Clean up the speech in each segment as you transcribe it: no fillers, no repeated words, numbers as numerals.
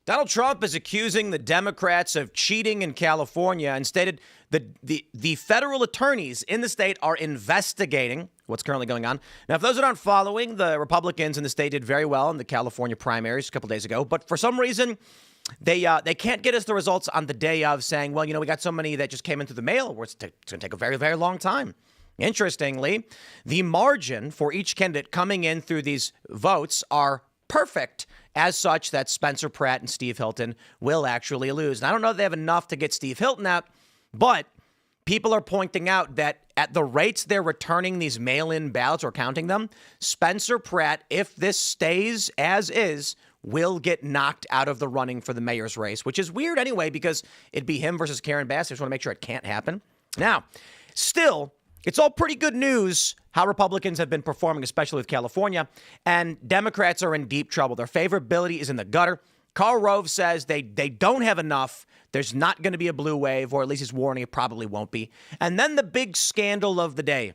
Donald Trump is accusing the Democrats of cheating in California and stated the federal attorneys in the state are investigating what's currently going on. Now, if those that aren't following, the Republicans in the state did very well in the California primaries a couple days ago. But for some reason, they can't get us the results on the day of, saying, well, we got so many that just came in through the mail where it's going to take a very, very long time. Interestingly, the margin for each candidate coming in through these votes are perfect, as such that Spencer Pratt and Steve Hilton will actually lose. And I don't know if they have enough to get Steve Hilton out, but people are pointing out that at the rates they're returning these mail-in ballots or counting them, Spencer Pratt, if this stays as is, will get knocked out of the running for the mayor's race, which is weird anyway because it'd be him versus Karen Bass. I just want to make sure it can't happen. Now, still, it's all pretty good news how Republicans have been performing, especially with California, and Democrats are in deep trouble. Their favorability is in the gutter. Karl Rove says they don't have enough. There's not going to be a blue wave, or at least he's warning it probably won't be. And then the big scandal of the day,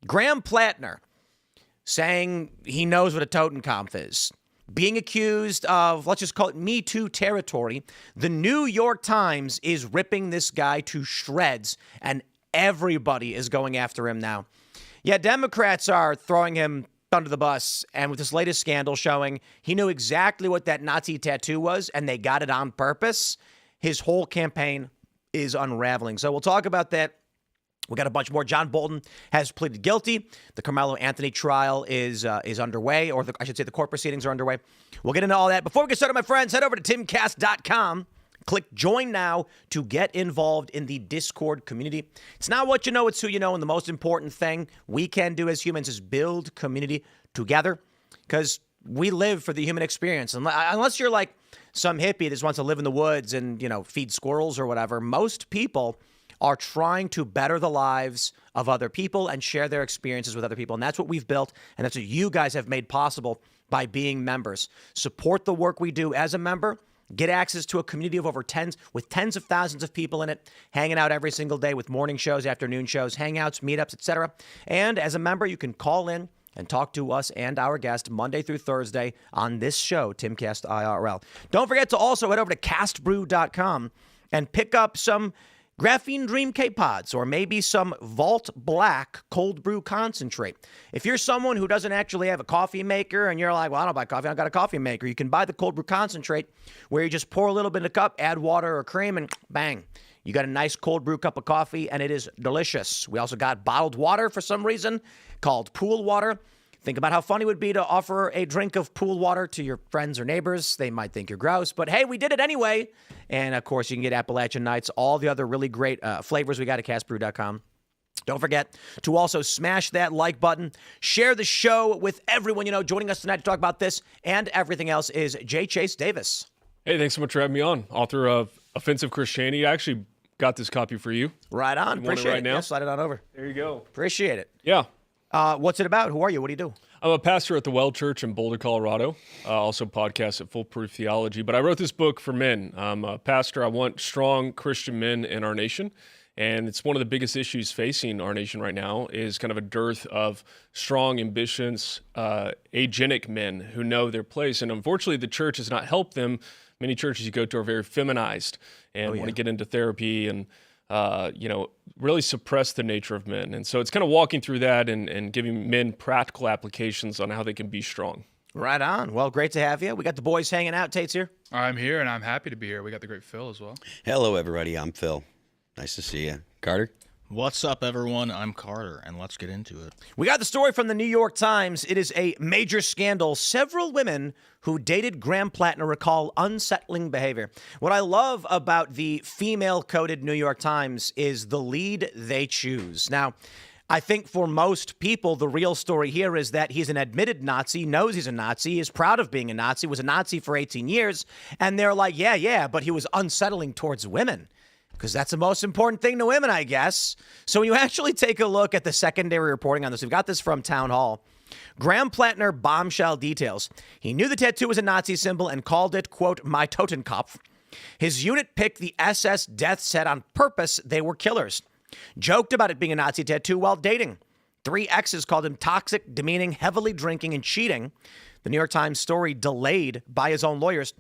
Graham Plattner saying he knows what a Totenkopf is, being accused of, let's just call it Me Too territory. The New York Times is ripping this guy to shreds, and everybody is going after him now. Yeah, Democrats are throwing him under the bus, and with this latest scandal showing he knew exactly what that Nazi tattoo was, and they got it on purpose, his whole campaign is unraveling. So we'll talk about that. We got a bunch more. John Bolton has pleaded guilty. The Carmelo Anthony trial is underway, or I should say the court proceedings are underway. We'll get into all that. Before we get started, my friends, head over to timcast.com. Click join now to get involved in the Discord community. It's not what you know, it's who you know. And the most important thing we can do as humans is build community together, because we live for the human experience. Unless you're like some hippie that just wants to live in the woods and, feed squirrels or whatever, most people are trying to better the lives of other people and share their experiences with other people. And that's what we've built. And that's what you guys have made possible by being members. Support the work we do as a member. Get access to a community of tens of thousands of people in it, hanging out every single day with morning shows, afternoon shows, hangouts, meetups, etc. And as a member, you can call in and talk to us and our guest Monday through Thursday on this show, Timcast IRL. Don't forget to also head over to castbrew.com and pick up some Graphene Dream K-Pods, or maybe some Vault Black Cold Brew Concentrate. If you're someone who doesn't actually have a coffee maker and you're like, well, I don't buy coffee, I don't got a coffee maker, you can buy the Cold Brew Concentrate, where you just pour a little bit in a cup, add water or cream, and bang, you got a nice cold brew cup of coffee, and it is delicious. We also got bottled water for some reason called pool water. Think about how funny it would be to offer a drink of pool water to your friends or neighbors. They might think you're gross, but hey, we did it anyway. And of course, you can get Appalachian Nights, all the other really great flavors we got at castbrew.com. Don't forget to also smash that like button. Share the show with everyone you know. Joining us tonight to talk about this and everything else is J. Chase Davis. Hey, thanks so much for having me on. Author of Offensive Christianity. I actually got this copy for you. Right on. You Appreciate want it right it. now? Yeah, slide it on over. There you go. Appreciate it. Yeah. What's it about? Who are you? What do you do? I'm a pastor at the Well Church in Boulder, Colorado. Also podcast at Foolproof Theology. But I wrote this book for men. I'm a pastor. I want strong Christian men in our nation. And it's one of the biggest issues facing our nation right now is kind of a dearth of strong, ambitious, agenic men who know their place. And unfortunately, the church has not helped them. Many churches you go to are very feminized and want to get into therapy and really suppress the nature of men. And so it's kind of walking through that and giving men practical applications on how they can be strong. Right on. Well, great to have you. We got the boys hanging out. Tate's here. I'm here, and I'm happy to be here. We got the great Phil as well. Hello, everybody. I'm Phil. Nice to see you. Carter? What's up, everyone? I'm Carter, and let's get into it. We got the story from the New York Times. It is a major scandal. Several women who dated Graham Plattner recall unsettling behavior. What I love about the female-coded New York Times is the lead they choose. Now, I think for most people, the real story here is that he's an admitted Nazi, knows he's a Nazi, is proud of being a Nazi, was a Nazi for 18 years, and they're like, yeah, but he was unsettling towards women. Because that's the most important thing to women, I guess. So when you actually take a look at the secondary reporting on this, we've got this from Town Hall. Graham Plattner bombshell details. He knew the tattoo was a Nazi symbol and called it, quote, my Totenkopf. His unit picked the SS death set on purpose. They were killers. Joked about it being a Nazi tattoo while dating. 3 exes called him toxic, demeaning, heavily drinking, and cheating. The New York Times story delayed by his own lawyers.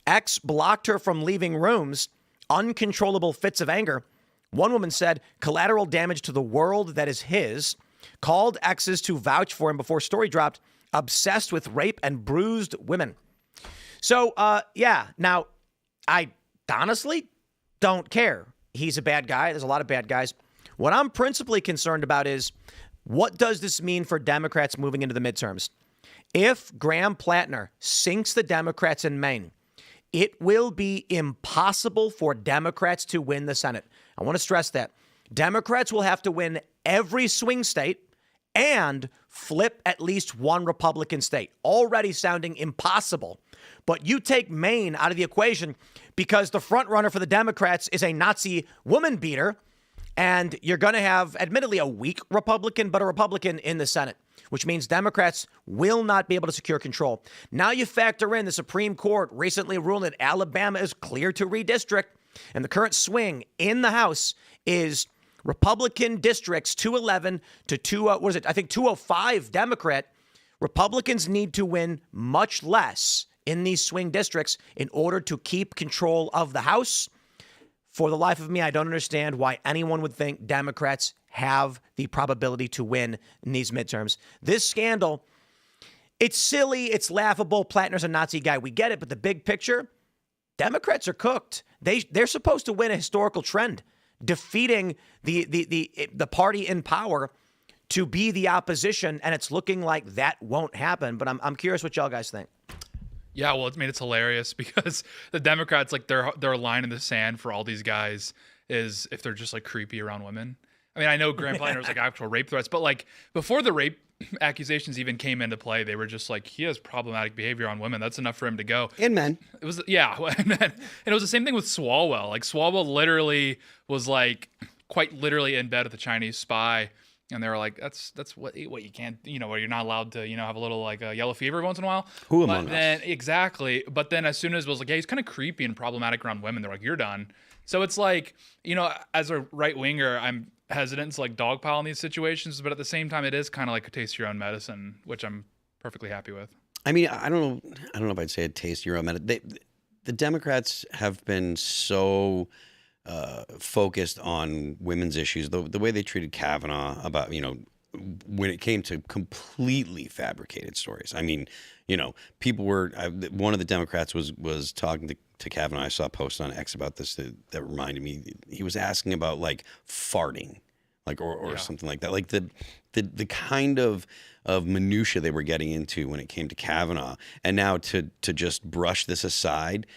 Ex blocked her from leaving rooms, uncontrollable fits of anger. One woman said collateral damage to the world that is his, called exes to vouch for him before story dropped, obsessed with rape and bruised women. So, now I honestly don't care. He's a bad guy. There's a lot of bad guys. What I'm principally concerned about is what does this mean for Democrats moving into the midterms? If Graham Plattner sinks the Democrats in Maine, it will be impossible for Democrats to win the Senate. I want to stress that. Democrats will have to win every swing state and flip at least one Republican state. Already sounding impossible. But you take Maine out of the equation because the front runner for the Democrats is a Nazi woman beater, and you're going to have, admittedly, a weak Republican, but a Republican in the Senate, which means Democrats will not be able to secure control. Now you factor in the Supreme Court recently ruled that Alabama is clear to redistrict, and the current swing in the House is Republican districts 211 to 205 Democrat. Republicans need to win much less in these swing districts in order to keep control of the House. For the life of me, I don't understand why anyone would think Democrats have the probability to win in these midterms. This scandal, it's silly, it's laughable. Plattner's a Nazi guy. We get it, but the big picture, Democrats are cooked. They're supposed to win a historical trend, defeating the party in power to be the opposition, and it's looking like that won't happen. But I'm curious what y'all guys think. Yeah, well, it's hilarious because the Democrats, like their line in the sand for all these guys is if they're just like creepy around women. I mean, I know Graham Plattner was like actual rape threats, but like before the rape accusations even came into play, they were just like, he has problematic behavior on women. That's enough for him to go. And men. It was, yeah. And it was the same thing with Swalwell. Like Swalwell literally was like quite literally in bed with a Chinese spy. And they were like, that's what you can't, where you're not allowed to, have a little like a yellow fever once in a while. Who among us? Exactly. But then as soon as it was like, yeah, he's kind of creepy and problematic around women, they're like, you're done. So it's like, as a right winger, I'm hesitant to like dogpile in these situations, but at the same time, it is kind of like a taste your own medicine, which I'm perfectly happy with. I mean, I don't know if I'd say a taste your own medicine. The Democrats have been so focused on women's issues, the way they treated Kavanaugh about, when it came to completely fabricated stories. I mean, people were, one of the Democrats was talking to Kavanaugh. I saw a post on X about this that reminded me. He was asking about like farting, like, or something like that. Like the kind of minutia they were getting into when it came to Kavanaugh. And now to just brush this aside,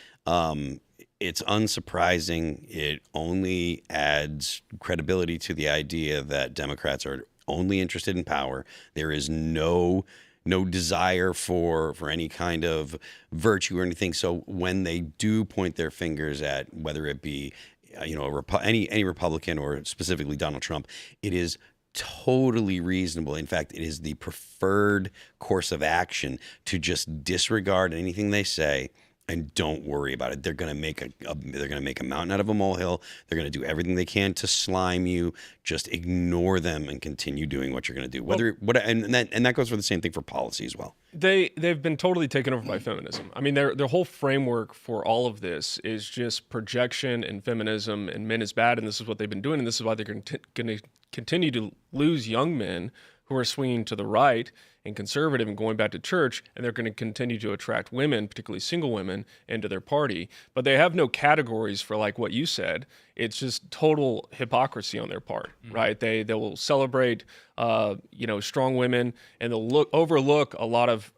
it's unsurprising. It only adds credibility to the idea that Democrats are only interested in power. There is no desire for any kind of virtue or anything. So when they do point their fingers at whether it be any Republican or specifically Donald Trump, it is totally reasonable. In fact, it is the preferred course of action to just disregard anything they say and don't worry about it. They're going to make a mountain out of a molehill. They're going to do everything they can to slime you. Just ignore them and continue doing what you're going to do. And that goes for the same thing for policy as well. They've been totally taken over by feminism. I mean, their whole framework for all of this is just projection and feminism, and men is bad, and this is what they've been doing, and this is why they're going to continue to lose young men who are swinging to the right and conservative and going back to church, and they're going to continue to attract women, particularly single women, into their party. But they have no categories for like what you said. It's just total hypocrisy on their part, right? They will celebrate, strong women, and they'll overlook a lot of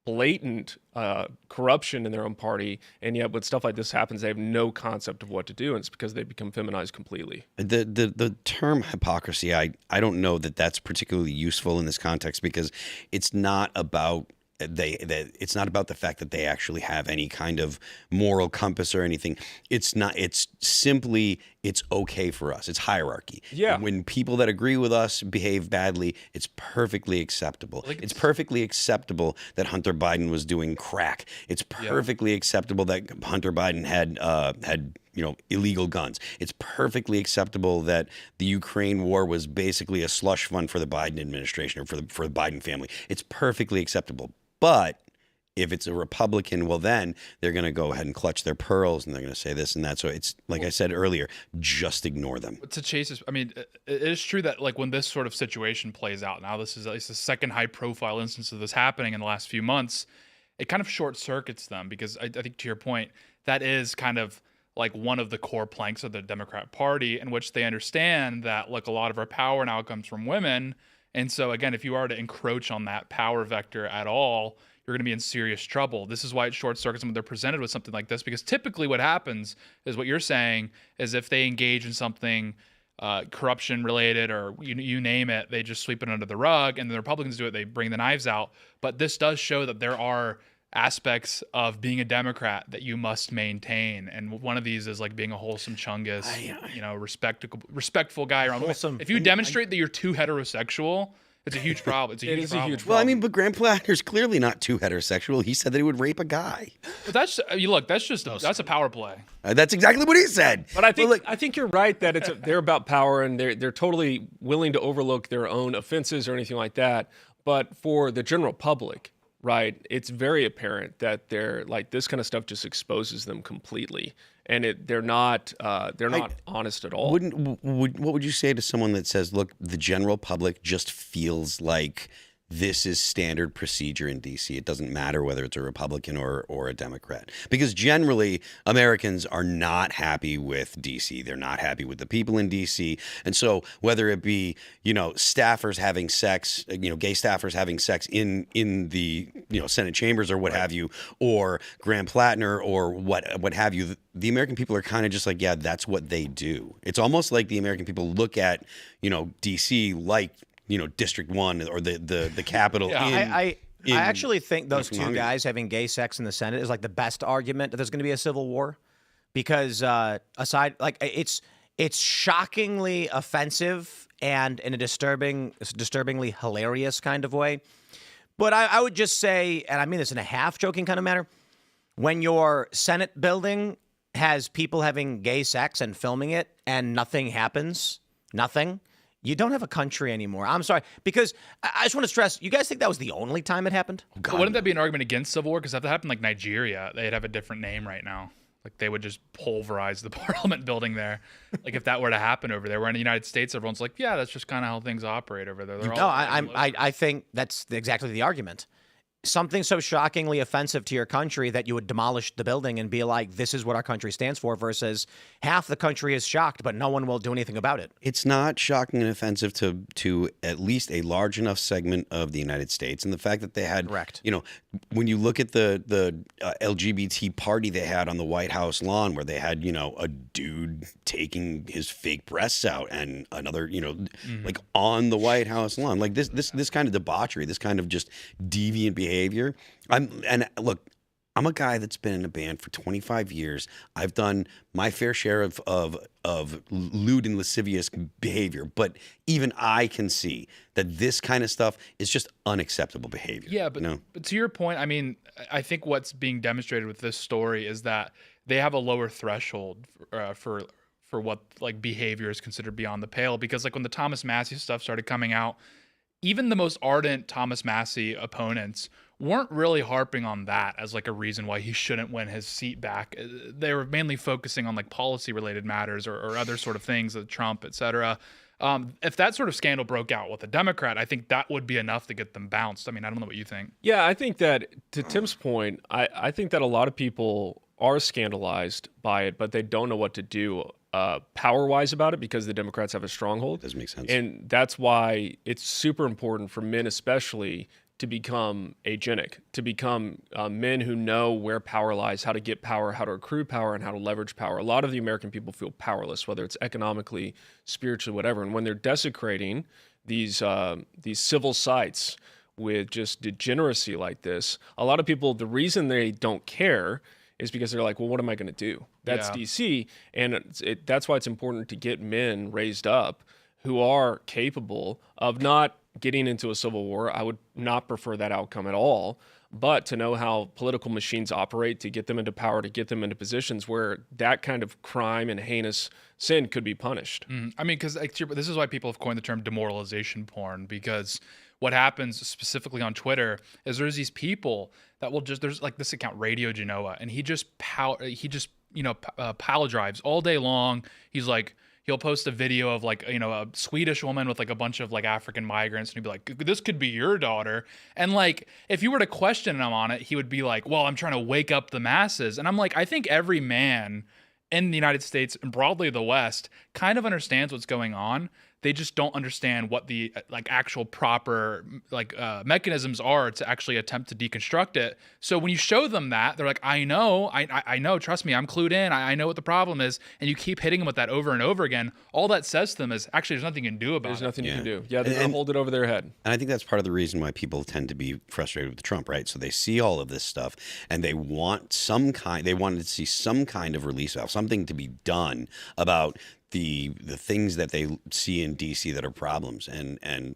blatant corruption in their own party, and yet when stuff like this happens, they have no concept of what to do, and it's because they become feminized completely. The term hypocrisy, I don't know that that's particularly useful in this context, because it's not about it's not about the fact that they actually have any kind of moral compass or anything. It's not. It's simply, it's okay for us. It's hierarchy. Yeah. When people that agree with us behave badly, it's perfectly acceptable. It's perfectly acceptable that Hunter Biden was doing crack. It's perfectly acceptable that Hunter Biden had illegal guns. It's perfectly acceptable that the Ukraine war was basically a slush fund for the Biden administration or for the Biden family. It's perfectly acceptable. But If it's a Republican, well, then they're going to go ahead and clutch their pearls and they're going to say this and that. So it's like I said earlier, just ignore them. To Chase's, I mean, it is true that like when this sort of situation plays out, now this is at least the second high-profile instance of this happening in the last few months. It kind of short circuits them because I think to your point, that is kind of like one of the core planks of the Democrat Party, in which they understand that like a lot of our power now comes from women. And so again, if you are to encroach on that power vector at all, you're going to be in serious trouble. This is why it short circuits them when they're presented with something like this, because typically what happens is what you're saying is if they engage in something corruption related or you name it, they just sweep it under the rug, and the Republicans do it, they bring the knives out. But this does show that there are aspects of being a Democrat that you must maintain, and one of these is like being a wholesome chungus, respectful guy around women. If you demonstrate that you're too heterossexual, it's a huge problem. It's a huge problem. Well, I mean, but Graham Platner's clearly not too heterosexual. He said that he would rape a guy. But that's a power play. That's exactly what he said. But I think you're right that they're about power, and they're totally willing to overlook their own offenses or anything like that. But for the general public, right, it's very apparent that they're like this kind of stuff just exposes them completely, and they're not honest at all. What would you say to someone that says, look, the general public just feels like this is standard procedure in D.C. It doesn't matter whether it's a Republican or a Democrat. Because generally, Americans are not happy with D.C. They're not happy with the people in D.C. And so whether it be, staffers having sex, gay staffers having sex in the, Senate chambers or what have you, or Graham Platner or what have you, the American people are kind of just like, yeah, that's what they do. It's almost like the American people look at, D.C. like, District 1 or the capital. Yeah. I actually think those two guys having gay sex in the Senate is like the best argument that there's going to be a civil war, because it's shockingly offensive and in a disturbingly hilarious kind of way. But I would just say, and I mean this in a half joking kind of manner, when your Senate building has people having gay sex and filming it and nothing happens, you don't have a country anymore. I'm sorry, because I just want to stress, you guys think that was the only time it happened? But wouldn't that be an argument against civil war? Because if that happened like Nigeria, they'd have a different name right now. Like they would just pulverize the parliament building there. Like if that were to happen over there, where in the United States, everyone's like, yeah, that's just kind of how things operate over there. I think that's exactly the argument. Something so shockingly offensive to your country that you would demolish the building and be like, this is what our country stands for, versus half the country is shocked, but no one will do anything about it. It's not shocking and offensive to at least a large enough segment of the United States. And the fact that they had, correct, when you look at the LGBT party they had on the White House lawn, where they had, a dude taking his fake breasts out and another, like on the White House lawn, like this kind of debauchery, this kind of just deviant behavior. Look, I'm a guy that's been in a band for 25 years. I've done my fair share of lewd and lascivious behavior, but even I can see that this kind of stuff is just unacceptable behavior. Yeah, but to your point, I mean, I think what's being demonstrated with this story is that they have a lower threshold for what like behavior is considered beyond the pale. Because like when the Thomas Massie stuff started coming out, even the most ardent Thomas Massie opponents weren't really harping on that as like a reason why he shouldn't win his seat back. They were mainly focusing on like policy related matters or other sort of things, Trump, et cetera. If that sort of scandal broke out with a Democrat, I think that would be enough to get them bounced. I mean, I don't know what you think. Yeah, I think that to Tim's point, I think that a lot of people are scandalized by it, but they don't know what to do power-wise about it because the Democrats have a stronghold. Doesn't make sense. And that's why it's super important for men especially to become agenic, to become men who know where power lies, how to get power, how to accrue power, and how to leverage power. A lot of the American people feel powerless, whether it's economically, spiritually, whatever. And when they're desecrating these civil sites with just degeneracy like this, a lot of people, the reason they don't care is because they're like, well, what am I going to do? That's DC. And that's why it's important to get men raised up who are capable of not getting into a civil war. I would not prefer that outcome at all, but to know how political machines operate, to get them into power, to get them into positions where that kind of crime and heinous sin could be punished. I mean, because this is why people have coined the term demoralization porn, because what happens specifically on Twitter is there's these people that will just, there's like this account, Radio Genoa, and he just pile drives all day long. He's like, he'll post a video of like, a Swedish woman with like a bunch of like African migrants, and he'd be like, this could be your daughter. And like, if you were to question him on it, he would be like, well, I'm trying to wake up the masses. And I'm like, I think every man in the United States and broadly the West kind of understands what's going on. They just don't understand what the like actual proper mechanisms are to actually attempt to deconstruct it. So when you show them that, they're like, I know, trust me, I'm clued in. I know what the problem is. And you keep hitting them with that over and over again. All that says to them is actually there's nothing you can do about it. There's nothing you can do. Yeah, they're going to hold it over their head. And I think that's part of the reason why people tend to be frustrated with Trump, right? So they see all of this stuff and they wanted to see some kind of release valve, something to be done about the things that they see in DC that are problems. And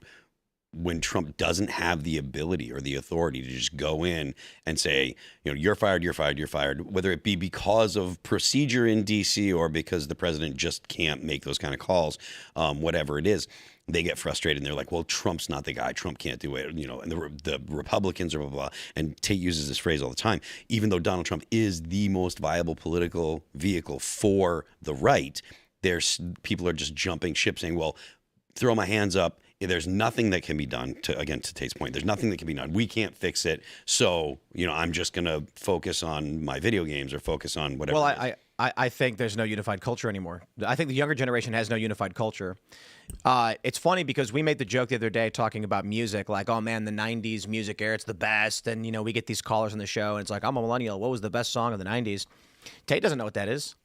when Trump doesn't have the ability or the authority to just go in and say, you're fired, you're fired, you're fired, whether it be because of procedure in DC or because the president just can't make those kind of calls, whatever it is, they get frustrated and they're like, well, Trump's not the guy. Trump can't do it, and the Republicans are blah, blah, blah. And Tate uses this phrase all the time. Even though Donald Trump is the most viable political vehicle for the right, there's people are just jumping ship saying, well, throw my hands up. There's nothing that can be done to Tate's point. There's nothing that can be done. We can't fix it. So, I'm just going to focus on my video games or focus on whatever. Well, I think there's no unified culture anymore. I think the younger generation has no unified culture. It's funny because we made the joke the other day talking about music, like, oh man, the 90s music era, it's the best. And, we get these callers on the show and it's like, I'm a millennial. What was the best song of the 90s? Tate doesn't know what that is.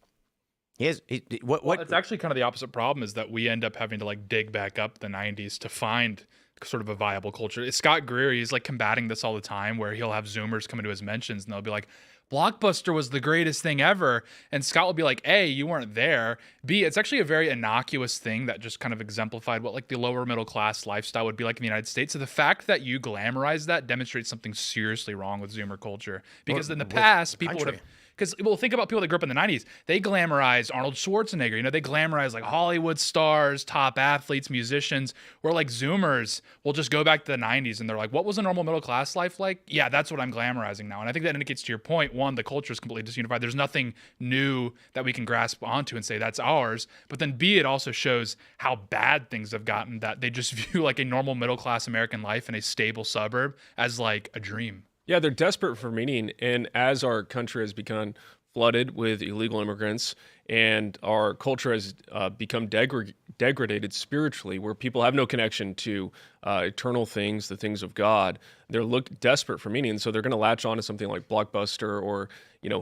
Well, it's actually kind of the opposite problem is that we end up having to like dig back up the 90s to find sort of a viable culture. Scott Greer, he's like combating this all the time where he'll have Zoomers come into his mentions and they'll be like, Blockbuster was the greatest thing ever. And Scott will be like, A, you weren't there. B, it's actually a very innocuous thing that just kind of exemplified what like the lower middle class lifestyle would be like in the United States. So the fact that you glamorize that demonstrates something seriously wrong with Zoomer culture. Because in the past, people would have... Because, think about people that grew up in the 90s. They glamorized Arnold Schwarzenegger. They glamorized like Hollywood stars, top athletes, musicians, where like Zoomers will just go back to the 90s and they're like, what was a normal middle class life like? Yeah, that's what I'm glamorizing now. And I think that indicates to your point, one, the culture is completely disunified. There's nothing new that we can grasp onto and say that's ours. But then B, it also shows how bad things have gotten that they just view like a normal middle class American life in a stable suburb as like a dream. Yeah, they're desperate for meaning. And as our country has become flooded with illegal immigrants and our culture has become degraded spiritually, where people have no connection to eternal things, the things of God, they're desperate for meaning. So they're going to latch on to something like Blockbuster or,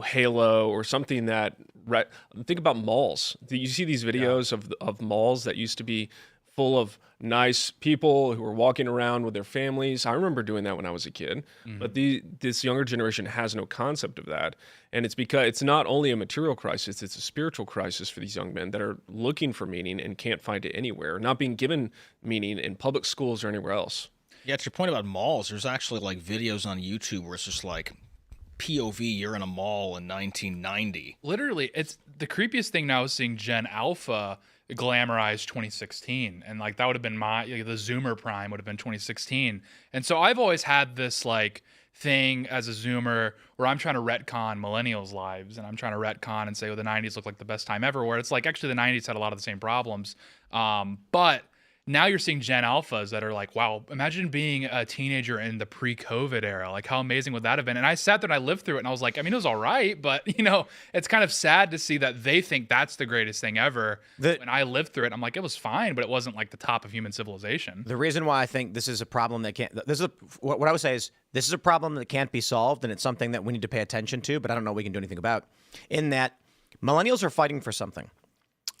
Halo or something that... Think about malls. You see these videos of malls that used to be full of nice people who were walking around with their families. I remember doing that when I was a kid. Mm-hmm. But this younger generation has no concept of that. And it's because it's not only a material crisis, it's a spiritual crisis for these young men that are looking for meaning and can't find it anywhere, not being given meaning in public schools or anywhere else. Yeah, to your point about malls, there's actually like videos on YouTube where it's just like POV, you're in a mall in 1990. Literally, it's the creepiest thing now is seeing Gen Alpha glamorized 2016, and like that would have been the Zoomer prime would have been 2016. And so I've always had this like thing as a Zoomer where I'm trying to retcon millennials' lives, and I'm trying to retcon and say, the 90s look like the best time ever, where it's like actually the 90s had a lot of the same problems. But now you're seeing Gen Alphas that are like, wow, imagine being a teenager in the pre-COVID era. Like, how amazing would that have been? And I sat there and I lived through it, and I was like, I mean, it was all right, but, it's kind of sad to see that they think that's the greatest thing ever. When I lived through it, I'm like, it was fine, but it wasn't like the top of human civilization. The reason why I think this is a problem that can't... what I would say is this is a problem that can't be solved, and it's something that we need to pay attention to, but I don't know we can do anything about. In that, millennials are fighting for something.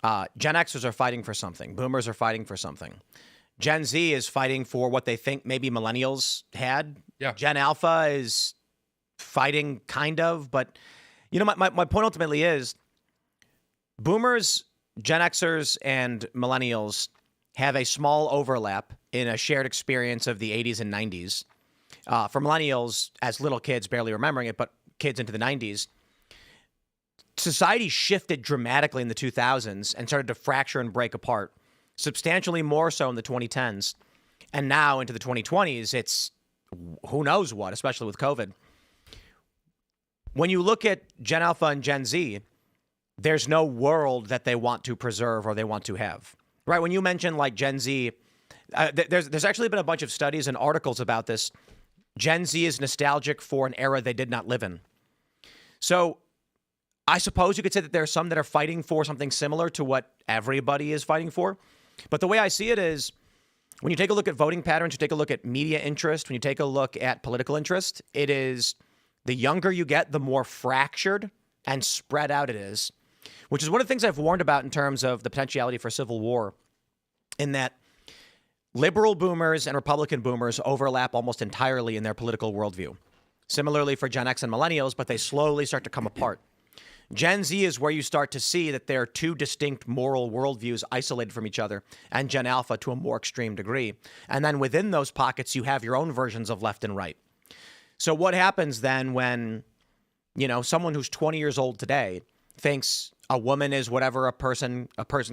Gen Xers are fighting for something. Boomers are fighting for something. Gen Z is fighting for what they think maybe millennials had. Yeah. Gen Alpha is fighting kind of, but my point ultimately is boomers, Gen Xers, and millennials have a small overlap in a shared experience of the 80s and 90s. For millennials, as little kids, barely remembering it, but kids into the 90s, society shifted dramatically in the 2000s and started to fracture and break apart, substantially more so in the 2010s. And now into the 2020s, it's who knows what, especially with COVID. When you look at Gen Alpha and Gen Z, there's no world that they want to preserve or they want to have, right? When you mention like Gen Z, there's actually been a bunch of studies and articles about this. Gen Z is nostalgic for an era they did not live in. So I suppose you could say that there are some that are fighting for something similar to what everybody is fighting for. But the way I see it is, when you take a look at voting patterns, you take a look at media interest, when you take a look at political interest, it is the younger you get, the more fractured and spread out it is, which is one of the things I've warned about in terms of the potentiality for civil war, in that liberal boomers and Republican boomers overlap almost entirely in their political worldview. Similarly for Gen X and millennials, but they slowly start to come apart. Gen Z is where you start to see that there are two distinct moral worldviews isolated from each other, and Gen Alpha to a more extreme degree. And then within those pockets, you have your own versions of left and right. So what happens then when, someone who's 20 years old today thinks a woman is whatever a person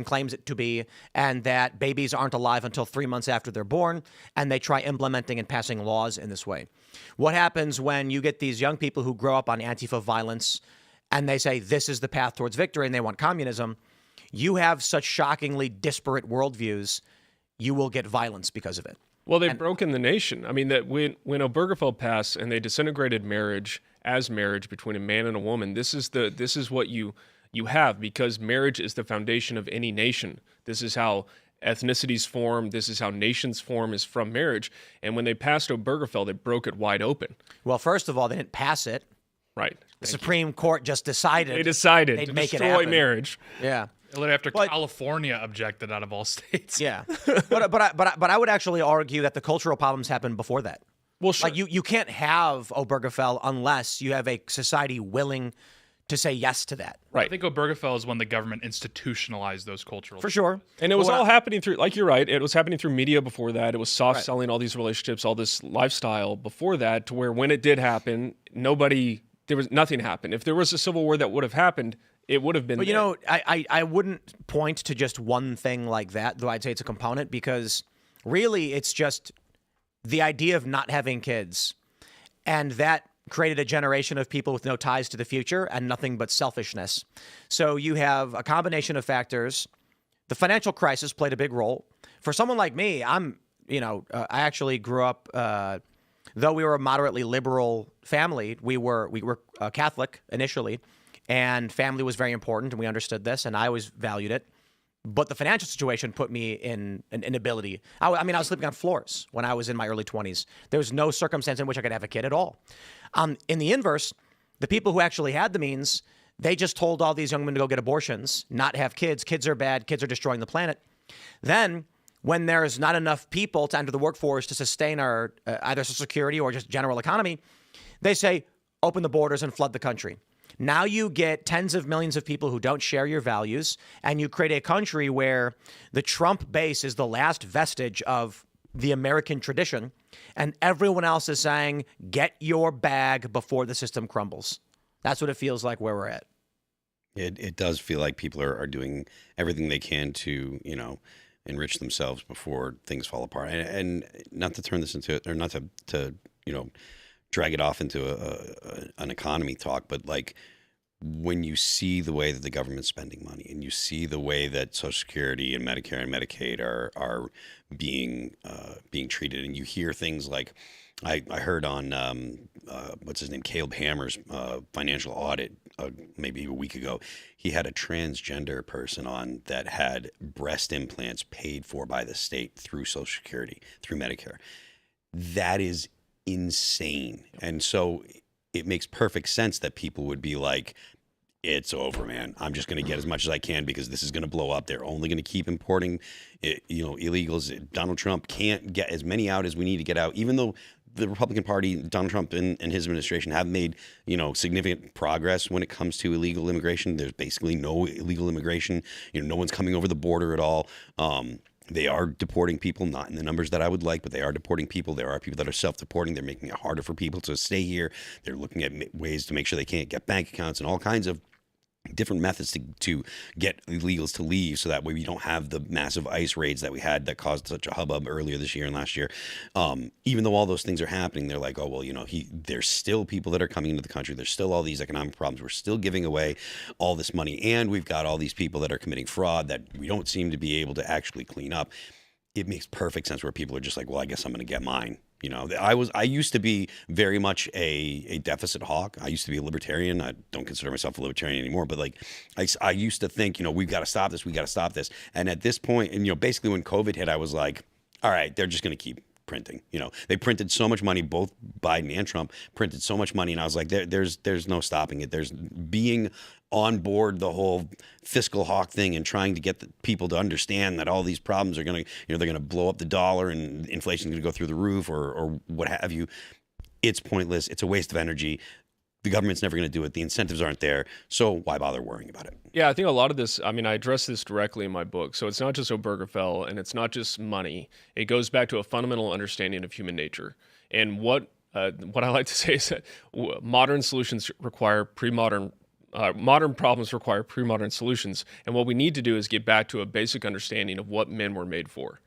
claims it to be, and that babies aren't alive until 3 months after they're born, and they try implementing and passing laws in this way? What happens when you get these young people who grow up on Antifa violence and they say this is the path towards victory and they want communism? You have such shockingly disparate worldviews, you will get violence because of it. Well, they've broken the nation. I mean, that when Obergefell passed and they disintegrated marriage as marriage between a man and a woman, this is what you have, because marriage is the foundation of any nation. This is how ethnicities form. This is how nations form, is from marriage. And when they passed Obergefell, they broke it wide open. Well, first of all, they didn't pass it. Right. The Supreme Court just decided. They decided they'd to make destroy it happen. marriage. Yeah. Literally after California objected out of all states. Yeah. But I would actually argue that the cultural problems happened before that. Well, sure. Like you can't have Obergefell unless you have a society willing to say yes to that. Right. I think Obergefell is when the government institutionalized those cultural. For sure. And it was all happening through, like you're right, it was happening through media before that. It was soft selling all these relationships, all this lifestyle before that, to where when it did happen, nothing happened. If there was a civil war that would have happened, it would have been. But I wouldn't point to just one thing like that, though I'd say it's a component, because really it's just the idea of not having kids. And that created a generation of people with no ties to the future and nothing but selfishness. So you have a combination of factors. The financial crisis played a big role. For someone like me, I actually grew up, though we were a moderately liberal family, we were Catholic initially, and family was very important, and we understood this, and I always valued it. But the financial situation put me in an inability. I was sleeping on floors when I was in my early 20s. There was no circumstance in which I could have a kid at all. In the inverse, the people who actually had the means, they just told all these young women to go get abortions, not have kids. Kids are bad. Kids are destroying the planet. Then, when there's not enough people to enter the workforce to sustain our either Social Security or just general economy, they say, open the borders and flood the country. Now you get tens of millions of people who don't share your values, and you create a country where the Trump base is the last vestige of the American tradition, and everyone else is saying, get your bag before the system crumbles. That's what it feels like where we're at. It does feel like people are doing everything they can to, enrich themselves before things fall apart. And not to turn this into, or not to drag it off into an economy talk, but like when you see the way that the government's spending money, and you see the way that Social Security and Medicare and Medicaid are being treated, and you hear things like, I heard on what's his name, Caleb Hammer's financial audit maybe a week ago, he had a transgender person on that had breast implants paid for by the state through Social Security, through Medicare. That is insane. And so it makes perfect sense that people would be like, it's over, man. I'm just going to get as much as I can because this is going to blow up. They're only going to keep importing, illegals. Donald Trump can't get as many out as we need to get out, even though the Republican Party, Donald Trump and his administration have made, significant progress when it comes to illegal immigration. There's basically no illegal immigration. No one's coming over the border at all. They are deporting people, not in the numbers that I would like, but they are deporting people. There are people that are self-deporting. They're making it harder for people to stay here. They're looking at ways to make sure they can't get bank accounts and all kinds of different methods to get illegals to leave, so that way we don't have the massive ICE raids that we had that caused such a hubbub earlier this year and last year. Even though all those things are happening, they're like, oh, well, there's still people that are coming into the country. There's still all these economic problems. We're still giving away all this money, and we've got all these people that are committing fraud that we don't seem to be able to actually clean up. It makes perfect sense where people are just like, well, I guess I'm going to get mine. I used to be very much a deficit hawk. I used to be a libertarian. I don't consider myself a libertarian anymore, but like I used to think, we've got to stop this. We got to stop this. And at this point, and basically when COVID hit, I was like, all right, they're just going to keep printing. They printed so much money, both Biden and Trump printed so much money, and I was like, there's no stopping it. There's being on board the whole fiscal hawk thing and trying to get the people to understand that all these problems are going to, they're going to blow up the dollar and inflation's going to go through the roof or what have you. It's pointless. It's a waste of energy. The government's never going to do it. The incentives aren't there. So why bother worrying about it? Yeah, I think a lot of this, I address this directly in my book. So it's not just Obergefell and it's not just money. It goes back to a fundamental understanding of human nature. And what I like to say is that modern solutions require pre-modern modern problems require pre-modern solutions. And what we need to do is get back to a basic understanding of what men were made for.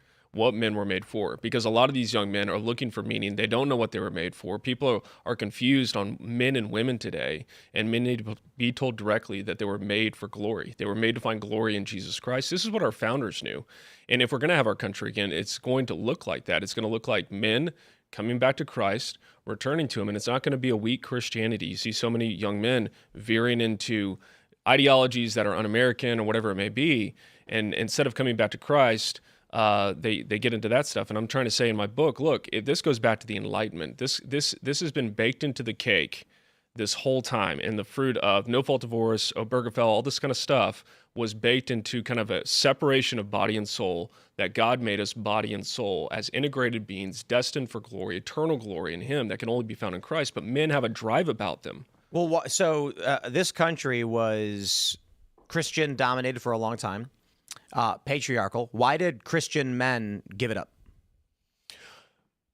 Because a lot of these young men are looking for meaning. They don't know what they were made for. People are confused on men and women today, and men need to be told directly that they were made for glory. They were made to find glory in Jesus Christ. This is what our founders knew. And if we're going to have our country again, it's going to look like that. It's going to look like men coming back to Christ, returning to him, and it's not going to be a weak Christianity. You see so many young men veering into ideologies that are un-American or whatever it may be, and instead of coming back to Christ, they get into that stuff. And I'm trying to say in my book, look, this goes back to the Enlightenment. This has been baked into the cake this whole time, and the fruit of no fault divorce, Obergefell, all this kind of stuff was baked into kind of a separation of body and soul, that God made us body and soul as integrated beings destined for glory, eternal glory in him that can only be found in Christ. But men have a drive about them. Well, so this country was Christian dominated for a long time, patriarchal. Why did Christian men give it up?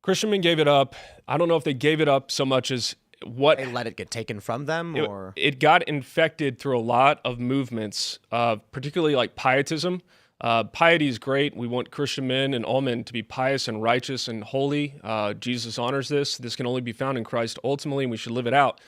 Christian men gave it up. I don't know if they gave it up so much as what they let it get taken from them, or it got infected through a lot of movements, particularly like pietism. Piety is great. We want Christian men and all men to be pious and righteous and holy. Jesus honors this. This can only be found in Christ ultimately, and we should live it out.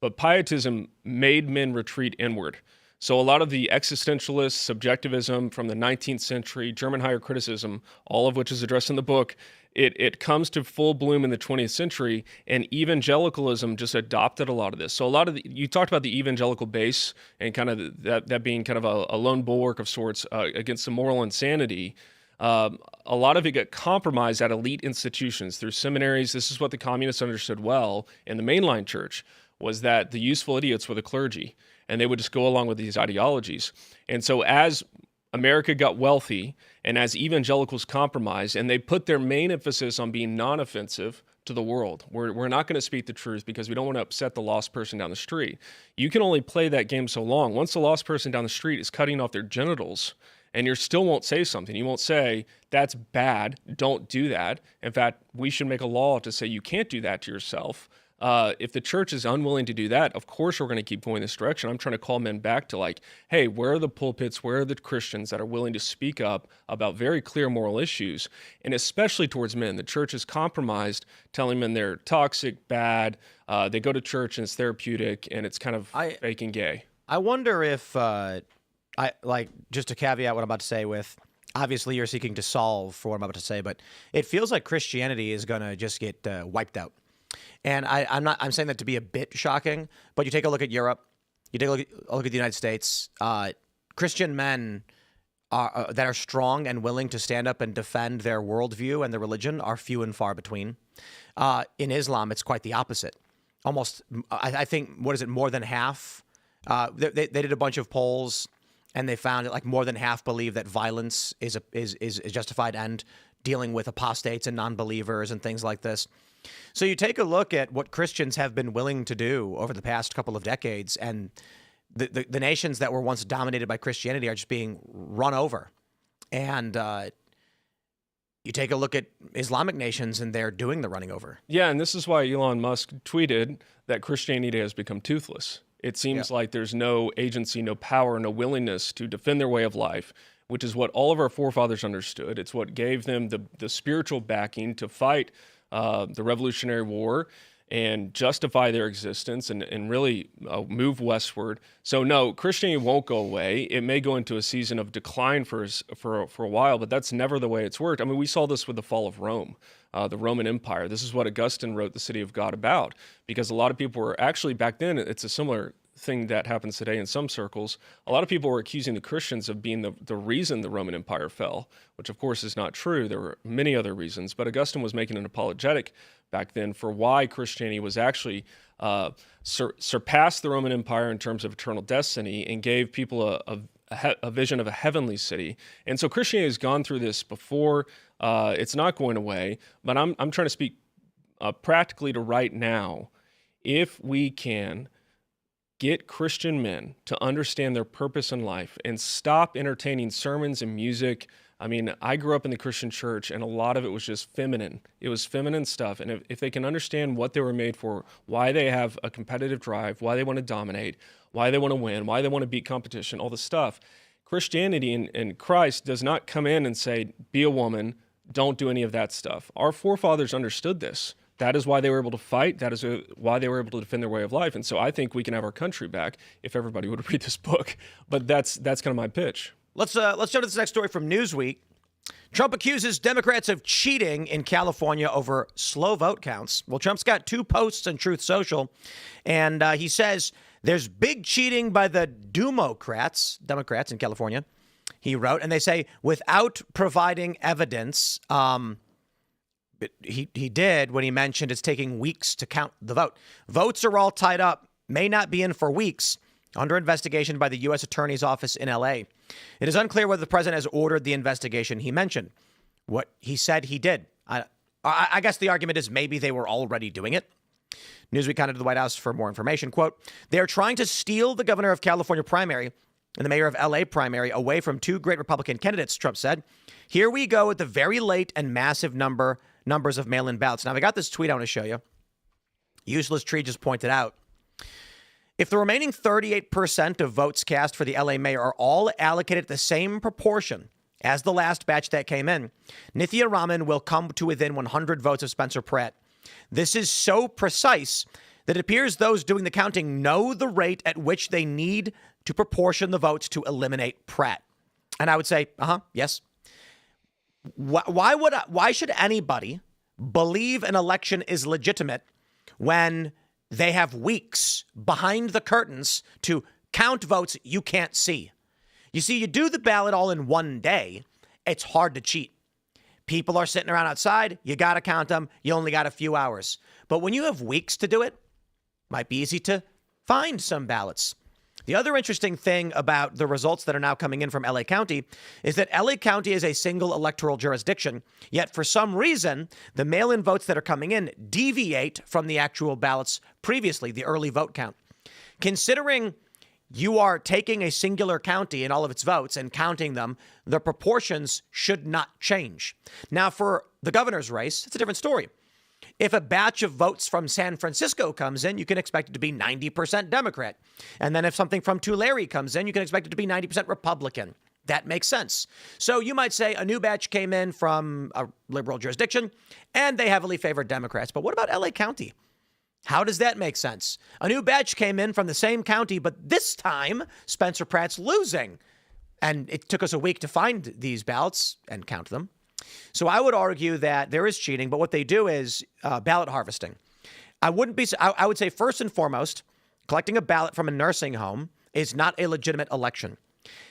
But pietism made men retreat inward. So a lot of the existentialist subjectivism from the 19th century, German higher criticism, all of which is addressed in the book, it comes to full bloom in the 20th century, and evangelicalism just adopted a lot of this. So a lot of you talked about the evangelical base and kind of that being kind of a lone bulwark of sorts against the moral insanity. A lot of it got compromised at elite institutions through seminaries. This is what the communists understood well in the mainline church, was that the useful idiots were the clergy, and they would just go along with these ideologies. And so as America got wealthy and as evangelicals compromised, and they put their main emphasis on being non-offensive to the world. We're not going to speak the truth because we don't want to upset the lost person down the street. You can only play that game so long. Once the lost person down the street is cutting off their genitals, and you still won't say something. You won't say, that's bad, don't do that. In fact, we should make a law to say you can't do that to yourself. If the church is unwilling to do that, of course we're going to keep going this direction. I'm trying to call men back to like, hey, where are the pulpits? Where are the Christians that are willing to speak up about very clear moral issues? And especially towards men, the church is compromised, telling men they're toxic, bad. They go to church and it's therapeutic, and it's kind of fake and gay. I wonder if, just to caveat what I'm about to say with, obviously you're seeking to solve for what I'm about to say, but it feels like Christianity is going to just get wiped out. And I'm saying that to be a bit shocking, but you take a look at Europe, you take a look at the United States, Christian men that are strong and willing to stand up and defend their worldview and their religion are few and far between. In Islam, it's quite the opposite. Almost, I think, more than half? They did a bunch of polls, and they found that like more than half believe that violence is a justified end, dealing with apostates and non-believers and things like this. So you take a look at what Christians have been willing to do over the past couple of decades, and the nations that were once dominated by Christianity are just being run over. And you take a look at Islamic nations, and they're doing the running over. Yeah, and this is why Elon Musk tweeted that Christianity has become toothless. It seems like there's no agency, no power, no willingness to defend their way of life, which is what all of our forefathers understood. It's what gave them the spiritual backing to fight the Revolutionary War and justify their existence and really move westward. So no, Christianity won't go away. It may go into a season of decline for a while, but that's never the way it's worked. I mean, we saw this with the fall of Rome, the Roman Empire. This is what Augustine wrote The City of God about, because a lot of people were actually, back then, it's a similar thing that happens today in some circles. A lot of people were accusing the Christians of being the reason the Roman Empire fell, which of course is not true. There were many other reasons, but Augustine was making an apologetic back then for why Christianity was actually surpassed the Roman Empire in terms of eternal destiny and gave people a vision of a heavenly city. And so Christianity has gone through this before. It's not going away, but I'm trying to speak practically to right now. If we can get Christian men to understand their purpose in life and stop entertaining sermons and music. I mean, I grew up in the Christian church, and a lot of it was just feminine. It was feminine stuff. And if they can understand what they were made for, why they have a competitive drive, why they want to dominate, why they want to win, why they want to beat competition, all this stuff, Christianity and Christ does not come in and say, be a woman, don't do any of that stuff. Our forefathers understood this. That is why they were able to fight. That is why they were able to defend their way of life. And so I think we can have our country back if everybody would read this book. But that's kind of my pitch. Let's jump to this next story from Newsweek. Trump accuses Democrats of cheating in California over slow vote counts. Well, Trump's got 2 posts on Truth Social, and he says there's big cheating by the Democrats in California, he wrote, and they say without providing evidence. He did when he mentioned it's taking weeks to count the vote. Votes are all tied up, may not be in for weeks, under investigation by the U.S. Attorney's Office in L.A. It is unclear whether the president has ordered the investigation he mentioned. What he said he did. I guess the argument is maybe they were already doing it. Newsweek contacted the White House for more information. Quote, they are trying to steal the governor of California primary and the mayor of L.A. primary away from 2 great Republican candidates, Trump said. Here we go with the very late and massive numbers of mail-in ballots. Now, I got this tweet I want to show you. Useless Tree just pointed out. If the remaining 38% of votes cast for the LA mayor are all allocated the same proportion as the last batch that came in, Nithya Raman will come to within 100 votes of Spencer Pratt. This is so precise that it appears those doing the counting know the rate at which they need to proportion the votes to eliminate Pratt. And I would say, yes. Why should anybody believe an election is legitimate when they have weeks behind the curtains to count votes you can't see? You see, you do the ballot all in one day, it's hard to cheat. People are sitting around outside, you got to count them, you only got a few hours. But when you have weeks to do it, might be easy to find some ballots. The other interesting thing about the results that are now coming in from LA County is that LA County is a single electoral jurisdiction, yet for some reason, the mail-in votes that are coming in deviate from the actual ballots previously, the early vote count. Considering you are taking a singular county and all of its votes and counting them, the proportions should not change. Now, for the governor's race, it's a different story. If a batch of votes from San Francisco comes in, you can expect it to be 90% Democrat. And then if something from Tulare comes in, you can expect it to be 90% Republican. That makes sense. So you might say a new batch came in from a liberal jurisdiction and they heavily favored Democrats. But what about LA County? How does that make sense? A new batch came in from the same county, but this time Spencer Pratt's losing. And it took us a week to find these ballots and count them. So I would argue that there is cheating, but what they do is ballot harvesting. I would say first and foremost, collecting a ballot from a nursing home is not a legitimate election.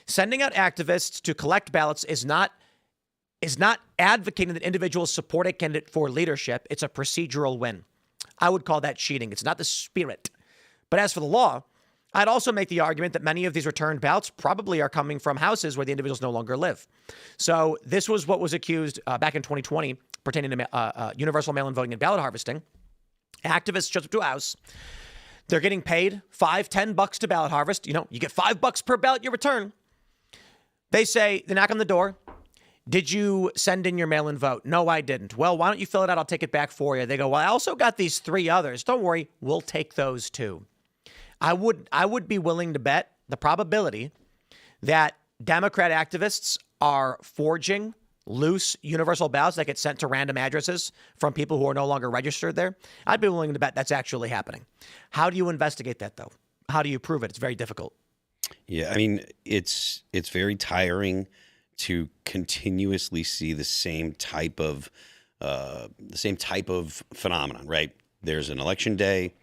Sending out activists to collect ballots is not advocating that individuals support a candidate for leadership. It's a procedural win. I would call that cheating. It's not the spirit. But as for the law, I'd also make the argument that many of these returned ballots probably are coming from houses where the individuals no longer live. So this was what was accused back in 2020 pertaining to universal mail-in voting and ballot harvesting. Activists show up to a house. They're getting paid $5-10 to ballot harvest. You know, you get $5 per ballot you return. They knock on the door. Did you send in your mail-in vote? No, I didn't. Well, why don't you fill it out? I'll take it back for you. They go, well, I also got these 3 others. Don't worry. We'll take those too. I would be willing to bet the probability that Democrat activists are forging loose universal ballots that get sent to random addresses from people who are no longer registered there. I'd be willing to bet that's actually happening. How do you investigate that, though? How do you prove it? It's very difficult. Yeah, I mean, it's very tiring to continuously see the same type of phenomenon, right? There's an election day,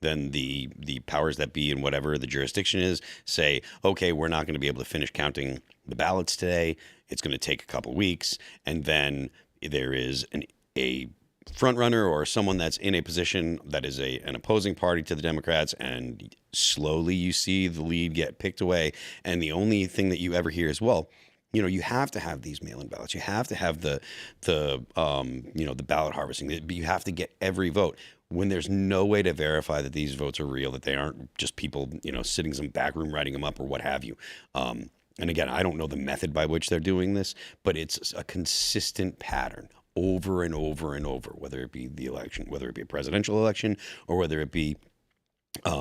then the powers that be in whatever the jurisdiction is say, okay, we're not going to be able to finish counting the ballots today. It's going to take a couple weeks, and then there is a front runner or someone that's in a position that is an opposing party to the Democrats, and slowly you see the lead get picked away. And the only thing that you ever hear is, well, you know, you have to have these mail-in ballots. You have to have the ballot harvesting. You have to get every vote. When there's no way to verify that these votes are real, that they aren't just people, you know, sitting in some back room writing them up or what have you. And again, I don't know the method by which they're doing this, but it's a consistent pattern over and over and over, whether it be the election, whether it be a presidential election, or whether it be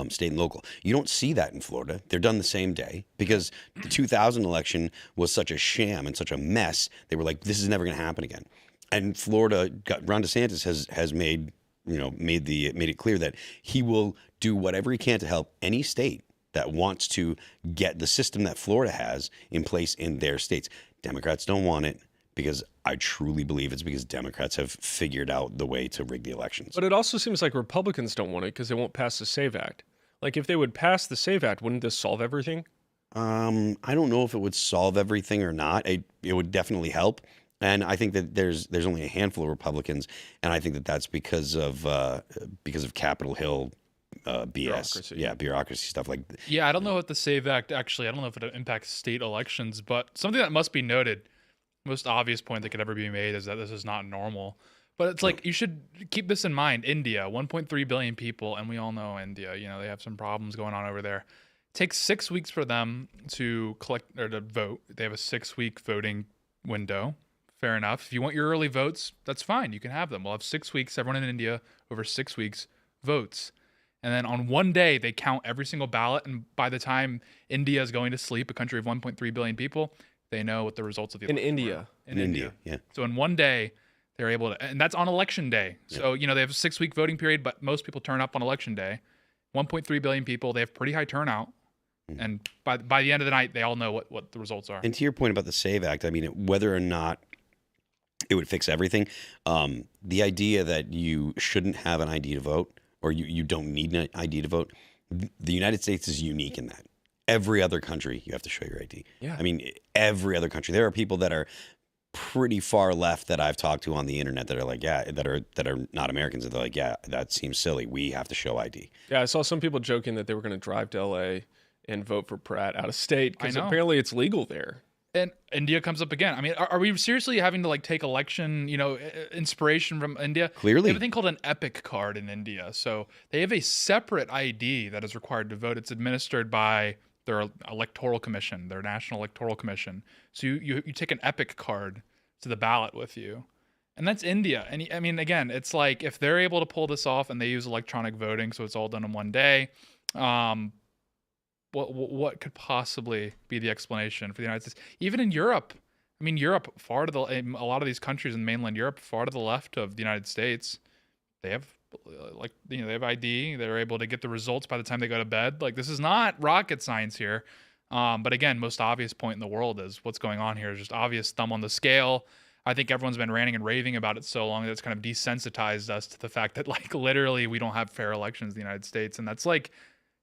state and local. You don't see that in Florida. They're done the same day because the 2000 election was such a sham and such a mess. They were like, this is never going to happen again. And Florida, Ron DeSantis has made it clear that he will do whatever he can to help any state that wants to get the system that Florida has in place in their states. Democrats don't want it because I truly believe it's because Democrats have figured out the way to rig the elections. But it also seems like Republicans don't want it because they won't pass the SAVE Act. Like, if they would pass the SAVE Act, wouldn't this solve everything? I don't know if it would solve everything or not. It would definitely help. And I think that there's only a handful of Republicans, and I think that that's because of Capitol Hill BS. Bureaucracy. Yeah, bureaucracy stuff like Yeah, I don't know what the SAVE Act actually, I don't know if it impacts state elections, but something that must be noted, most obvious point that could ever be made is that this is not normal. But it's like, you should keep this in mind. India, 1.3 billion people, and we all know India, you know, they have some problems going on over there. It takes 6 weeks for them to collect or to vote. They have a 6-week voting window. Fair enough. If you want your early votes, that's fine. You can have them. We'll have 6 weeks. Everyone in India over 6 weeks votes. And then on one day, they count every single ballot. And by the time India is going to sleep, a country of 1.3 billion people, they know what the results of the election were. In India. yeah. So in one day, they're able to, and that's on election day. So, you know, they have a 6-week voting period, but most people turn up on election day. 1.3 billion people, they have pretty high turnout. And by the end of the night, they all know what the results are. And to your point about the SAVE Act, I mean, whether or not it would fix everything, the idea that you shouldn't have an ID to vote, or you don't need an ID to vote, the United States is unique in that. Every other country, you have to show your ID. Yeah. I mean, every other country. There are people that are pretty far left that I've talked to on the internet that are like, yeah, that are not Americans. And they're like, yeah, that seems silly. We have to show ID. Yeah, I saw some people joking that they were going to drive to LA and vote for Pratt out of state because I know. apparently it's legal there. And India comes up again. I mean, are we seriously having to like take election, you know, inspiration from India? Clearly. They have a thing called an EPIC card in India. So they have a separate ID that is required to vote. It's administered by their electoral commission, their national electoral commission. So you take an EPIC card to the ballot with you. And that's India. And I mean, again, it's like if they're able to pull this off and they use electronic voting, so it's all done in one day, what could possibly be the explanation for the United States? Even in Europe, I mean, Europe, far to the, a lot of these countries in mainland Europe, far to the left of the United States, they have like, you know, they have ID. They're able to get the results by the time they go to bed. Like, this is not rocket science here. But again, most obvious point in the world is what's going on here is just obvious thumb on the scale. I think everyone's been ranting and raving about it so long that it's kind of desensitized us to the fact that, like, literally we don't have fair elections in the United States. And that's like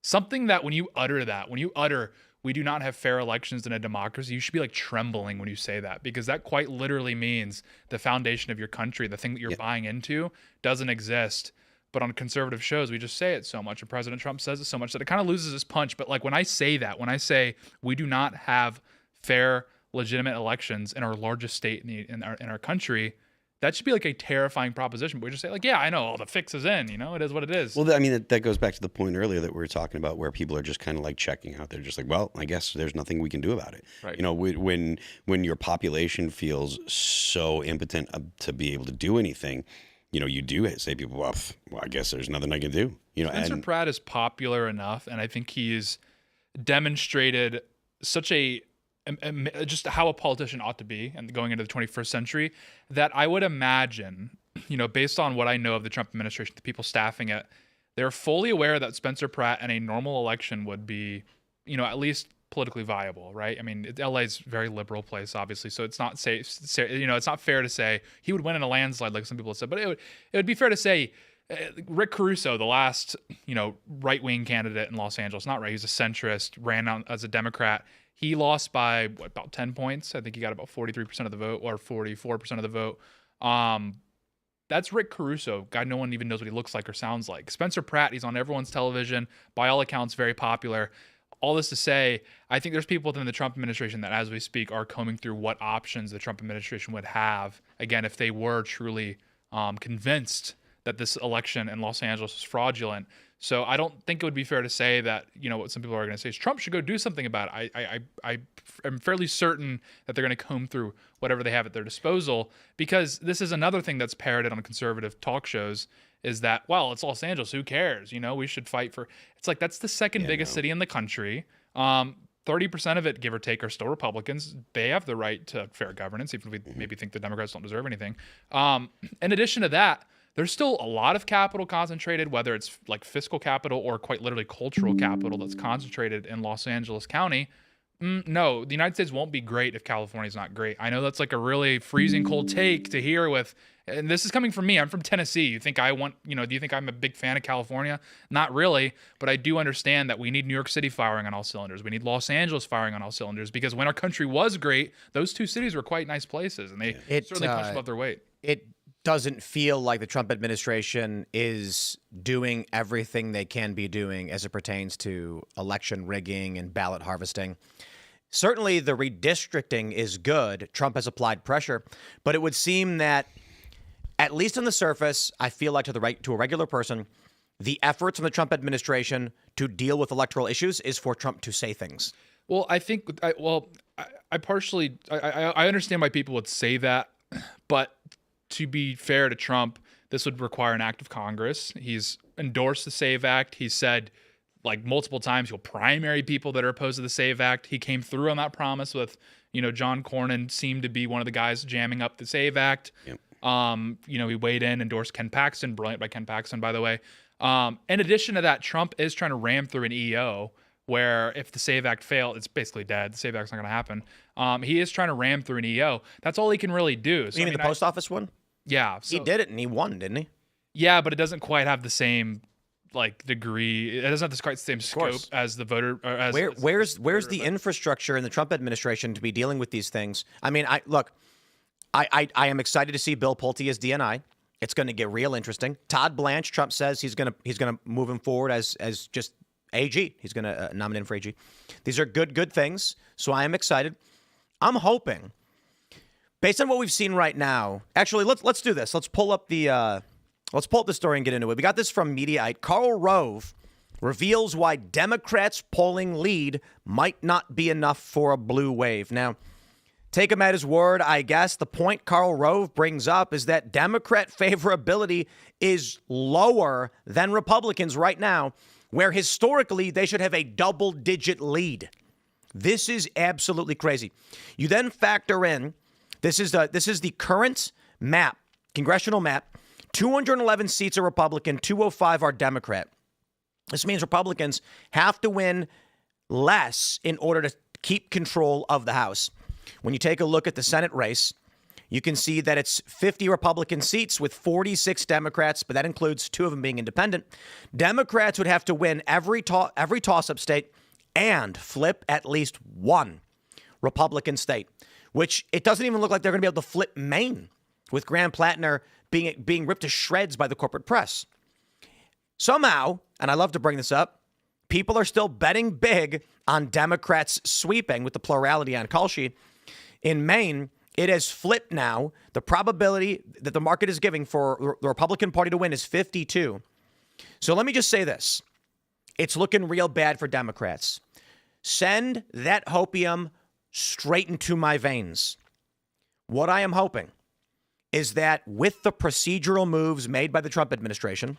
something that when you utter, we do not have fair elections in a democracy, you should be like trembling when you say that, because that quite literally means the foundation of your country, the thing that you're buying into, doesn't exist. But on conservative shows, we just say it so much, and President Trump says it so much that it kind of loses its punch. But like when I say that, when I say we do not have fair, legitimate elections in our largest state in our country, that should be like a terrifying proposition. But we just say like, yeah, I know, the fix is in, you know, it is what it is. Well, I mean, that goes back to the point earlier that we were talking about, where people are just kind of like checking out. They're just like, well, I guess there's nothing we can do about it. Right. You know, when your population feels so impotent to be able to do anything, you do say people, well, I guess there's nothing I can do. Spencer Pratt is popular enough, and I think he's demonstrated such just how a politician ought to be and going into the 21st century, that I would imagine, based on what I know of the Trump administration, the people staffing it, they're fully aware that Spencer Pratt in a normal election would be, at least politically viable, right? I mean, LA's a very liberal place, obviously, so it's not it's not fair to say he would win in a landslide like some people have said, but it would be fair to say Rick Caruso, the last, right-wing candidate in Los Angeles, not right, he's a centrist, ran out as a Democrat. He lost by about 10 points. I think he got about 43% of the vote or 44% of the vote. That's Rick Caruso. God, no one even knows what he looks like or sounds like. Spencer Pratt, he's on everyone's television, by all accounts, very popular. All this to say, I think there's people within the Trump administration that, as we speak, are combing through what options the Trump administration would have, again, if they were truly convinced that this election in Los Angeles was fraudulent. So I don't think it would be fair to say that, what some people are going to say is Trump should go do something about it. I am fairly certain that they're going to comb through whatever they have at their disposal, because this is another thing that's parroted on conservative talk shows, is that, well, it's Los Angeles, who cares? We should fight for, it's like, that's the second biggest city in the country. 30% of it, give or take, are still Republicans. They have the right to fair governance, even if we maybe think the Democrats don't deserve anything. In addition to that, there's still a lot of capital concentrated, whether it's like fiscal capital or quite literally cultural capital that's concentrated in Los Angeles County. No, the United States won't be great if California's not great. I know that's like a really freezing cold take to hear and this is coming from me. I'm from Tennessee. You think do you think I'm a big fan of California? Not really, but I do understand that we need New York City firing on all cylinders. We need Los Angeles firing on all cylinders, because when our country was great, those two cities were quite nice places, and they certainly punched above their weight. It doesn't feel like the Trump administration is doing everything they can be doing as it pertains to election rigging and ballot harvesting. Certainly the redistricting is good. Trump has applied pressure, but it would seem that, at least on the surface, I feel like to a regular person, the efforts from the Trump administration to deal with electoral issues is for Trump to say things. Well, I think, I understand why people would say that, but to be fair to Trump, this would require an act of Congress. He's endorsed the SAVE Act. He said, like, multiple times, he'll primary people that are opposed to the SAVE Act. He came through on that promise with, John Cornyn seemed to be one of the guys jamming up the SAVE Act. Yep. He weighed in, endorsed Ken Paxton, brilliant by Ken Paxton, by the way. In addition to that, Trump is trying to ram through an EO where if the SAVE Act failed, it's basically dead. The SAVE Act's not going to happen. He is trying to ram through an EO. That's all he can really do. So, You mean the post office one? Yeah. So, he did it and he won, didn't he? Yeah, but it doesn't quite have the same degree. It doesn't have quite the same scope as the voter. Or as, where's the infrastructure in the Trump administration to be dealing with these things? I mean, I am excited to see Bill Pulte as DNI. It's going to get real interesting. Todd Blanche, Trump says he's going to move him forward as just AG. He's going to nominate him for AG. These are good things. So I am excited. I'm hoping, based on what we've seen right now. Actually, let's do this. Let's pull up the story and get into it. We got this from Mediaite. Karl Rove reveals why Democrats' polling lead might not be enough for a blue wave. Now, take him at his word, I guess. The point Karl Rove brings up is that Democrat favorability is lower than Republicans right now, where historically they should have a double-digit lead. This is absolutely crazy. You then factor in, this is the current map, congressional map. 211 seats are Republican, 205 are Democrat. This means Republicans have to win less in order to keep control of the House. When you take a look at the Senate race, you can see that it's 50 Republican seats with 46 Democrats, but that includes 2 of them being independent. Democrats would have to win every toss-up state and flip at least one Republican state, which it doesn't even look like they're going to be able to flip Maine, with Graham Plattner being ripped to shreds by the corporate press. Somehow, and I love to bring this up, people are still betting big on Democrats sweeping with the plurality on call sheet. In Maine, it has flipped now. The probability that the market is giving for the Republican Party to win is 52. So let me just say this. It's looking real bad for Democrats. Send that hopium straight into my veins. What I am hoping is that with the procedural moves made by the Trump administration,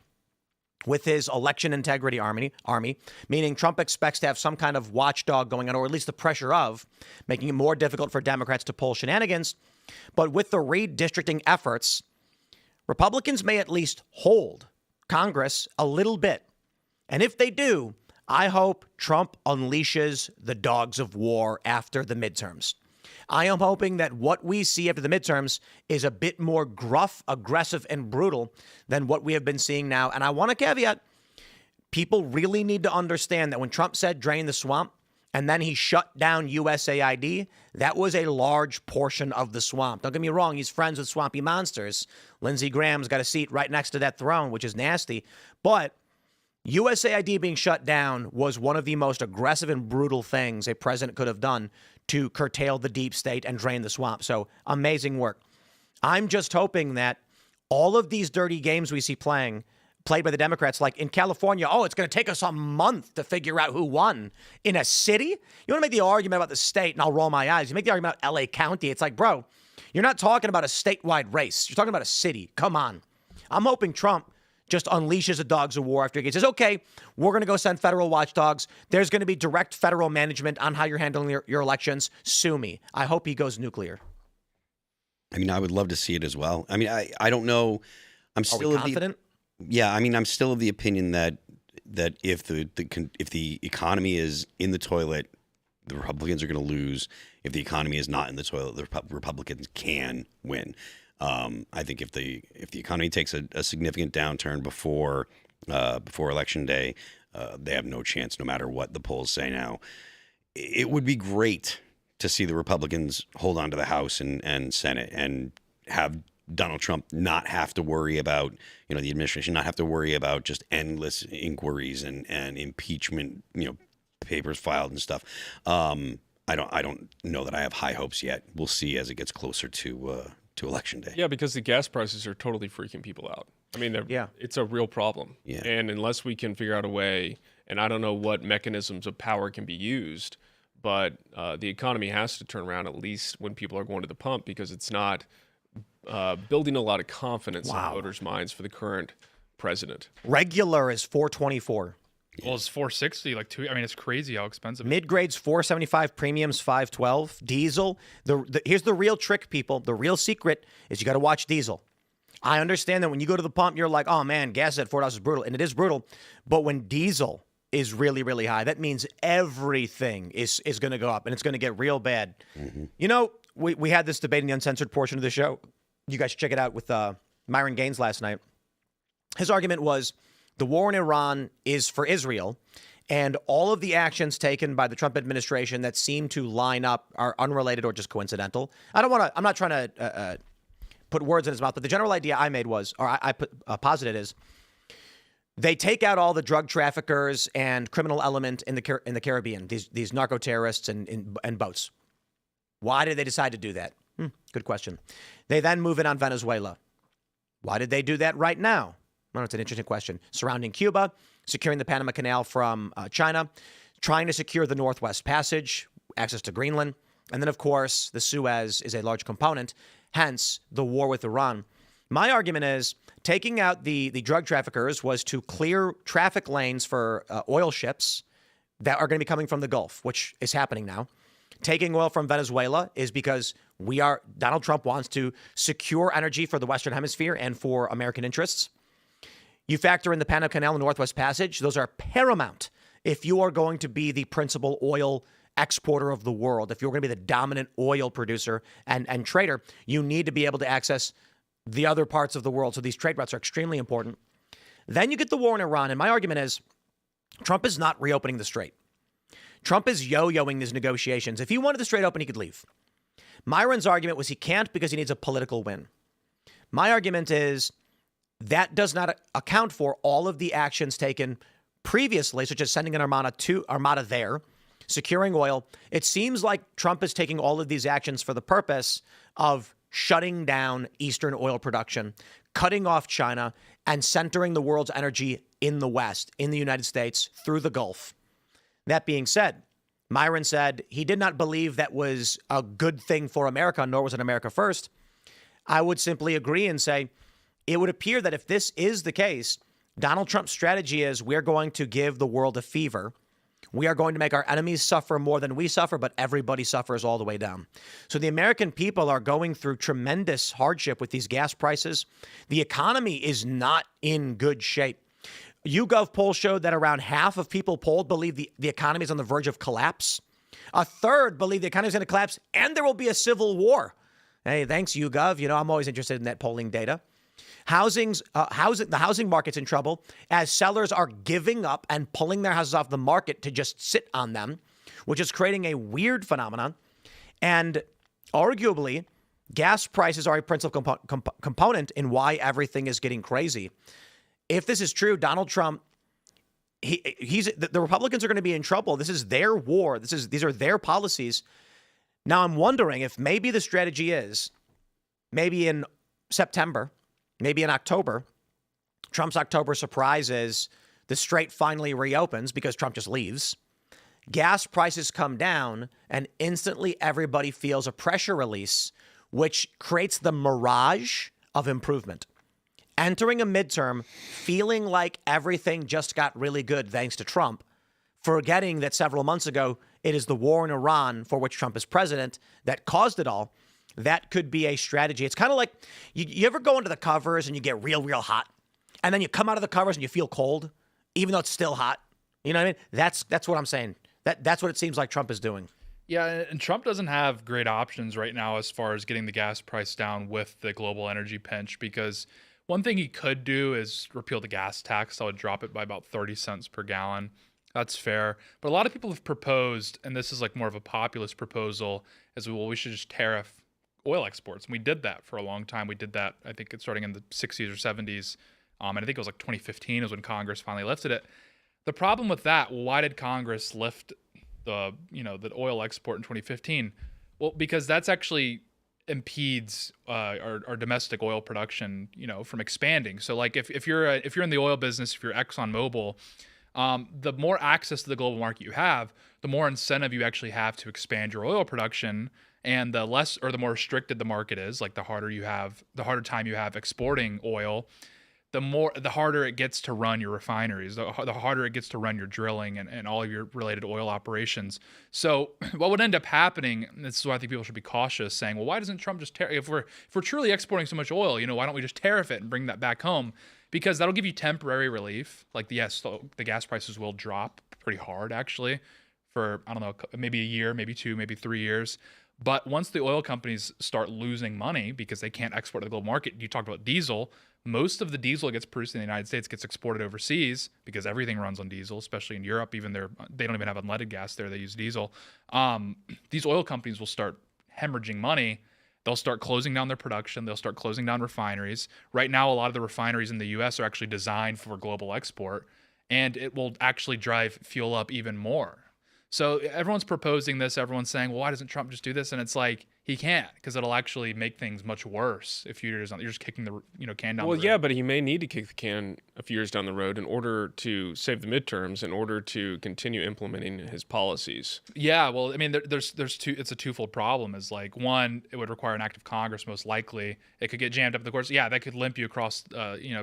with his election integrity army, meaning Trump expects to have some kind of watchdog going on, or at least the pressure of making it more difficult for Democrats to pull shenanigans. But with the redistricting efforts, Republicans may at least hold Congress a little bit. And if they do, I hope Trump unleashes the dogs of war after the midterms. I am hoping that what we see after the midterms is a bit more gruff, aggressive, and brutal than what we have been seeing now. And I want to caveat, people really need to understand that when Trump said drain the swamp, and then he shut down USAID, that was a large portion of the swamp. Don't get me wrong, he's friends with swampy monsters. Lindsey Graham's got a seat right next to that throne, which is nasty. But USAID being shut down was one of the most aggressive and brutal things a president could have done to curtail the deep state and drain the swamp. So amazing work. I'm just hoping that all of these dirty games we see played by the Democrats, like in California, it's going to take us a month to figure out who won in a city. You want to make the argument about the state, and I'll roll my eyes. You make the argument about LA County. It's like, bro, you're not talking about a statewide race. You're talking about a city. Come on. I'm hoping Trump just unleashes the dogs of war after he says, okay, we're going to go send federal watchdogs. There's going to be direct federal management on how you're handling your elections. Sue me. I hope he goes nuclear. I mean, I would love to see it as well. I mean, I don't know. I'm still Are we confident? Yeah, I mean, I'm still of the opinion that if the economy is in the toilet, the Republicans are going to lose. If the economy is not in the toilet, the Republicans can win. I think if the economy takes a significant downturn before Election Day, they have no chance, no matter what the polls say now. It would be great to see the Republicans hold on to the House and Senate and have Donald Trump not have to worry about, the administration not have to worry about just endless inquiries and impeachment, papers filed and stuff. I don't know that I have high hopes yet. We'll see as it gets closer to Election Day. Yeah, because the gas prices are totally freaking people out. I mean, it's a real problem. Yeah. And unless we can figure out a way, and I don't know what mechanisms of power can be used, but the economy has to turn around at least when people are going to the pump, because it's not building a lot of confidence in voters' minds for the current president. Regular is $4.24. Well, it's $4.60. It's crazy how expensive. Mid-grades $4.75, premiums $5.12. Diesel. Here's the real trick, people. The real secret is you got to watch diesel. I understand that when you go to the pump, you're like, oh man, gas at $4 is brutal, and it is brutal. But when diesel is really, really high, that means everything is going to go up, and it's going to get real bad. Mm-hmm. We had this debate in the uncensored portion of the show. You guys should check it out with Myron Gaines last night. His argument was the war in Iran is for Israel, and all of the actions taken by the Trump administration that seem to line up are unrelated or just coincidental. I'm not trying to put words in his mouth, but the general idea I made was, or I posited is, they take out all the drug traffickers and criminal element in the Caribbean, these narco terrorists and boats. Why did they decide to do that? Good question. They then move in on Venezuela. Why did they do that right now? Well, it's an interesting question. Surrounding Cuba, securing the Panama Canal from China, trying to secure the Northwest Passage, access to Greenland, and then, of course, the Suez is a large component, hence the war with Iran. My argument is taking out the drug traffickers was to clear traffic lanes for oil ships that are going to be coming from the Gulf, which is happening now. Taking oil from Venezuela is because Donald Trump wants to secure energy for the Western Hemisphere and for American interests. You factor in the Panama Canal and Northwest Passage. Those are paramount if you are going to be the principal oil exporter of the world. If you're going to be the dominant oil producer and trader, you need to be able to access the other parts of the world. So these trade routes are extremely important. Then you get the war in Iran. And my argument is Trump is not reopening the strait. Trump is yo-yoing these negotiations. If he wanted the strait open, he could leave. Myron's argument was he can't because he needs a political win. My argument is that does not account for all of the actions taken previously, such as sending an armada there, securing oil. It seems like Trump is taking all of these actions for the purpose of shutting down Eastern oil production, cutting off China, and centering the world's energy in the West, in the United States, through the Gulf. That being said, Myron said he did not believe that was a good thing for America, nor was it America first. I would simply agree and say it would appear that if this is the case, Donald Trump's strategy is we're going to give the world a fever. We are going to make our enemies suffer more than we suffer, but everybody suffers all the way down. So the American people are going through tremendous hardship with these gas prices. The economy is not in good shape. YouGov poll showed that around half of people polled believe the economy is on the verge of collapse. A third believe the economy is going to collapse and there will be a civil war. Hey, thanks, YouGov. You know, I'm always interested in that polling data. The housing market's in trouble as sellers are giving up and pulling their houses off the market to just sit on them, which is creating a weird phenomenon. And arguably, gas prices are a principal component in why everything is getting crazy. If this is true, Donald Trump, the Republicans are going to be in trouble. This is their war. These are their policies. Now, I'm wondering if maybe the strategy is maybe in September, maybe in October, Trump's October surprise is the strait finally reopens because Trump just leaves. Gas prices come down and instantly everybody feels a pressure release, which creates the mirage of improvement. Entering a midterm, feeling like everything just got really good thanks to Trump, forgetting that several months ago, it is the war in Iran for which Trump is president that caused it all. That could be a strategy. It's kind of like you ever go into the covers and you get real, real hot, and then you come out of the covers and you feel cold, even though it's still hot. You know what I mean? That's what I'm saying. That's what it seems like Trump is doing. Yeah, and Trump doesn't have great options right now as far as getting the gas price down with the global energy pinch, because one thing he could do is repeal the gas tax. That would drop it by about 30 cents per gallon. That's fair. But a lot of people have proposed, and this is like more of a populist proposal, is, well, we should just tariff oil exports. And we did that for a long time. We did that, I think it's starting in the 60s or 70s. And I think it was like 2015 is when Congress finally lifted it. The problem with that, why did Congress lift the oil export in 2015? Well, because that's actually impedes our domestic oil production, from expanding. So like if you're in the oil business, if you're ExxonMobil, the more access to the global market you have, the more incentive you actually have to expand your oil production. And the less or the more restricted the market is, like the harder time you have exporting oil, the harder it gets to run your refineries, the harder it gets to run your drilling and all of your related oil operations. So what would end up happening, and this is why I think people should be cautious, saying, well, why doesn't Trump just if we're truly exporting so much oil, why don't we just tariff it and bring that back home? Because that'll give you temporary relief. Like, yes, the gas prices will drop pretty hard, actually, for, I don't know, maybe a year, maybe 2, maybe 3 years. But once the oil companies start losing money because they can't export to the global market, you talked about diesel. Most of the diesel that gets produced in the United States gets exported overseas because everything runs on diesel, especially in Europe. Even they don't even have unleaded gas there. They use diesel. These oil companies will start hemorrhaging money. They'll start closing down their production. They'll start closing down refineries. Right now, a lot of the refineries in the U.S. are actually designed for global export, and it will actually drive fuel up even more. So everyone's proposing this. Everyone's saying, well, why doesn't Trump just do this? And it's like, he can't, because it'll actually make things much worse if you're just kicking the can down the road. Well, yeah, but he may need to kick the can a few years down the road in order to save the midterms, in order to continue implementing his policies. Yeah, well, I mean, there's two. It's a twofold problem. Is like, one, it would require an act of Congress, most likely. It could get jammed up in the courts. Yeah, that could limp you across,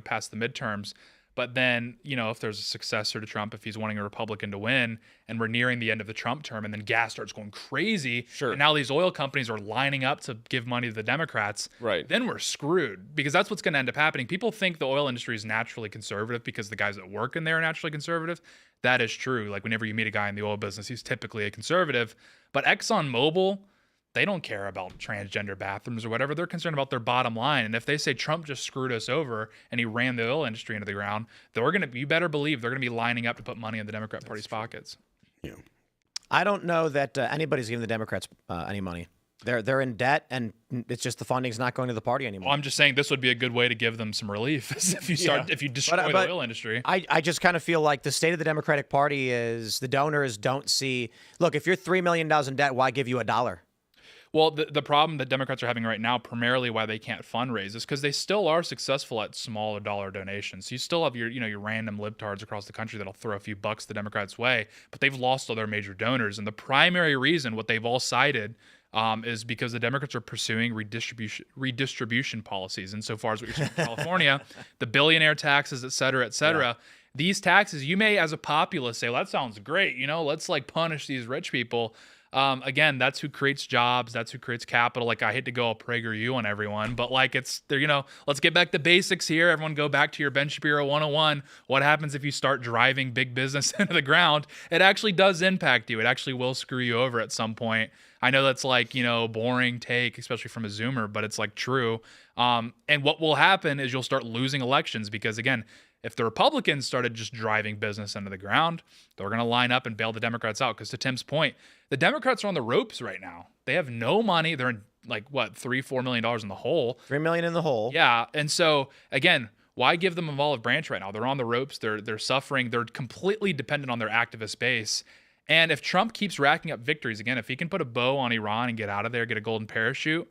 past the midterms. But then, if there's a successor to Trump, if he's wanting a Republican to win, and we're nearing the end of the Trump term, and then gas starts going crazy, sure, and now these oil companies are lining up to give money to the Democrats, right, then we're screwed, because that's what's going to end up happening. People think the oil industry is naturally conservative because the guys that work in there are naturally conservative. That is true. Like, whenever you meet a guy in the oil business, he's typically a conservative. But ExxonMobil, they don't care about transgender bathrooms or whatever. They're concerned about their bottom line. And if they say Trump just screwed us over and he ran the oil industry into the ground, you better believe they're going to be lining up to put money in the Democrat Party's pockets. Yeah. I don't know that anybody's giving the Democrats any money. They're in debt, and it's just the funding's not going to the party anymore. Well, I'm just saying this would be a good way to give them some relief if you destroy the oil industry. I just kind of feel like the state of the Democratic Party is the donors don't see. Look, if you're $3 million in debt, why give you $1? Well, the problem that Democrats are having right now, primarily why they can't fundraise, is because they still are successful at smaller dollar donations. You still have your random libtards across the country that'll throw a few bucks the Democrats' way, but they've lost all their major donors. And the primary reason, what they've all cited, is because the Democrats are pursuing redistribution policies. Insofar as what you're seeing in California, the billionaire taxes, et cetera, et cetera. Yeah. These taxes, you may, as a populist, say, well, that sounds great. Let's like punish these rich people. Again, that's who creates jobs. That's who creates capital. Like, I hate to go all PragerU on everyone, but like let's get back to basics here. Everyone go back to your Ben Shapiro 101. What happens if you start driving big business into the ground? It actually does impact you. It actually will screw you over at some point. I know that's like, boring take, especially from a Zoomer, but it's like true. And what will happen is you'll start losing elections because, again, if the Republicans started just driving business into the ground, they're going to line up and bail the Democrats out. Because to Tim's point, the Democrats are on the ropes right now. They have no money. They're in $3-4 million in the hole. $3 million in the hole. Yeah. And so, again, why give them an olive branch right now? They're on the ropes. They're suffering. They're completely dependent on their activist base. And if Trump keeps racking up victories, again, if he can put a bow on Iran and get out of there, get a golden parachute,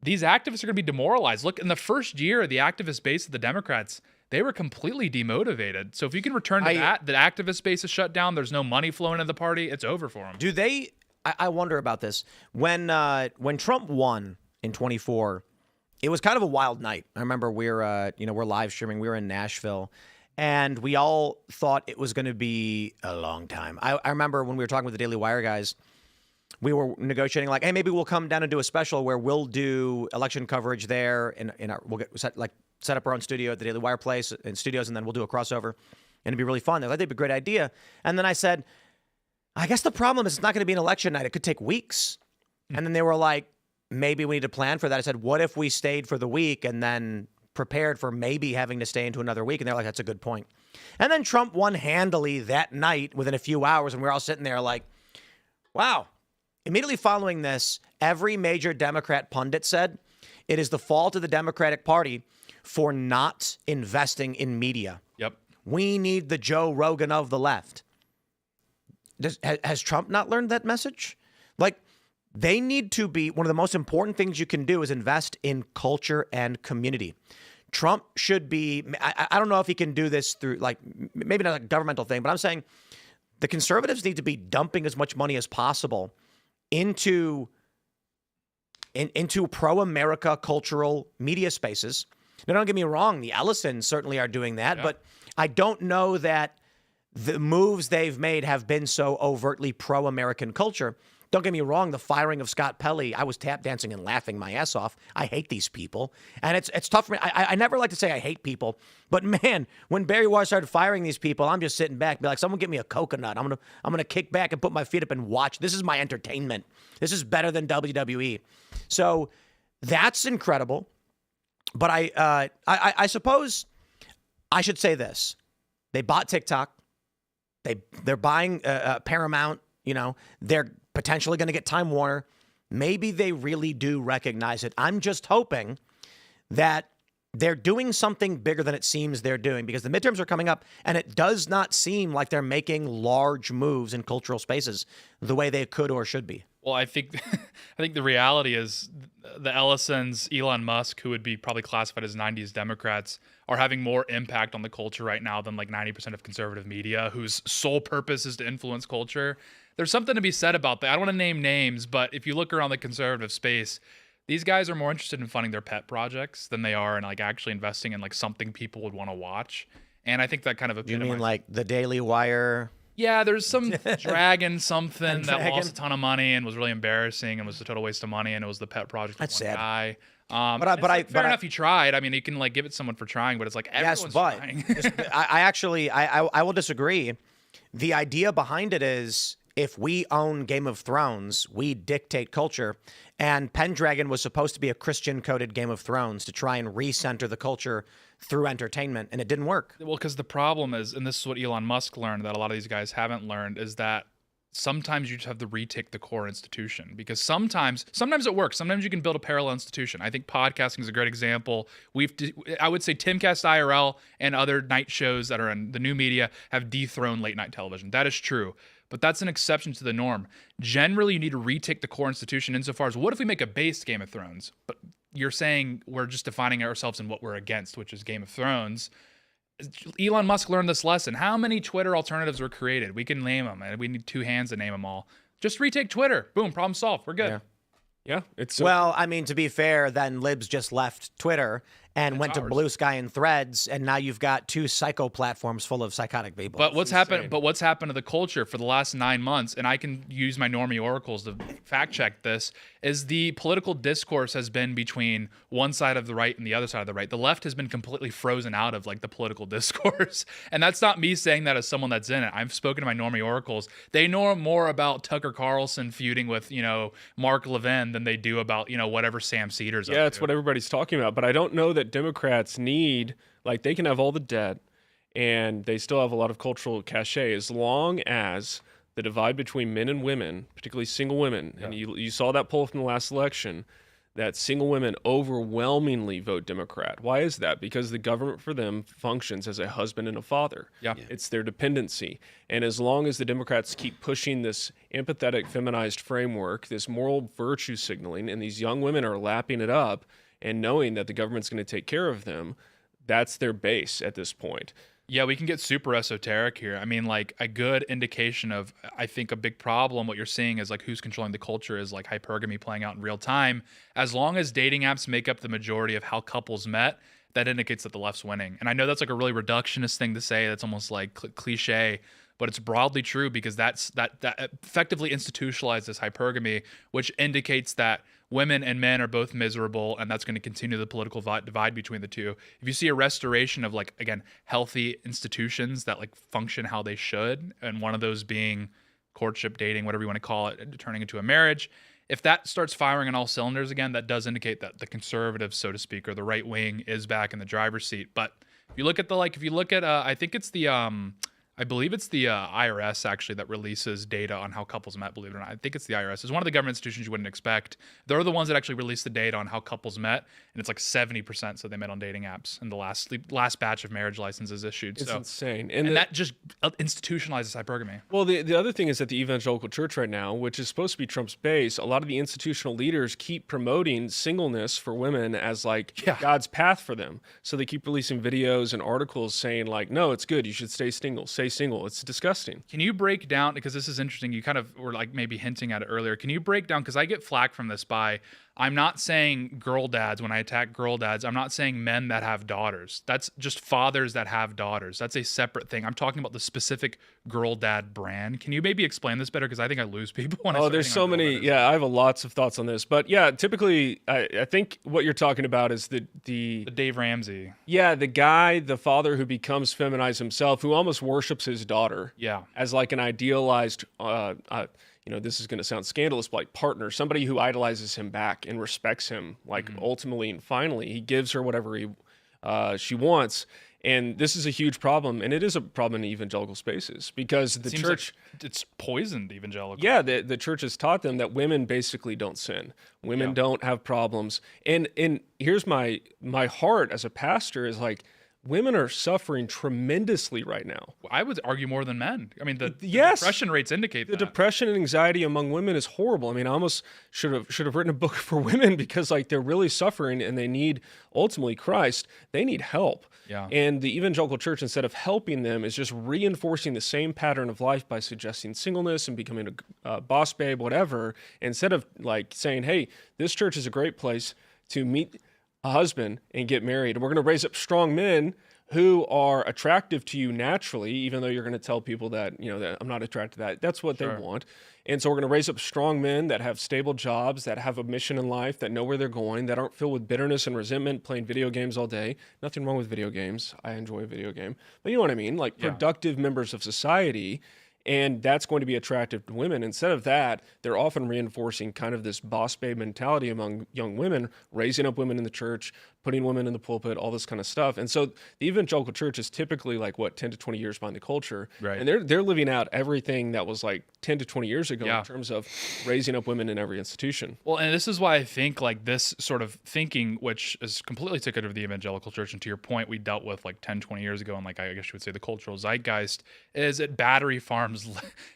these activists are going to be demoralized. Look, in the first year, the activist base of the Democrats, they were completely demotivated. So if you can return to that, the activist base is shut down. There's no money flowing into the party. It's over for them. Do they? I wonder about this. When Trump won in 24, it was kind of a wild night. I remember we're live streaming. We were in Nashville, and we all thought it was going to be a long time. I remember when we were talking with the Daily Wire guys, we were negotiating like, hey, maybe we'll come down and do a special where we'll do election coverage there, we'll get set up our own studio at the Daily Wire place in studios, and then we'll do a crossover, and it'd be really fun. They're like, that'd be a great idea. And then I said, I guess the problem is it's not going to be an election night. It could take weeks. And then they were like, maybe we need to plan for that. I said, what if we stayed for the week and then prepared for maybe having to stay into another week? And they're like, that's a good point. And then Trump won handily that night within a few hours, and we're all sitting there like, wow. Immediately following this, every major Democrat pundit said it is the fault of the Democratic Party for not investing in media. Yep. We need the Joe Rogan of the left. Has Trump not learned that message? Like, they need to be, one of the most important things you can do is invest in culture and community. Trump should be, I don't know if he can do this through, like, maybe not a governmental thing, but I'm saying the conservatives need to be dumping as much money as possible into pro-America cultural media spaces. Now, don't get me wrong, the Ellisons certainly are doing that, but I don't know that the moves they've made have been so overtly pro-American culture. Don't get me wrong, the firing of Scott Pelley, I was tap dancing and laughing my ass off. I hate these people. And it's tough for me. I never like to say I hate people, but man, when Barry Wise started firing these people, I'm just sitting back, be like, someone get me a coconut. I'm gonna kick back and put my feet up and watch. This is my entertainment. This is better than WWE. So that's incredible. But I suppose I should say this. They bought TikTok. They're buying Paramount. They're potentially going to get Time Warner. Maybe they really do recognize it. I'm just hoping that they're doing something bigger than it seems they're doing, because the midterms are coming up, and it does not seem like they're making large moves in cultural spaces the way they could or should be. Well, I think the reality is the Ellisons, Elon Musk, who would be probably classified as 90s Democrats, are having more impact on the culture right now than like 90% of conservative media, whose sole purpose is to influence culture. There's something to be said about that. I don't want to name names, but if you look around the conservative space, these guys are more interested in funding their pet projects than they are in like actually investing in like something people would want to watch. And I think that kind of You mean like the Daily Wire? Yeah, there's some dragon something that lost a ton of money and was really embarrassing and was a total waste of money, and it was the pet project of That's one sad. guy. Fair enough, you tried. I mean, you can like give it someone for trying, but it's like everyone's trying. I will disagree. The idea behind it is, if we own Game of Thrones, we dictate culture. And Pendragon was supposed to be a Christian-coded Game of Thrones to try and recenter the culture through entertainment, and it didn't work. Well, because the problem is, and this is what Elon Musk learned that a lot of these guys haven't learned, is that sometimes you just have to retake the core institution, because sometimes it works. Sometimes you can build a parallel institution. I think podcasting is a great example. I would say Timcast IRL and other night shows that are in the new media have dethroned late night television. That is true. But that's an exception to the norm. Generally, you need to retake the core institution insofar as, what if we make a base Game of Thrones? But you're saying we're just defining ourselves in what we're against, which is Game of Thrones. Elon Musk learned this lesson. How many Twitter alternatives were created? We can name them, and we need two hands to name them all. Just retake Twitter. Boom, problem solved. We're good. Yeah, it's Well, I mean, to be fair, then libs just left Twitter and went to ours. Blue Sky and Threads, and now you've got 2 psycho platforms full of psychotic people. But what's happened? But what's happened to the culture for the last 9 months? And I can use my normie oracles to fact check this. Is the political discourse has been between one side of the right and the other side of the right. The left has been completely frozen out of like the political discourse, and that's not me saying that as someone that's in it. I've spoken to my normie oracles. They know more about Tucker Carlson feuding with Mark Levin than they do about whatever Sam Cedars. Yeah, it's what everybody's talking about. But I don't know that Democrats need, like, they can have all the debt and they still have a lot of cultural cachet as long as the divide between men and women, particularly single women, and you saw that poll from the last election, that single women overwhelmingly vote Democrat. Why is that? Because the government for them functions as a husband and a father. Yeah. It's their dependency. And as long as the Democrats keep pushing this empathetic, feminized framework, this moral virtue signaling, and these young women are lapping it up and knowing that the government's going to take care of them, that's their base at this point. Yeah, we can get super esoteric here. I mean, like a good indication of, I think a big problem, what you're seeing is like who's controlling the culture is like hypergamy playing out in real time. As long as dating apps make up the majority of how couples met, that indicates that the left's winning. And I know that's like a really reductionist thing to say. That's almost like cliche, but it's broadly true because that effectively institutionalizes hypergamy, which indicates that women and men are both miserable, and that's going to continue the political divide between the two. If you see a restoration of, like, again, healthy institutions that like function how they should, and one of those being courtship, dating, whatever you want to call it, turning into a marriage, if that starts firing on all cylinders again, that does indicate that the conservatives, so to speak, or the right wing is back in the driver's seat. But if you look at I think it's I believe it's the IRS actually that releases data on how couples met, believe it or not. I think it's the IRS. It's one of the government institutions you wouldn't expect. They're the ones that actually release the data on how couples met, and it's like 70% so they met on dating apps in the last batch of marriage licenses issued. It's so insane. And that just institutionalizes hypergamy. Well, the other thing is that the evangelical church right now, which is supposed to be Trump's base, a lot of the institutional leaders keep promoting singleness for women as like God's path for them. So they keep releasing videos and articles saying like, no, it's good. You should stay single. Stay single. It's disgusting. Can you break down, because this is interesting, you kind of were like maybe hinting at it earlier. Can you break down, because I get flack from this I'm not saying girl dads when I attack girl dads. I'm not saying men that have daughters. That's just fathers that have daughters. That's a separate thing. I'm talking about the specific girl dad brand. Can you maybe explain this better? Because I think I lose people when I start there's hitting so on girl many. dads. Yeah, I have lots of thoughts on this. But yeah, typically, I think what you're talking about is the Dave Ramsey. Yeah, the guy, the father who becomes feminized himself, who almost worships his daughter. Yeah. As like an idealized, this is going to sound scandalous, but like partner, somebody who idolizes him back and respects him, like ultimately and finally, he gives her whatever she wants. And this is a huge problem, and it is a problem in evangelical spaces because the church, like it's poisoned evangelical. Yeah, the church has taught them that women basically don't sin. Women don't have problems. And here's my heart as a pastor is like, women are suffering tremendously right now. I would argue more than men. I mean, the depression rates indicate the that. depression and anxiety among women is horrible. I mean, I almost should have written a book for women because like they're really suffering and they need ultimately Christ. They need help. Yeah. And the evangelical church, instead of helping them, is just reinforcing the same pattern of life by suggesting singleness and becoming a boss babe, whatever. Instead of like saying, hey, this church is a great place to meet a husband and get married. And we're going to raise up strong men who are attractive to you naturally, even though you're going to tell people that, that I'm not attracted to that. That's what they want. And so we're going to raise up strong men that have stable jobs, that have a mission in life, that know where they're going, that aren't filled with bitterness and resentment, playing video games all day. Nothing wrong with video games. I enjoy a video game. But you know what I mean? Like productive members of society. And that's going to be attractive to women. Instead of that, they're often reinforcing kind of this boss babe mentality among young women, raising up women in the church, putting women in the pulpit, all this kind of stuff. And so the evangelical church is typically like 10 to 20 years behind the culture. Right. And they're living out everything that was like 10 to 20 years ago in terms of raising up women in every institution. Well, and this is why I think like this sort of thinking, which is completely ticket of the evangelical church, and to your point, we dealt with like 10, 20 years ago, and like I guess you would say the cultural zeitgeist, is it battery farms.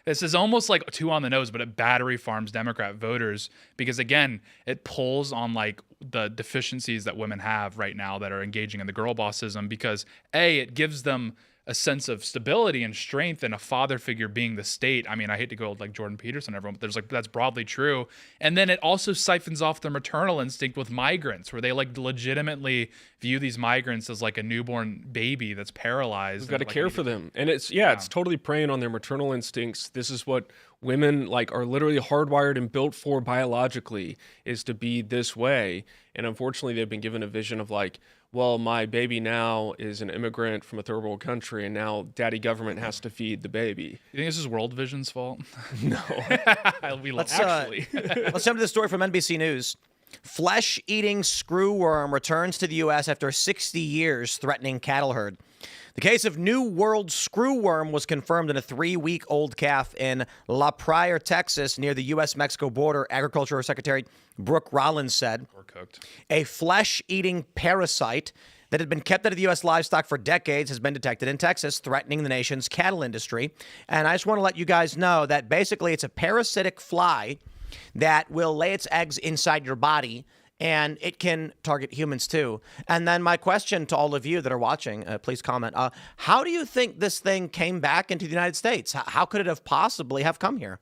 This is almost like too on the nose, but it battery farms Democrat voters because again, it pulls on like the deficiencies that women have right now that are engaging in the girl bossism because it gives them a sense of stability and strength and a father figure being the state. I mean, I hate to go like Jordan Peterson and everyone, but there's like, that's broadly true. And then it also siphons off their maternal instinct with migrants, where they like legitimately view these migrants as like a newborn baby that's paralyzed. We've got to like, care for them. And it's totally preying on their maternal instincts. This is what women like are literally hardwired and built for biologically, is to be this way. And unfortunately, they've been given a vision of like, well, my baby now is an immigrant from a third world country, and now daddy government has to feed the baby. You think this is World Vision's fault? No. Let's Let's jump to the story from NBC News. Flesh-eating screwworm returns to the U.S. after 60 years, threatening cattle herd. The case of New World screwworm was confirmed in a 3-week-old calf in La Pryor, Texas, near the U.S.-Mexico border, Agriculture Secretary Brooke Rollins said. Or cooked. A flesh-eating parasite that had been kept out of the U.S. livestock for decades has been detected in Texas, threatening the nation's cattle industry. And I just want to let you guys know that basically it's a parasitic fly that will lay its eggs inside your body, and it can target humans too. And then my question to all of you that are watching, please comment. How do you think this thing came back into the United States? How could it have possibly have come here?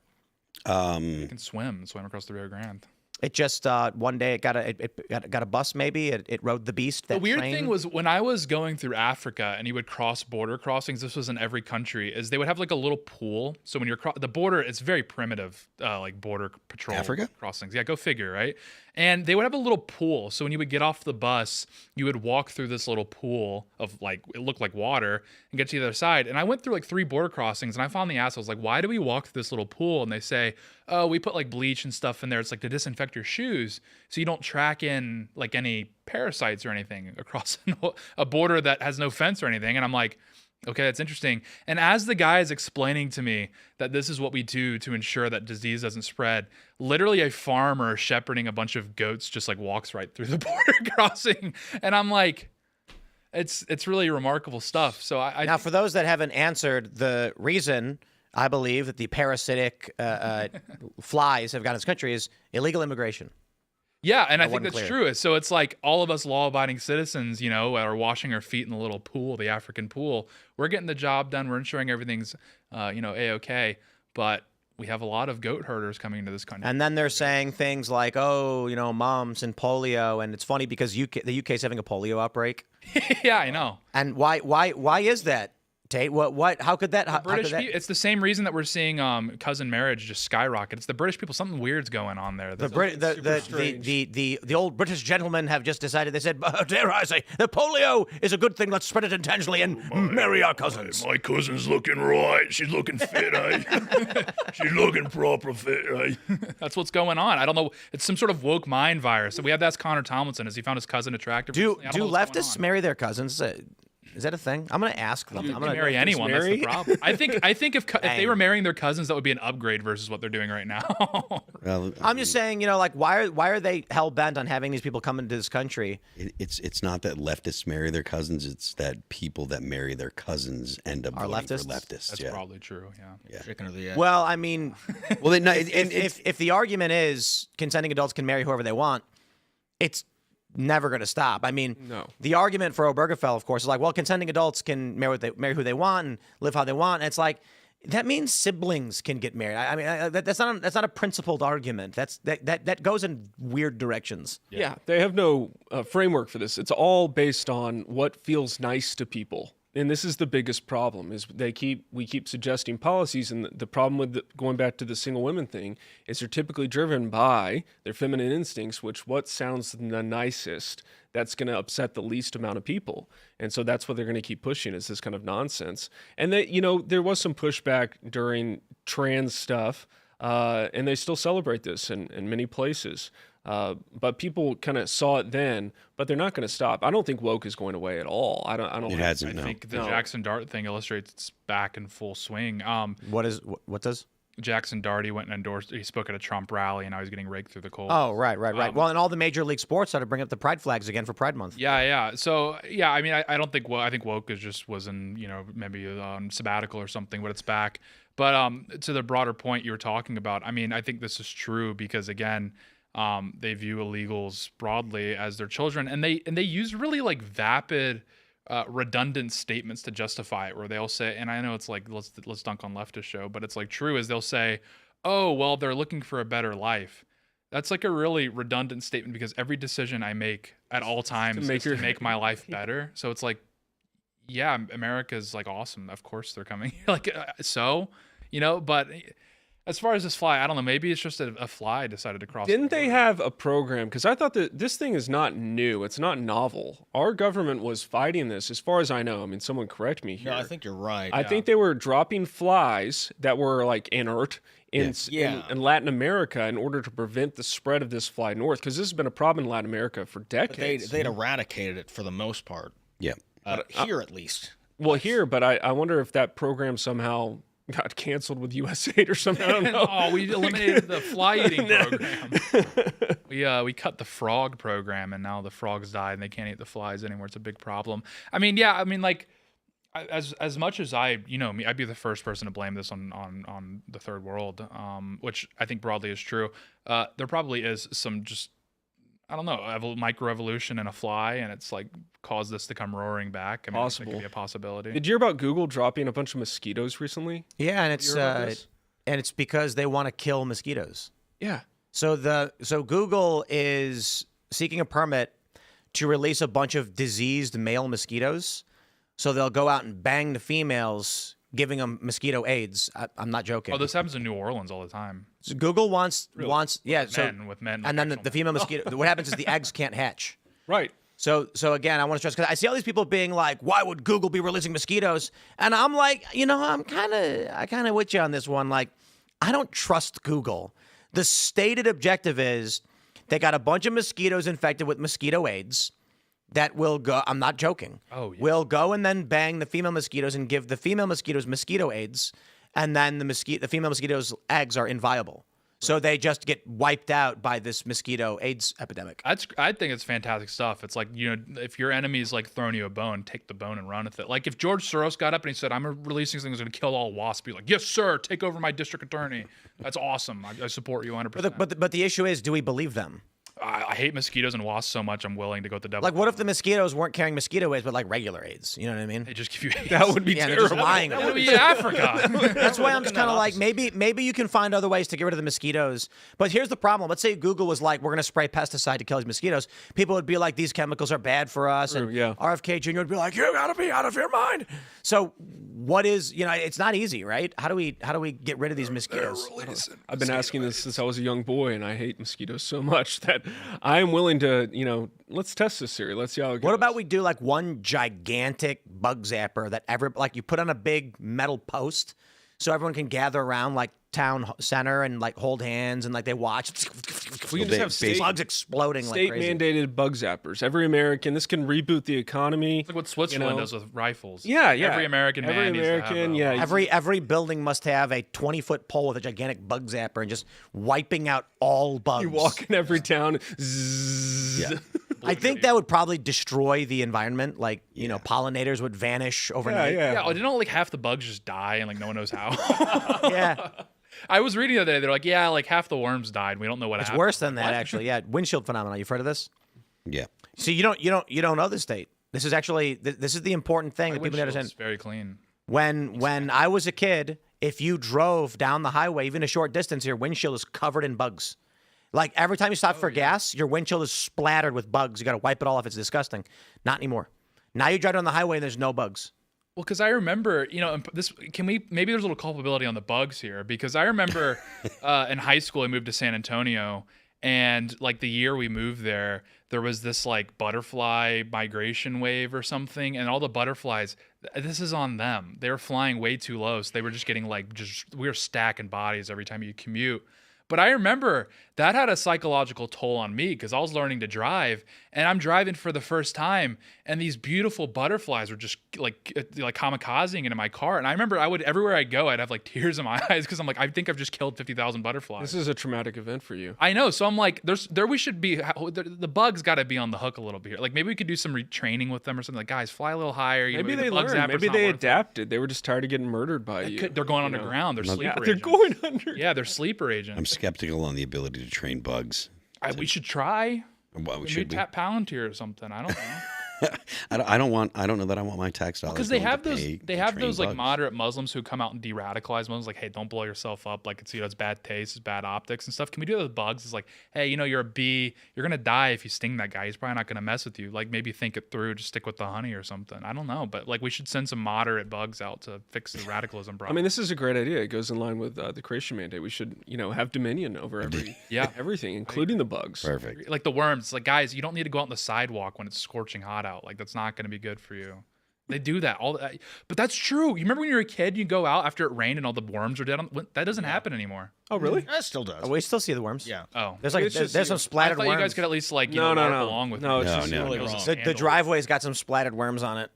You can swim across the Rio Grande. It just one day it got a bus. Maybe it rode the beast. That The weird train. thing was when I was going through Africa and you would cross border crossings. This was in every country. Is they would have like a little pool. So when you're the border, it's very primitive, like border patrol Africa? crossings. Yeah, go figure, right? And they would have a little pool. So when you would get off the bus, you would walk through this little pool of like, it looked like water, and get to the other side. And I went through like 3 border crossings, and I found the assholes like, why do we walk through this little pool? And they say, oh, we put like bleach and stuff in there. It's like to disinfect your shoes so you don't track in like any parasites or anything across a border that has no fence or anything. And I'm like, okay, that's interesting. And as the guy is explaining to me that this is what we do to ensure that disease doesn't spread, literally a farmer shepherding a bunch of goats just like walks right through the border crossing. And I'm like, it's really remarkable stuff. So now, for those that haven't answered, the reason I believe that the parasitic flies have gotten this country is illegal immigration. Yeah, and I think that's clear. true. So it's like all of us law-abiding citizens, you know, are washing our feet in the little pool, the African pool. We're getting the job done. We're ensuring everything's, A-okay. But we have a lot of goat herders coming into this country. And then they're saying things like, oh, mumps and polio. And it's funny because the UK is having a polio outbreak. Yeah, I know. And why is that, Tate? What? How could that? It's the same reason that we're seeing cousin marriage just skyrocket. It's the British people. Something weird's going on there. The old British gentlemen have just decided. They said, dare I say, the polio is a good thing. Let's spread it intentionally and marry our cousins. My cousin's looking right. She's looking fit, eh? She's looking proper fit, eh? That's what's going on. I don't know. It's some sort of woke mind virus. So we have to ask Connor Tomlinson. Has he found his cousin attractive? Do I don't know what's going leftists on. marry their cousins? Is that a thing? I'm going to ask them. I'm going to marry anyone. That's the problem. I think if they were marrying their cousins, that would be an upgrade versus what they're doing right now. Well, I'm just saying, why are they hell bent on having these people come into this country? it's not that leftists marry their cousins; it's that people that marry their cousins end up Are voting leftists? for leftists. That's yeah. probably true. Yeah. Chicken or the egg. Well, I mean, Well, they, no, if the argument is consenting adults can marry whoever they want, it's never going to stop. I mean, No. The argument for Obergefell, of course, is like, well, consenting adults can marry who they want and live how they want. And it's like, that means siblings can get married. I mean, that's not a principled argument. That goes in weird directions. Yeah, they have no framework for this. It's all based on what feels nice to people. And this is the biggest problem: is we keep suggesting policies, and the problem with going back to the single women thing is they're typically driven by their feminine instincts, which what sounds the nicest, that's going to upset the least amount of people, and so that's what they're going to keep pushing is this kind of nonsense. And there was some pushback during trans stuff, and they still celebrate this in many places. But people kind of saw it then, but they're not going to stop. I don't think woke is going away at all. I don't. it hasn't. I No. think the Jackson Dart thing illustrates it's back in full swing. What does? Jackson Dart, he went and endorsed. He spoke at a Trump rally, and now he's getting raked through the coals. Oh, right. Well, and all the major league sports started to bring up the pride flags again for Pride Month. Yeah. So yeah, I mean, I don't think. Well, I think woke was in maybe sabbatical or something, but it's back. But to the broader point you were talking about, I mean, I think this is true because again, they view illegals broadly as their children, and they use really like vapid redundant statements to justify it, where they'll say, and I know it's like let's dunk on leftist show, but it's like true is they'll say, oh well, they're looking for a better life. That's like a really redundant statement because every decision I make at all times is to make my life better. So it's like, yeah, America's like awesome. Of course they're coming. Like but as far as this fly, I don't know. Maybe it's just a fly decided to cross. Didn't they have a program? Because I thought that this thing is not new. It's not novel. Our government was fighting this, as far as I know. I mean, someone correct me here. No, I think you're right. I think they were dropping flies that were like inert in Latin America in order to prevent the spread of this fly north. Because this has been a problem in Latin America for decades. They'd eradicated it for the most part. Yeah. Here at least. Well, here, but I wonder if that program somehow got canceled with USAID or something. I don't know. Oh, we eliminated the fly eating program. We cut the frog program, and now the frogs died, and they can't eat the flies anymore. It's a big problem. I mean, like as much as I'd be the first person to blame this on the third world, which I think broadly is true. There probably is some just, I don't know, microevolution in a fly, and it's like caused this to come roaring back. I mean, it could be a possibility. Did you hear about Google dropping a bunch of mosquitoes recently? Yeah, and it's because they want to kill mosquitoes. Yeah. So Google is seeking a permit to release a bunch of diseased male mosquitoes. So they'll go out and bang the females, giving them mosquito AIDS. I'm not joking. Oh, this happens in New Orleans all the time. So Google wants with men, and then the female mosquito. What happens is the eggs can't hatch. Right. So again, I want to stress, because I see all these people being like, "Why would Google be releasing mosquitoes?" And I'm like, I kind of with you on this one. Like, I don't trust Google. The stated objective is they got a bunch of mosquitoes infected with mosquito AIDS that will go. I'm not joking. Oh, yeah. Will go and then bang the female mosquitoes and give the female mosquitoes mosquito AIDS, and then the female mosquitoes' eggs are inviable. So they just get wiped out by this mosquito AIDS epidemic. I think it's fantastic stuff. It's like, if your enemy's like throwing you a bone, take the bone and run with it. Like if George Soros got up and he said, "I'm releasing something that's going to kill all wasps," be like, "Yes, sir, take over my district attorney." That's awesome. I support you 100%. But the issue is, do we believe them? I hate mosquitoes and wasps so much, I'm willing to go with the devil. Like, what if the mosquitoes weren't carrying mosquito AIDS, but like regular AIDS? You know what I mean? They just give you AIDS. That would be Yeah, they're terrible. just lying. That would be Africa. That's why I'm just kind of like, maybe you can find other ways to get rid of the mosquitoes. But here's the problem. Let's say Google was like, "We're going to spray pesticide to kill these mosquitoes." People would be like, "These chemicals are bad for us." And yeah. RFK Jr. would be like, "You got to be out of your mind." So what is, it's not easy, right? How do we get rid of these mosquitoes? I've been asking this since I was a young boy, and I hate mosquitoes so much that I am willing to, let's test this theory. Let's see how it goes. What about we do like one gigantic bug zapper that you put on a big metal post so everyone can gather around like town center and like hold hands and like they watch. We can just have bugs exploding like crazy. State-mandated bug zappers. Every American. This can reboot the economy. It's like what Switzerland does with rifles. Yeah. Every American man needs to have Every building must have a 20-foot pole with a gigantic bug zapper and just wiping out all bugs. You walk in every town. Zzz. Yeah. I think that would probably destroy the environment. Like, pollinators would vanish overnight. Yeah, didn't like half the bugs just die and like no one knows how? Yeah. I was reading the other day, they're like, yeah, like half the worms died. We don't know what happened. It's worse than that, actually. Yeah, windshield phenomenon. You've heard of this? Yeah. See, you don't know the state. This is actually this is the important thing that people need to understand. It's very clean. When I was a kid, if you drove down the highway, even a short distance, your windshield is covered in bugs. Like every time you stop for gas, your windshield is splattered with bugs. You got to wipe it all off. It's disgusting. Not anymore. Now you drive down the highway and there's no bugs. Well, because I remember, maybe there's a little culpability on the bugs here, because I remember in high school I moved to San Antonio, and like the year we moved there was this like butterfly migration wave or something, and all the butterflies, this is on them. They were flying way too low, so they were just getting we were stacking bodies every time you commute. But I remember that had a psychological toll on me, because I was learning to drive, and I'm driving for the first time, and these beautiful butterflies were just like kamikazing into my car. And I remember everywhere I go, I'd have like tears in my eyes, because I'm like, I think I've just killed 50,000 butterflies. This is a traumatic event for you. I know. So I'm like, we should be, the bugs got to be on the hook a little bit here. Like maybe we could do some retraining with them or something. Like, guys, fly a little higher. Maybe they learned. Maybe they adapted. They were just tired of getting murdered by you. They're going underground. They're sleeper agents. They're going under. Yeah, they're sleeper agents. I'm skeptical on the ability to train bugs. We should try. Well, Maybe tap Palantir or something. I don't know. I don't know that I want my tax dollars. Because they going have to those, pay they to have train those like bugs. moderate Muslims who come out and de-radicalize Muslims, like, hey, don't blow yourself up, like it's it's bad taste, it's bad optics and stuff. Can we do that with bugs? It's like, hey, you're a bee, you're gonna die if you sting that guy. He's probably not gonna mess with you. Like maybe think it through, just stick with the honey or something. I don't know, but like we should send some moderate bugs out to fix the radicalism I problem. mean, this is a great idea. It goes in line with the creation mandate. We should, have dominion over everything, including the bugs. Perfect. Like the worms, like guys, you don't need to go out on the sidewalk when it's scorching hot out. Like that's not gonna be good for you. They do that but that's true. You remember when you were a kid, you go out after it rained and all the worms are dead. That doesn't happen anymore. Oh, really? That still does. Oh, we still see the worms. Yeah. Oh, There's like It's just- there's some I splattered thought worms. you guys could at least like No. LARP along with No, me. it's No, just no, really no. wrong. the driveway's got some splattered worms on it.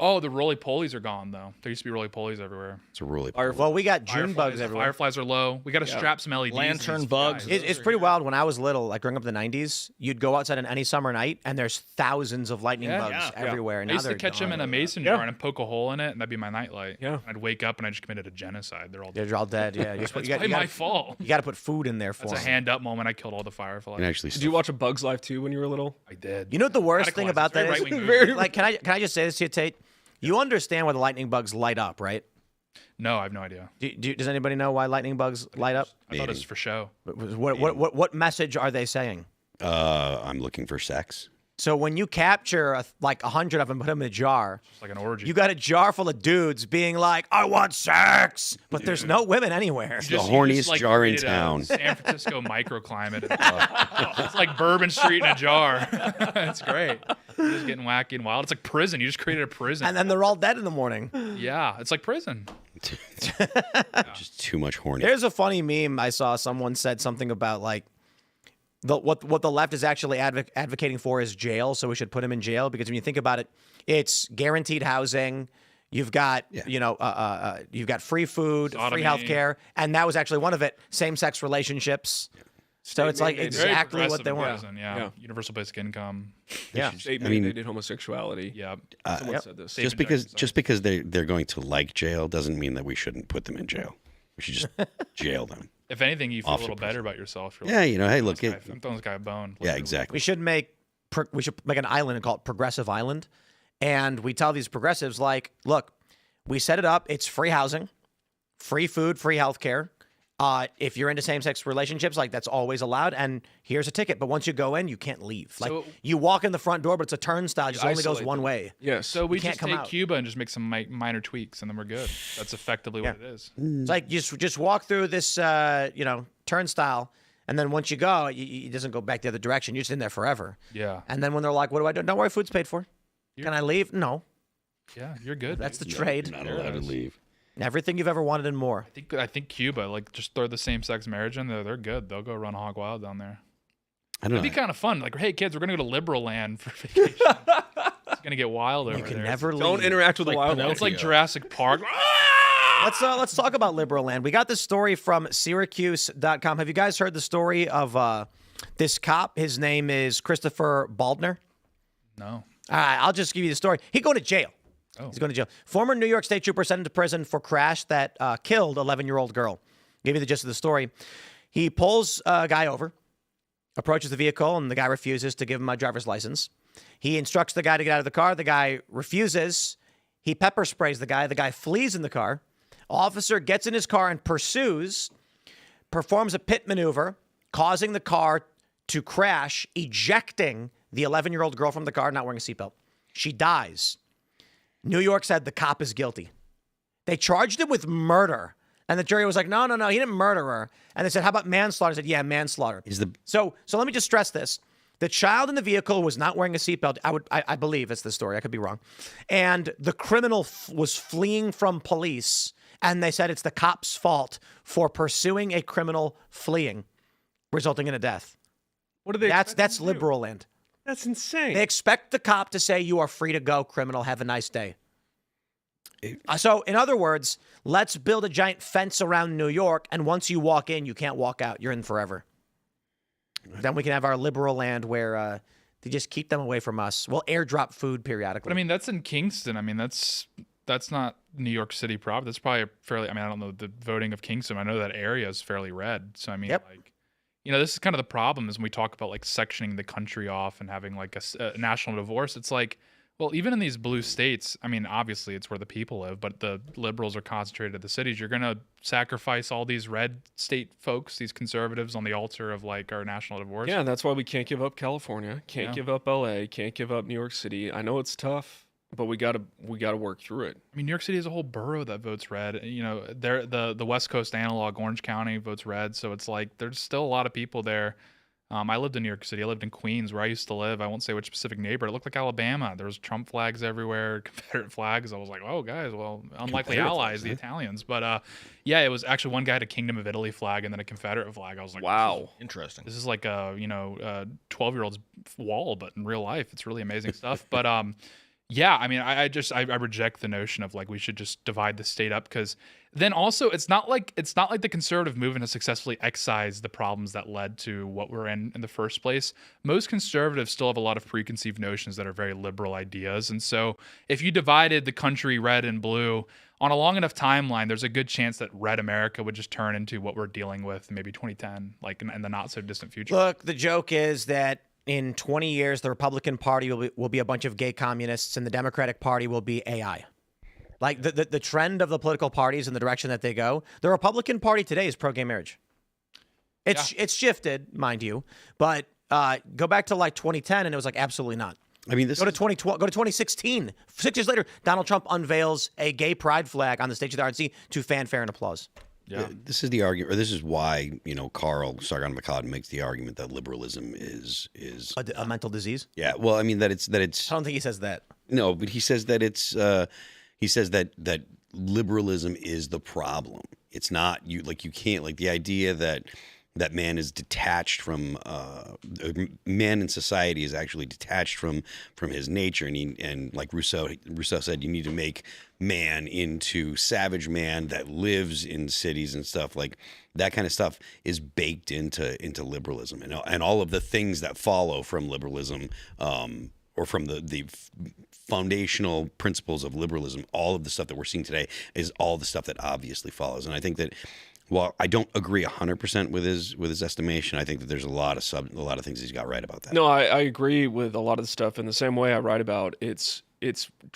Oh, the roly polies are gone though. There used to be roly polies everywhere. It's a really Well, we got June bugs The everywhere. Fireflies are low. We got to strap some LEDs. in Lantern these bugs. guys. It's pretty wild. When I was little, like growing up in the 90s, you'd go outside on any summer night, and there's thousands of lightning bugs yeah. everywhere. I Now used to they're catch them gone. in a mason jar and poke a hole in it, and that'd be my nightlight. Yeah. I'd wake up and I just committed a genocide. They're all dead. They're all dead. Yeah, That's probably my fault. You got to put food in there for That's a them. hand up moment. I killed all the fireflies. and actually Did you watch A Bug's Life too when you were little? I did. You know what the worst thing Radicalized. about It's that very is? right-wing movie. Like, can I just say this to you, Tate? You understand why the lightning bugs light up, right? No, I have no idea. Does anybody know why lightning bugs light up? I thought it was for show. What message are they saying? I'm looking for sex. So when you capture like 100 of them, put them in a jar, It's like an orgy. you got a jar full of dudes being like, "I want sex," but there's no women anywhere. The horniest jar in created a town. San Francisco microclimate. It's like Bourbon Street in a jar. It's great. You're just getting wacky and wild. It's like prison. You just created a prison. And then they're all dead in the morning. Yeah, it's like prison. Just too much horny. There's a funny meme I saw. Someone said something about like what the left is actually advocating for is jail. So we should put him in jail because when you think about it, it's guaranteed housing. You've got you've got free food, Sodomy. free healthcare, and that was actually one of it. Same-sex relationships. So it's like Very exactly what they progressive want. prison, yeah. Universal basic income. Yeah. They mandated homosexuality. Yeah. Someone said this. just because they're going to like jail doesn't mean that we shouldn't put them in jail. We should just jail them. If anything, you feel a Off little to better about yourself. You're Yeah, hey, look, I'm throwing this guy a bone. yeah, exactly. We should make an island and call it Progressive Island, and we tell these progressives like, look, we set it up. It's free housing, free food, free healthcare. If you're into same-sex relationships, like that's always allowed. And here's a ticket. But once you go in, you can't leave. Like So- you walk in the front door, but it's a turnstile. It just only goes isolate one them. way. Yes. So we can't just come take out. Cuba and just make some minor tweaks, and then we're good. That's effectively what it is. It's like you just walk through this, turnstile, and then once you go, it doesn't go back the other direction. You're just in there forever. Yeah. And then when they're like, "What do I do?" Don't worry, food's paid for. Can I leave? No. Yeah, you're good. That's the dude. trade. Not allowed to leave. Everything you've ever wanted and more. I think Cuba, like, just throw the same-sex marriage in there. They're good. They'll go run hog wild down there. I don't It'd be know. kind of fun. Like, hey, kids, we're gonna go to liberal land for vacation. It's gonna get wild over You can there. never leave. Don't interact with the wildlife. It's like Jurassic Park. Let's talk about liberal land. We got this story from Syracuse.com. Have you guys heard the story of this cop? His name is Christopher Baldner. No. All right, I'll just give you the story. He's going to jail. Oh. He's going to jail. Former New York State trooper sent into prison for crash that killed 11-year-old girl. Give you the gist of the story. He pulls a guy over, approaches the vehicle, and the guy refuses to give him a driver's license. He instructs the guy to get out of the car. The guy refuses. He pepper sprays the guy. The guy flees in the car. Officer gets in his car and pursues, performs a pit maneuver, causing the car to crash, ejecting the 11-year-old girl from the car, not wearing a seatbelt. She dies. New York said the cop is guilty. They charged him with murder. And the jury was like, no, he didn't murder her. And they said, how about manslaughter? I said, yeah, manslaughter. So let me just stress this. The child in the vehicle was not wearing a seatbelt. I believe it's the story. I could be wrong. And the criminal was fleeing from police. And they said it's the cop's fault for pursuing a criminal fleeing, resulting in a death. What are they? That's liberal land. That's insane. They expect the cop to say, you are free to go, criminal. Have a nice day. So, in other words, let's build a giant fence around New York, and once you walk in, you can't walk out. You're in forever. Then we can have our liberal land where they just keep them away from us. We'll airdrop food periodically. But I mean, that's in Kingston. I mean, that's not New York City proper. That's probably fairly. I mean, I don't know the voting of Kingston. I know that area is fairly red. So I mean, Yep. like, this is kind of the problem is when we talk about like sectioning the country off and having like a national divorce. It's like, Well, even in these blue states, I mean, obviously it's where the people live, but the liberals are concentrated at the cities. You're going to sacrifice all these red state folks, these conservatives, on the altar of like our national divorce. Yeah, that's why we can't give up California, can't give up LA, can't give up New York City. I know it's tough, but we gotta work through it. I mean, New York City is a whole borough that votes red. You know, the West Coast analog, Orange County, votes red. So it's like there's still a lot of people there. I lived in New York City. I lived in Queens, where I used to live. I won't say which specific neighborhood. It looked like Alabama. There was Trump flags everywhere, Confederate flags. I was like, oh, guys, well, unlikely allies, the Italians. But yeah, it was actually one guy had a Kingdom of Italy flag and then a Confederate flag. I was like, wow, Interesting. this is like a 12-year-old's wall, but in real life, it's really amazing stuff. But yeah, I mean, I reject the notion of like we should just divide the state up, because then also it's not like the conservative movement has successfully excised the problems that led to what we're in the first place. Most conservatives still have a lot of preconceived notions that are very liberal ideas, and so if you divided the country red and blue on a long enough timeline, there's a good chance that red America would just turn into what we're dealing with in maybe 2010, like in the not so distant future. Look, the joke is that in 20 years, the Republican Party will be a bunch of gay communists, and the Democratic Party will be AI. Like the trend of the political parties and the direction that they go. The Republican Party today is pro-gay marriage. It's shifted, mind you, but go back to like 2010, and it was like absolutely not. I mean, Go to 2012. Go to 2016. 6 years later, Donald Trump unveils a gay pride flag on the stage of the RNC to fanfare and applause. Yeah. This is the argument, or this is why Carl Sargon-McCod makes the argument that liberalism is A mental disease. yeah. Well, I mean that it's I don't think he says that. no, but he says that it's he says that liberalism is the problem. It's not you can't the idea that man is detached from man in society is actually detached from his nature, and like Rousseau said, you need to make man into savage man that lives in cities and stuff. Like that kind of stuff is baked into liberalism, and all of the things that follow from liberalism, or from the foundational principles of liberalism. All of the stuff that we're seeing today is all the stuff that obviously follows. And I think that, while I don't agree 100% with his estimation, I think that there's a lot of things he's got right about that. No, I agree with a lot of the stuff. In the same way I write about, it's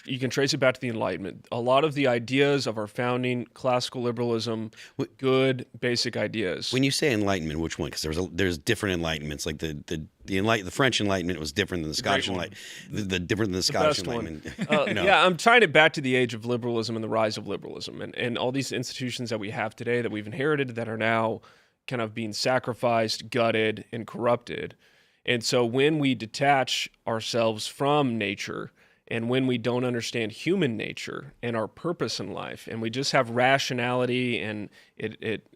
you can trace it back to the Enlightenment. A lot of the ideas of our founding, classical liberalism, good basic ideas. When you say Enlightenment, which one? Because there's different Enlightenments. Like the French Enlightenment was different than the Scottish Enlightenment. The different than the Scottish Enlightenment. Yeah, I'm tying it back to the age of liberalism and the rise of liberalism, and all these institutions that we have today that we've inherited that are now kind of being sacrificed, gutted, and corrupted. And so when we detach ourselves from nature, and when we don't understand human nature and our purpose in life, and we just have rationality, and it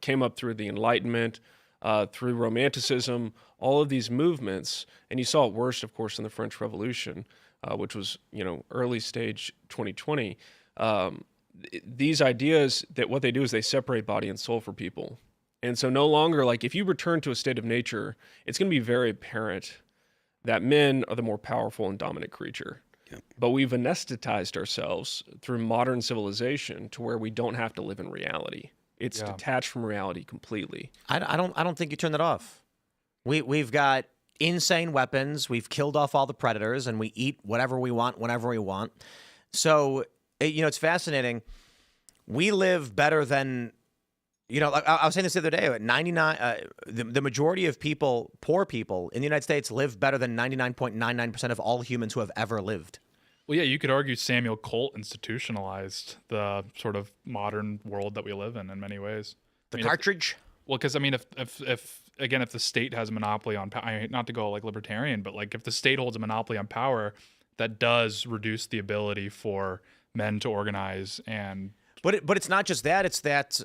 came up through the Enlightenment, through Romanticism, all of these movements, and you saw it worst, of course, in the French Revolution, which was early stage 2020. These ideas, that what they do is they separate body and soul for people, and so no longer, like, if you return to a state of nature, it's going to be very apparent that men are the more powerful and dominant creature. Yep. But we've anesthetized ourselves through modern civilization to where we don't have to live in reality. It's detached from reality completely. I don't think you turn that off. We've got insane weapons. We've killed off all the predators, and we eat whatever we want whenever we want. So it's fascinating. We live better than. I was saying this the other day. 99, the majority of people, poor people in the United States, live better than 99.99% of all humans who have ever lived. Well, yeah, you could argue Samuel Colt institutionalized the sort of modern world that we live in many ways. Cartridge? Because if the state has a monopoly on power, not to go like libertarian, but like if the state holds a monopoly on power, that does reduce the ability for men to organize and. But it's not just that. It's that.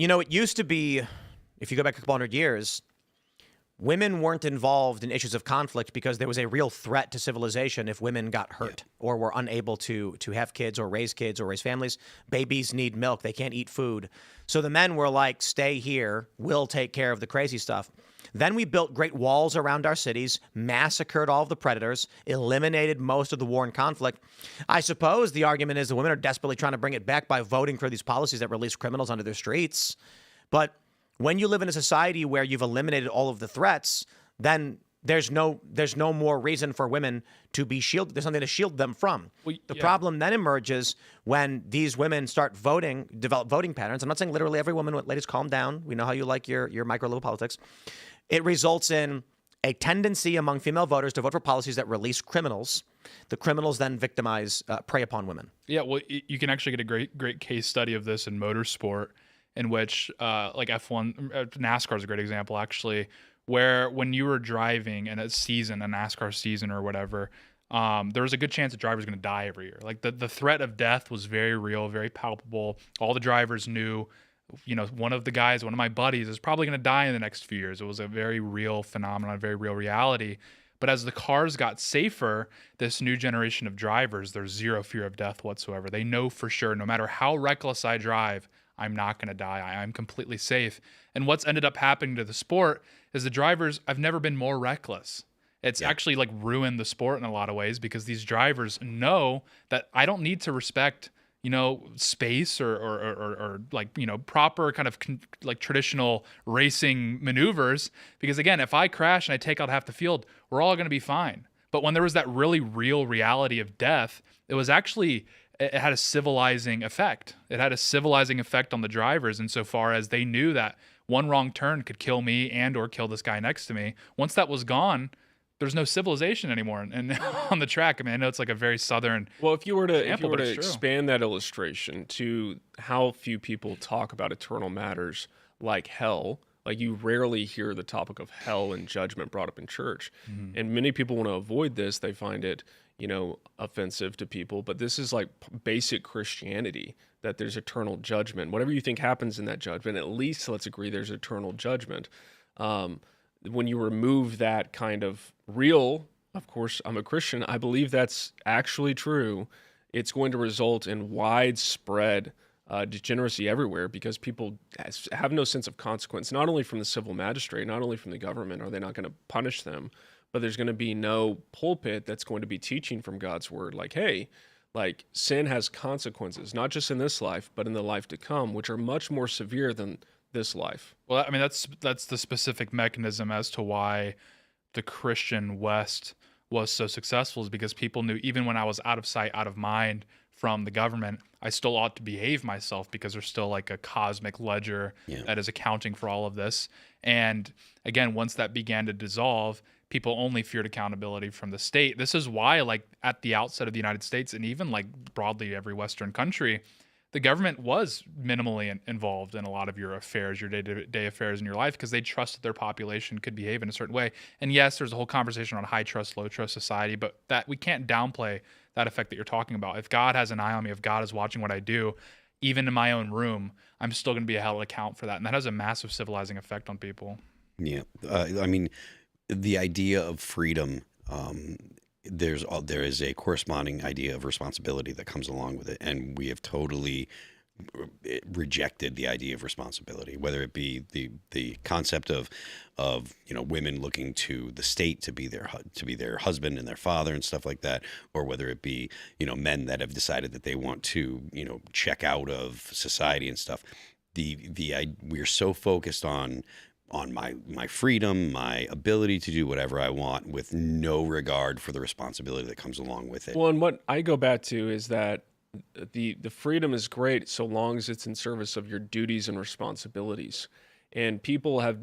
It used to be, if you go back a couple hundred years, women weren't involved in issues of conflict because there was a real threat to civilization if women got hurt or were unable to have kids or raise families. Babies need milk. They can't eat food. So the men were like, stay here. We'll take care of the crazy stuff. Then we built great walls around our cities, massacred all of the predators, eliminated most of the war and conflict. I suppose the argument is the women are desperately trying to bring it back by voting for these policies that release criminals onto their streets. But when you live in a society where you've eliminated all of the threats, then there's no more reason for women to be shielded. There's something to shield them from. The problem then emerges when these women start develop voting patterns. I'm not saying literally every woman. Ladies, calm down. We know how you like your micro level politics. It results in a tendency among female voters to vote for policies that release criminals. The criminals then prey upon women. Yeah, well, you can actually get a great case study of this in motorsport, in which like F1, NASCAR is a great example actually, where when you were driving in a NASCAR season or whatever, there was a good chance the driver's going to die every year. Like the threat of death was very real, very palpable. All the drivers knew, one of my buddies is probably going to die in the next few years. It was a very real phenomenon, a very real reality. But as the cars got safer, this new generation of drivers, there's zero fear of death whatsoever. They know for sure, no matter how reckless I drive, I'm not going to die. I'm completely safe. And what's ended up happening to the sport is the drivers have never been more reckless. It's actually like ruined the sport in a lot of ways, because these drivers know that I don't need to respect space or like, proper kind of like traditional racing maneuvers. Because again, if I crash and I take out half the field, we're all going to be fine. But when there was that really real reality of death, it had a civilizing effect. It had a civilizing effect on the drivers insofar as they knew that one wrong turn could kill me and or kill this guy next to me. Once that was gone, there's no civilization anymore and on the track. I mean, I know it's like a very southern. Well, if you were to true. expand that illustration to how few people talk about eternal matters like hell, like you rarely hear the topic of hell and judgment brought up in church. Mm-hmm. And many people want to avoid this. They find it, offensive to people, but this is like basic Christianity, that there's eternal judgment. Whatever you think happens in that judgment, at least let's agree there's eternal judgment. When you remove that kind of real, of course, I'm a Christian, I believe that's actually true, it's going to result in widespread degeneracy everywhere, because people have no sense of consequence, not only from the civil magistrate, not only from the government, are they not going to punish them, but there's going to be no pulpit that's going to be teaching from God's word, like, hey, like sin has consequences, not just in this life, but in the life to come, which are much more severe than this life. Well, I mean, that's the specific mechanism as to why the Christian West was so successful, is because people knew even when I was out of sight, out of mind from the government, I still ought to behave myself, because there's still like a cosmic ledger that is accounting for all of this. And again, once that began to dissolve, people only feared accountability from the state. This is why, like at the outset of the United States, and even like broadly every Western country, the government was minimally involved in a lot of your affairs, your day-to-day affairs in your life, because they trusted their population could behave in a certain way. And yes, there's a whole conversation on high trust, low trust society, but that we can't downplay that effect that you're talking about. If God has an eye on me, if God is watching what I do, even in my own room, I'm still going to be held account for that. And that has a massive civilizing effect on people. Yeah. I mean, the idea of freedom, there is a corresponding idea of responsibility that comes along with it, and we have totally rejected the idea of responsibility, whether it be the concept of women looking to the state to be their husband and their father and stuff like that, or whether it be men that have decided that they want to check out of society and stuff. We're so focused on my freedom, my ability to do whatever I want, with no regard for the responsibility that comes along with it. Well, and what I go back to is that the freedom is great so long as it's in service of your duties and responsibilities. And people have,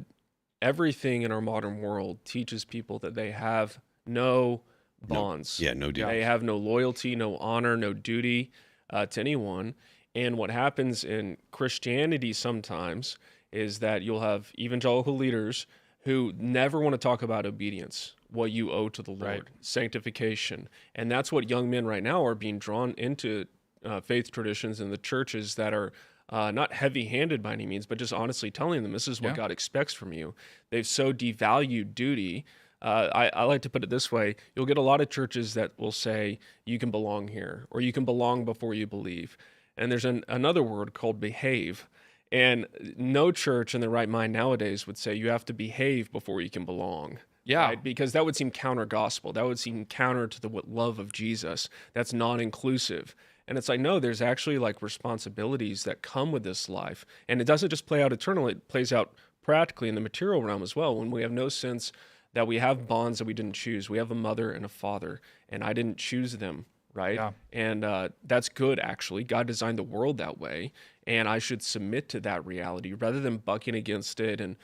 everything in our modern world teaches people that they have no bonds. No duties. They have no loyalty, no honor, no duty to anyone. And what happens in Christianity sometimes is that you'll have evangelical leaders who never want to talk about obedience, what you owe to the Lord, sanctification. And that's what young men right now are being drawn into faith traditions in the churches that are not heavy-handed by any means, but just honestly telling them this is what God expects from you. They've so devalued duty. I like to put it this way. You'll get a lot of churches that will say you can belong here, or you can belong before you believe. And there's another word called behave. And no church in their right mind nowadays would say you have to behave before you can belong. Yeah. Right? Because that would seem counter-gospel. That would seem counter to the love of Jesus. That's non-inclusive. And it's like, no, there's actually like responsibilities that come with this life. And it doesn't just play out eternally. It plays out practically in the material realm as well, when we have no sense that we have bonds that we didn't choose. We have a mother and a father, and I didn't choose them, right? Yeah. And that's good, actually. God designed the world that way, and I should submit to that reality rather than bucking against it and,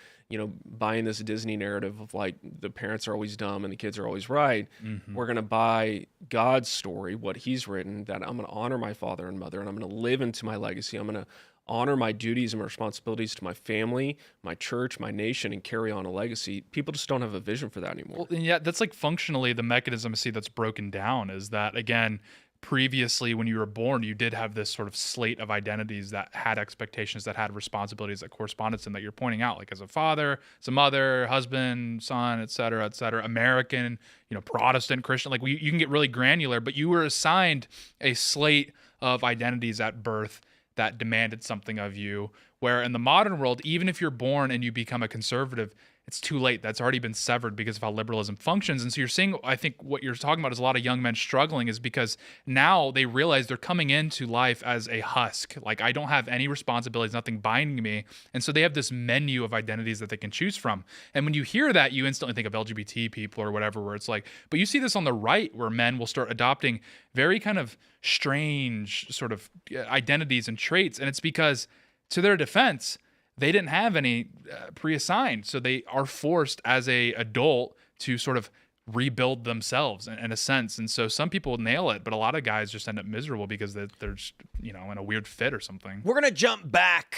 buying this Disney narrative of like the parents are always dumb and the kids are always right. We're going to buy God's story, what he's written, that I'm going to honor my father and mother, and I'm going to live into my legacy. I'm going to honor my duties and my responsibilities to my family, my church, my nation, and carry on a legacy. People just don't have a vision for that anymore. Well, and yeah, that's like functionally the mechanism I see that's broken down is that, again, previously when you were born, you did have this sort of slate of identities that had expectations, that had responsibilities that corresponded to them that you're pointing out, like as a father, as a mother, husband, son, et cetera, American, Protestant, Christian, like you can get really granular, but you were assigned a slate of identities at birth that demanded something of you, where in the modern world, even if you're born and you become a conservative, it's too late. That's already been severed because of how liberalism functions. And so you're seeing, I think what you're talking about is a lot of young men struggling is because now they realize they're coming into life as a husk. Like, I don't have any responsibilities, nothing binding me. And so they have this menu of identities that they can choose from. And when you hear that, you instantly think of LGBT people or whatever, where it's like, but you see this on the right where men will start adopting very kind of strange sort of identities and traits. And it's because, to their defense, they didn't have any pre-assigned. So they are forced as a adult to sort of rebuild themselves in a sense. And so some people nail it, but a lot of guys just end up miserable because they're just, in a weird fit or something. We're going to jump back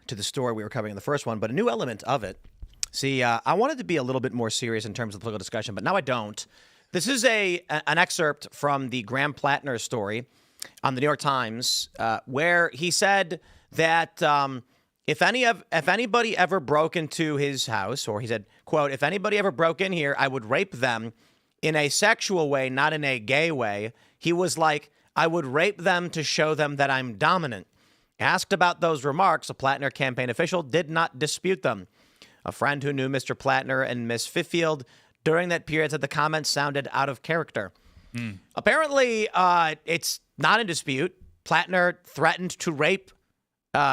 to the story we were covering in the first one, but a new element of it. See, I wanted to be a little bit more serious in terms of the political discussion, but now I don't. This is an excerpt from the Graham Plattner story on the New York Times, where he said that if anybody ever broke into his house, or he said, quote, if anybody ever broke in here, I would rape them in a sexual way, not in a gay way. He was like, I would rape them to show them that I'm dominant. Asked about those remarks, a Plattner campaign official did not dispute them. A friend who knew Mr. Plattner and Miss Fiffield during that period said the comments sounded out of character. Apparently, it's not in dispute. Plattner threatened to rape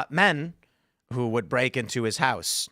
men who would break into his house.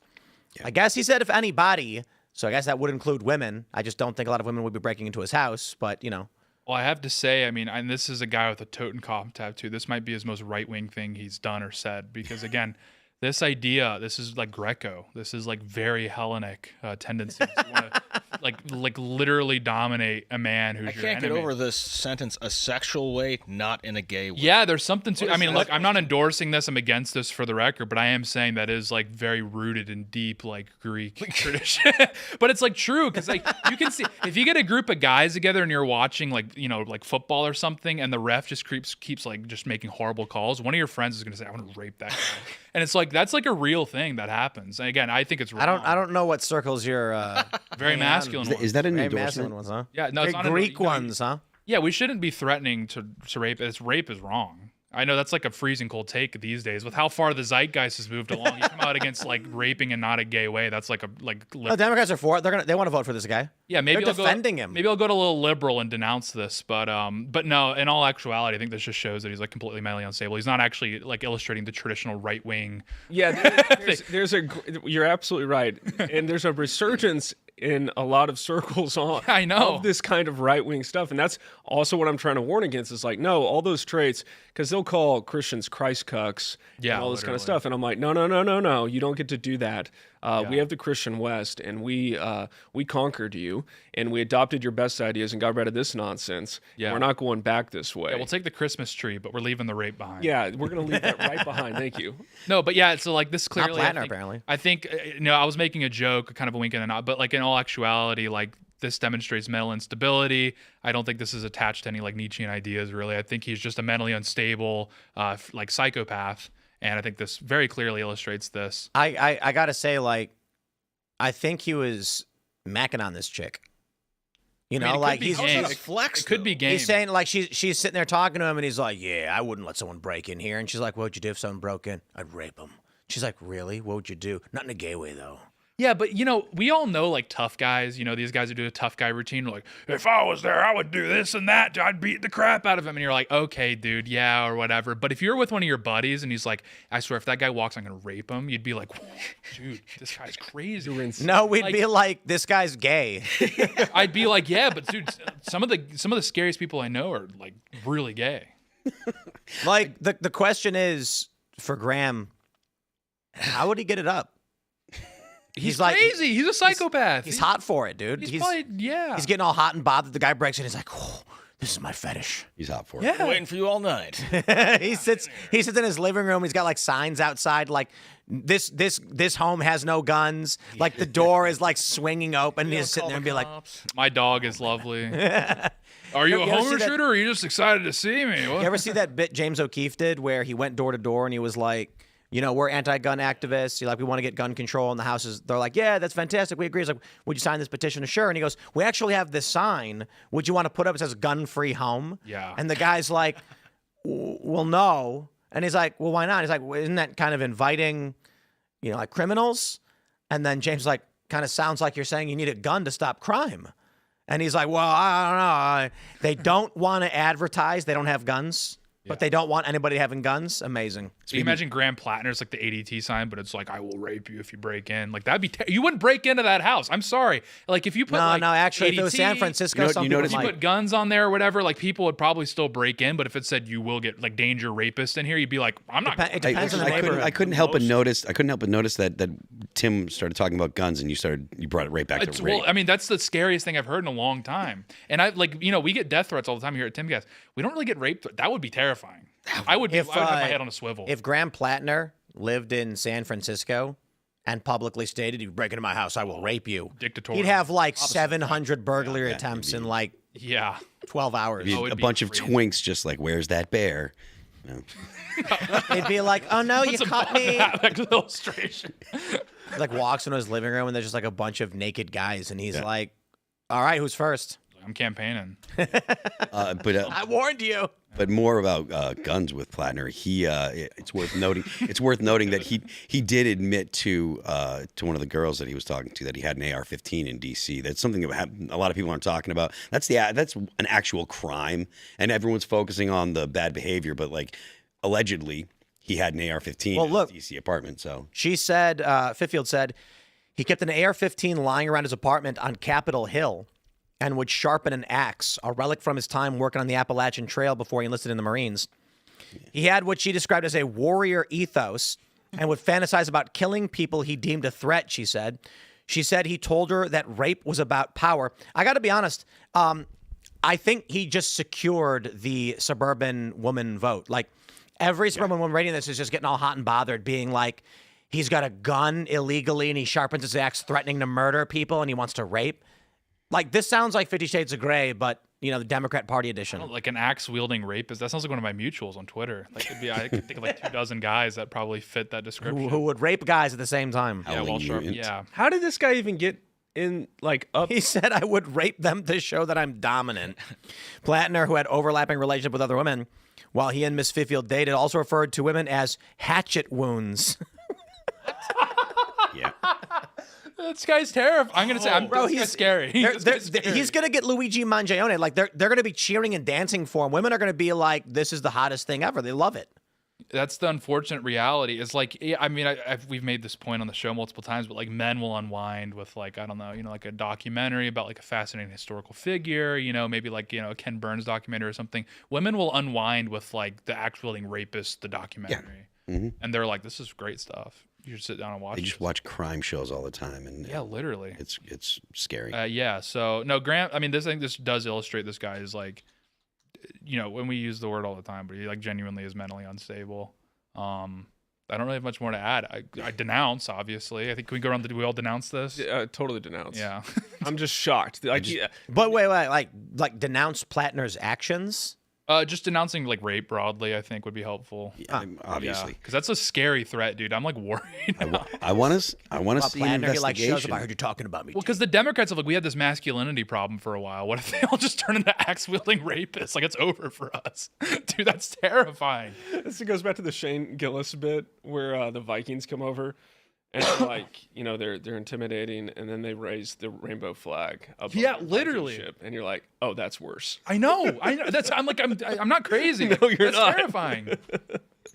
Yeah. I guess he said if anybody, so I guess that would include women. I just don't think a lot of women would be breaking into his house, but, Well, I have to say, and this is a guy with a Totenkopf tattoo. This might be his most right-wing thing he's done or said, because, again, this is like Greco. This is like very Hellenic tendencies. You want to like literally dominate a man who's your enemy. I can't get over this sentence, a sexual way, not in a gay way. Yeah, there's something to, look, I'm not endorsing this. I'm against this for the record, but I am saying that is like very rooted in deep like Greek tradition. But it's like true, because like you can see, if you get a group of guys together and you're watching like, like football or something, and the ref just keeps like just making horrible calls, one of your friends is going to say, I want to rape that guy. And it's like, that's like a real thing that happens. And again, I think it's wrong. I don't know what circles you're very masculine ones. Is that an very endorsement? masculine ones, huh? Yeah, no, it's not Greek ones, huh? Yeah, we shouldn't be threatening to rape. Rape is wrong. I know that's like a freezing cold take these days with how far the zeitgeist has moved along. You come out against like raping in not a gay way. That's like The Democrats are for it. They want to vote for this guy. Yeah, maybe they're defending him. Maybe I'll go to a little liberal and denounce this, but no. In all actuality, I think this just shows that he's like completely mentally unstable. He's not actually like illustrating the traditional right wing. Yeah, you're absolutely right, and there's a resurgence in a lot of circles of this kind of right-wing stuff. And that's also what I'm trying to warn against is like, no, all those traits, because they'll call Christians Christ cucks and all this kind of stuff. And I'm like, no, you don't get to do that. We have the Christian West, and we conquered you, and we adopted your best ideas and got rid of this nonsense. Yeah. We're not going back this way. Yeah, we'll take the Christmas tree, but we're leaving the rape behind. Yeah, we're going to leave that right behind. Thank you. No, but yeah, so like this clearly, Not Plattner, apparently. I think, I was making a joke, kind of a wink and a nod, but like in all actuality, like this demonstrates mental instability. I don't think this is attached to any like Nietzschean ideas, really. I think he's just a mentally unstable, like psychopath. And I think this very clearly illustrates this. I gotta say, like, I think he was macking on this chick. Like he's flex. It could be game. He's saying like she's sitting there talking to him, and he's like, "Yeah, I wouldn't let someone break in here." And she's like, "What would you do if someone broke in?" "I'd rape them." She's like, "Really? What would you do?" "Not in a gay way, though." Yeah, but we all know like tough guys. These guys who do a tough guy routine. Like, If I was there, I would do this and that. I'd beat the crap out of him, and you're like, okay, dude, yeah, or whatever. But if you're with one of your buddies and he's like, I swear, if that guy walks, I'm gonna rape him. You'd be like, dude, this guy's crazy. No, we'd be like, this guy's gay. I'd be like, yeah, but dude, some of the scariest people I know are like really gay. Like the question is for Graham, how would he get it up? He's like, crazy. He's a psychopath. He's hot for it, dude. He's probably, yeah. He's getting all hot and bothered. The guy breaks in. He's like, oh, this is my fetish. He's hot for it. Yeah. Waiting for you all night. he sits in his living room. He's got like signs outside, like this home has no guns. Like the door is like swinging open. And he's sitting there and be like, my dog is lovely. Are you a homer shooter, or are you just excited to see me? What? You ever see that bit James O'Keefe did where he went door to door and he was like, we're anti-gun activists. We want to get gun control in the houses. They're like, yeah, that's fantastic. We agree. He's like, would you sign this petition? Sure. And he goes, we actually have this sign. Would you want to put up? It says gun-free home. Yeah. And the guy's like, well, no. And he's like, well, why not? He's like, well, isn't that kind of inviting, like criminals? And then James like, kind of sounds like you're saying you need a gun to stop crime. And he's like, well, I don't know. They don't want to advertise. They don't have guns. But they don't want anybody having guns. Amazing. So you imagine Graham Plattner's like the ADT sign, but it's like, I will rape you if you break in. Like that'd be you wouldn't break into that house. I'm sorry. Like if you put no, actually, ADT, if it was San Francisco, if you put guns on there or whatever, like people would probably still break in. But if it said you will get like danger rapist in here, you'd be like, I'm not. It depends on the neighborhood. I couldn't help but notice that Tim started talking about guns, and you brought it right back to rape. Well, I mean, that's the scariest thing I've heard in a long time. And I we get death threats all the time here at Timcast. We don't really get rape. That would be terrifying. I would have my head on a swivel. If Graham Plattner lived in San Francisco and publicly stated, "You break into my house, I will rape you," dictatorial, he'd have like 700 burglary attempts in like 12 hours. A bunch of twinks just like, where's that bear? No. They'd be like, oh no, you caught me. Back illustration. He like walks into his living room and there's just like a bunch of naked guys, and he's like, all right, who's first? I'm campaigning. I warned you. But more about guns with Plattner. It's worth noting. It's worth noting that he did admit to one of the girls that he was talking to that he had an AR-15 in D.C. That's something that a lot of people aren't talking about. That's an actual crime, and everyone's focusing on the bad behavior. But like, allegedly, he had an AR-15 in his D.C. apartment. So she said, Fitfield said, he kept an AR-15 lying around his apartment on Capitol Hill, and would sharpen an axe, a relic from his time working on the Appalachian Trail before he enlisted in the Marines. He had what she described as a warrior ethos and would fantasize about killing people he deemed a threat, she said. She said he told her that rape was about power. I got to be honest, I think he just secured the suburban woman vote. Like, every suburban woman reading this is just getting all hot and bothered, being like, he's got a gun illegally and he sharpens his axe threatening to murder people and he wants to rape. Like, this sounds like 50 Shades of Grey, but, the Democrat Party edition. Like an axe-wielding rapist. That sounds like one of my mutuals on Twitter. Like, I could think of like 24 guys that probably fit that description. Who would rape guys at the same time. Yeah, well, sure. Yeah. How did this guy even get in, like, up? He said, I would rape them to show that I'm dominant. Plattner, who had overlapping relationship with other women, while he and Miss Fitfield dated, also referred to women as hatchet wounds. yeah. This guy's terrifying. I'm gonna say, he's scary. He's gonna get Luigi Mangione. Like they're gonna be cheering and dancing for him. Women are gonna be like, "This is the hottest thing ever." They love it. That's the unfortunate reality. Is like, I mean, we've made this point on the show multiple times, but like, men will unwind with like, I don't know, like a documentary about like a fascinating historical figure. Maybe like a Ken Burns documentary or something. Women will unwind with like the axe-wielding rapist, the documentary, and they're like, "This is great stuff." You should sit down and watch. They just watch crime shows all the time, and literally, it's scary. So no, Grant. I mean, this does illustrate this guy is like, when we use the word all the time, but he like genuinely is mentally unstable. I don't really have much more to add. I denounce, obviously. I think, can we go around? Do we all denounce this? Totally denounce. Yeah. I'm just shocked. But wait, like denounce Plattner's actions. Just denouncing like rape broadly, I think would be helpful. Yeah, obviously, because that's a scary threat, dude. I'm like worried. I want to see an investigation. He like shows up. I heard you talking about me. Well, because the Democrats have like, we had this masculinity problem for a while. What if they all just turn into axe wielding rapists? Like, it's over for us, dude. That's terrifying. This goes back to the Shane Gillis bit where the Vikings come over. And they're like, they're intimidating, and then they raise the rainbow flag up. Yeah, on the literally. ship, and you're like, oh, that's worse. I know. I'm not crazy. No, you're That's not. terrifying.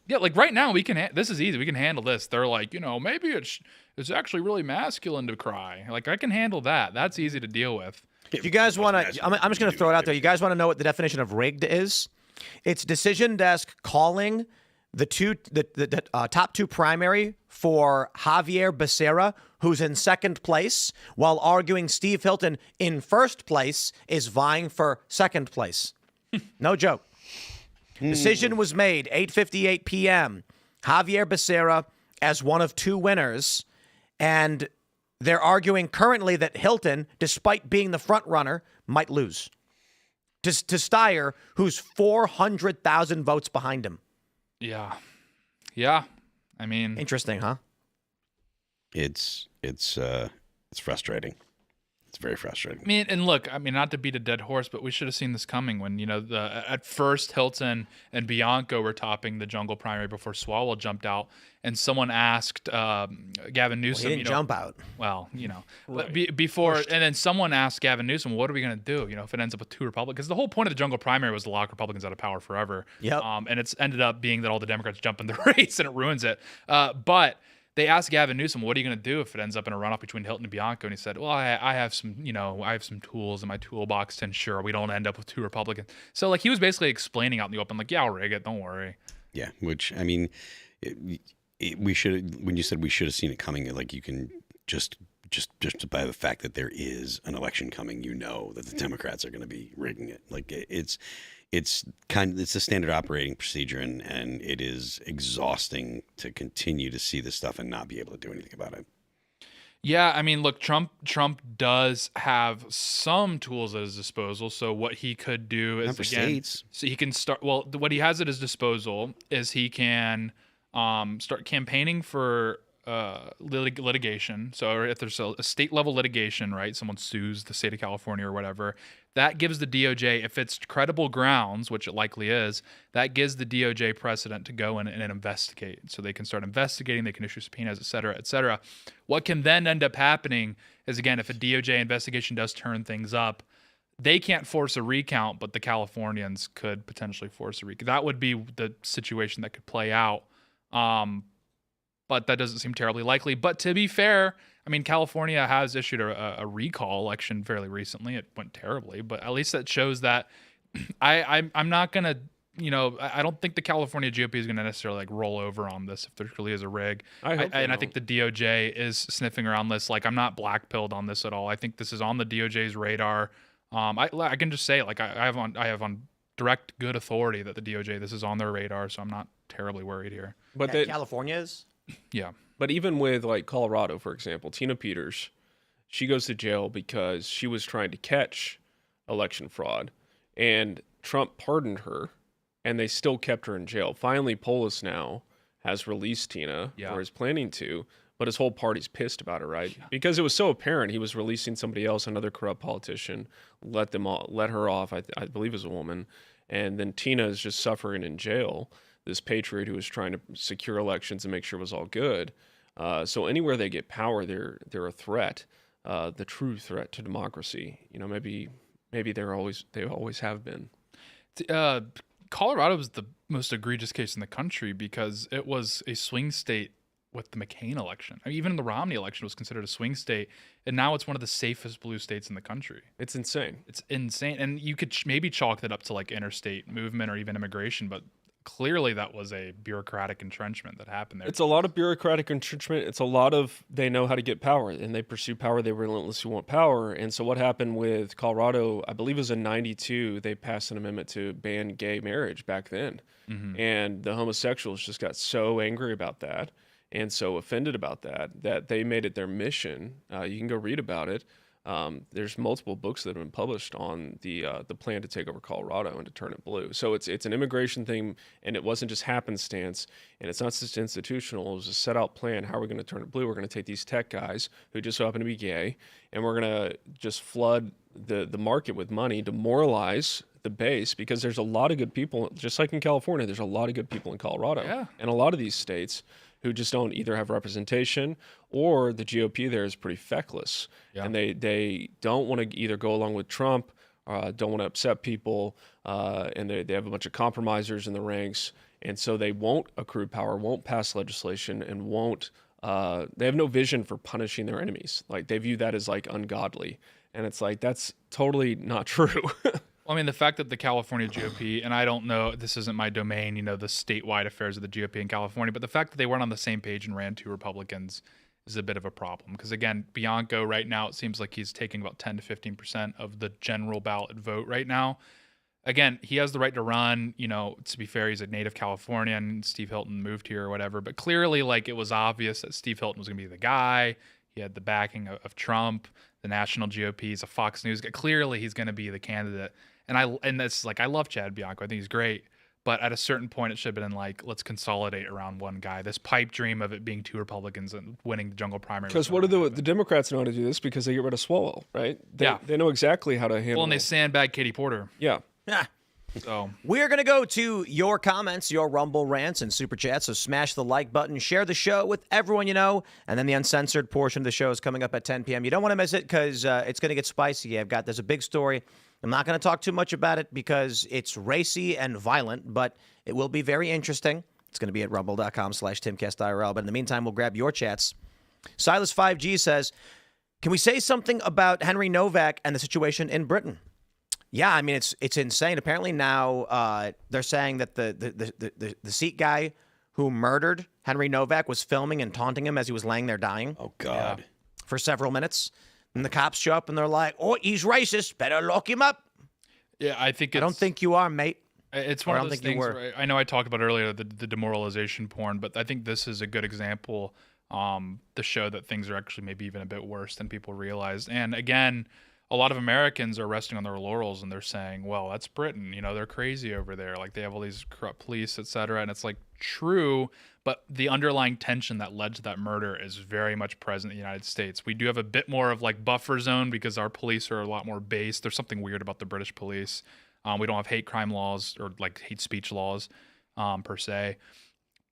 Yeah, like right now this is easy. We can handle this. They're like, maybe it's actually really masculine to cry. Like I can handle that. That's easy to deal with. If you guys want to, I'm just going to throw it out there. You guys want to know what the definition of rigged is? It's decision desk calling the top two primary for Javier Becerra, who's in second place, while arguing Steve Hilton in first place is vying for second place. No joke. Decision was made 8:58 p.m. Javier Becerra as one of two winners, and they're arguing currently that Hilton, despite being the front runner, might lose to Steyer, who's 400,000 votes behind him. Yeah. I mean, Interesting, huh? It's frustrating. It's very frustrating. Not to beat a dead horse, but we should have seen this coming when, at first Hilton and Bianco were topping the jungle primary before Swalwell jumped out, and someone asked Gavin Newsom. He didn't jump out. Well, but before, and then someone asked Gavin Newsom, what are we going to do, if it ends up with two Republicans? Because the whole point of the jungle primary was to lock Republicans out of power forever. Yep. And it's ended up being that all the Democrats jump in the race and it ruins it. But they asked Gavin Newsom, what are you going to do if it ends up in a runoff between Hilton and Bianco? And he said, well, I have some, I have some tools in my toolbox to ensure we don't end up with two Republicans. So he was basically explaining out in the open, yeah, I'll rig it. Don't worry. Yeah. Which, we should, when you said we should have seen it coming, you can just by the fact that there is an election coming, that the Democrats are going to be rigging it. It's a standard operating procedure, and it is exhausting to continue to see this stuff and not be able to do anything about it. Yeah, look, Trump does have some tools at his disposal. So what he could do is states. So he can start. Well, what he has at his disposal is he can start campaigning for litigation. So if there's a state level litigation, right, someone sues the state of California or whatever, that gives the DOJ, if it's credible grounds, which it likely is, that gives the DOJ precedent to go in and investigate. So they can start investigating, they can issue subpoenas, et cetera, et cetera. What can then end up happening is, again, if a DOJ investigation does turn things up, they can't force a recount, but the Californians could potentially force a recount. That would be the situation that could play out. But that doesn't seem terribly likely. But to be fair, California has issued a recall election fairly recently. It went terribly, but at least that shows that I'm not going to, I don't think the California GOP is going to necessarily roll over on this if there really is a rig. I think the DOJ is sniffing around this. I'm not black-pilled on this at all. I think this is on the DOJ's radar. I can just say, I have on direct good authority that the DOJ, this is on their radar, so I'm not terribly worried here. But California is? Yeah. But even with Colorado, for example, Tina Peters, she goes to jail because she was trying to catch election fraud, and Trump pardoned her, and they still kept her in jail. Finally, Polis now has released Tina, or is planning to, but his whole party's pissed about it, right? Yeah. Because it was so apparent he was releasing somebody else, another corrupt politician, let her off. I believe it was a woman, and then Tina is just suffering in jail. This patriot who was trying to secure elections and make sure it was all good. So anywhere they get power, they're a threat, the true threat to democracy. Maybe they always have been. Colorado was the most egregious case in the country because it was a swing state with the McCain election. Even the Romney election was considered a swing state, and now it's one of the safest blue states in the country. It's insane. It's insane, and you could maybe chalk that up to interstate movement or even immigration, but clearly that was a bureaucratic entrenchment that happened there. It's a lot of bureaucratic entrenchment. It's a lot of they know how to get power, and they pursue power. They relentlessly want power. And so what happened with Colorado, I believe it was in 92, they passed an amendment to ban gay marriage back then. Mm-hmm. And the homosexuals just got so angry about that and so offended about that they made it their mission. You can go read about it. There's multiple books that have been published on the plan to take over Colorado and to turn it blue. So it's an immigration thing, and it wasn't just happenstance, and it's not just institutional. It was a set out plan. How are we going to turn it blue? We're going to take these tech guys who just so happen to be gay, and we're going to just flood the market with money, demoralize the base, because there's a lot of good people, just like in California, there's a lot of good people in Colorado and a lot of these states who just don't either have representation or the GOP there is pretty feckless. Yeah. And they don't want to either go along with Trump, don't want to upset people, and they have a bunch of compromisers in the ranks. And so they won't accrue power, won't pass legislation, and won't, they have no vision for punishing their enemies. Like they view that as like ungodly. And it's like, that's totally not true. Well, I mean, the fact that the California GOP, and I don't know, this isn't my domain, the statewide affairs of the GOP in California, but the fact that they weren't on the same page and ran 2 Republicans is a bit of a problem. Because again, Bianco right now, it seems like he's taking about 10 to 15% of the general ballot vote right now. Again, he has the right to run. To be fair, he's a native Californian. Steve Hilton moved here or whatever. But clearly, like, it was obvious that Steve Hilton was going to be the guy. He had the backing of Trump, the national GOP. He's a Fox News guy. Clearly, he's going to be the candidate. And that's like, I love Chad Bianco. I think he's great. But at a certain point, it should have been like, let's consolidate around one guy. This pipe dream of it being 2 Republicans and winning the jungle primary. Because what do the Democrats know how to do this? Because they get rid of Swalwell, right? They know exactly how to handle. Well, and they sandbag Katie Porter. Yeah. Yeah. So We're going to go to your comments, your Rumble rants, and Super Chats. So smash the like button, share the show with everyone you know, and then the uncensored portion of the show is coming up at 10 p.m. You don't want to miss it because it's going to get spicy. There's a big story. I'm not going to talk too much about it because it's racy and violent, but it will be very interesting. It's going to be at rumble.com/Timcast IRL. But in the meantime, we'll grab your chats. Silas 5G says, can we say something about Henry Novak and the situation in Britain? Yeah, I mean, it's insane. Apparently now they're saying that the Sikh guy who murdered Henry Novak was filming and taunting him as he was laying there dying. Oh, God. For several minutes. And the cops show up and they're like, oh, he's racist. Better lock him up. yeah, I don't think you are, mate. It's one of those things where I know I talked about earlier the demoralization porn, but I think this is a good example to show that things are actually maybe even a bit worse than people realize. And again, a lot of Americans are resting on their laurels and they're saying, well, that's Britain. They're crazy over there. Like they have all these corrupt police, et cetera. And it's like true, but the underlying tension that led to that murder is very much present in the United States. We do have a bit more of like buffer zone because our police are a lot more based. There's something weird about the British police. We don't have hate crime laws or like hate speech laws per se.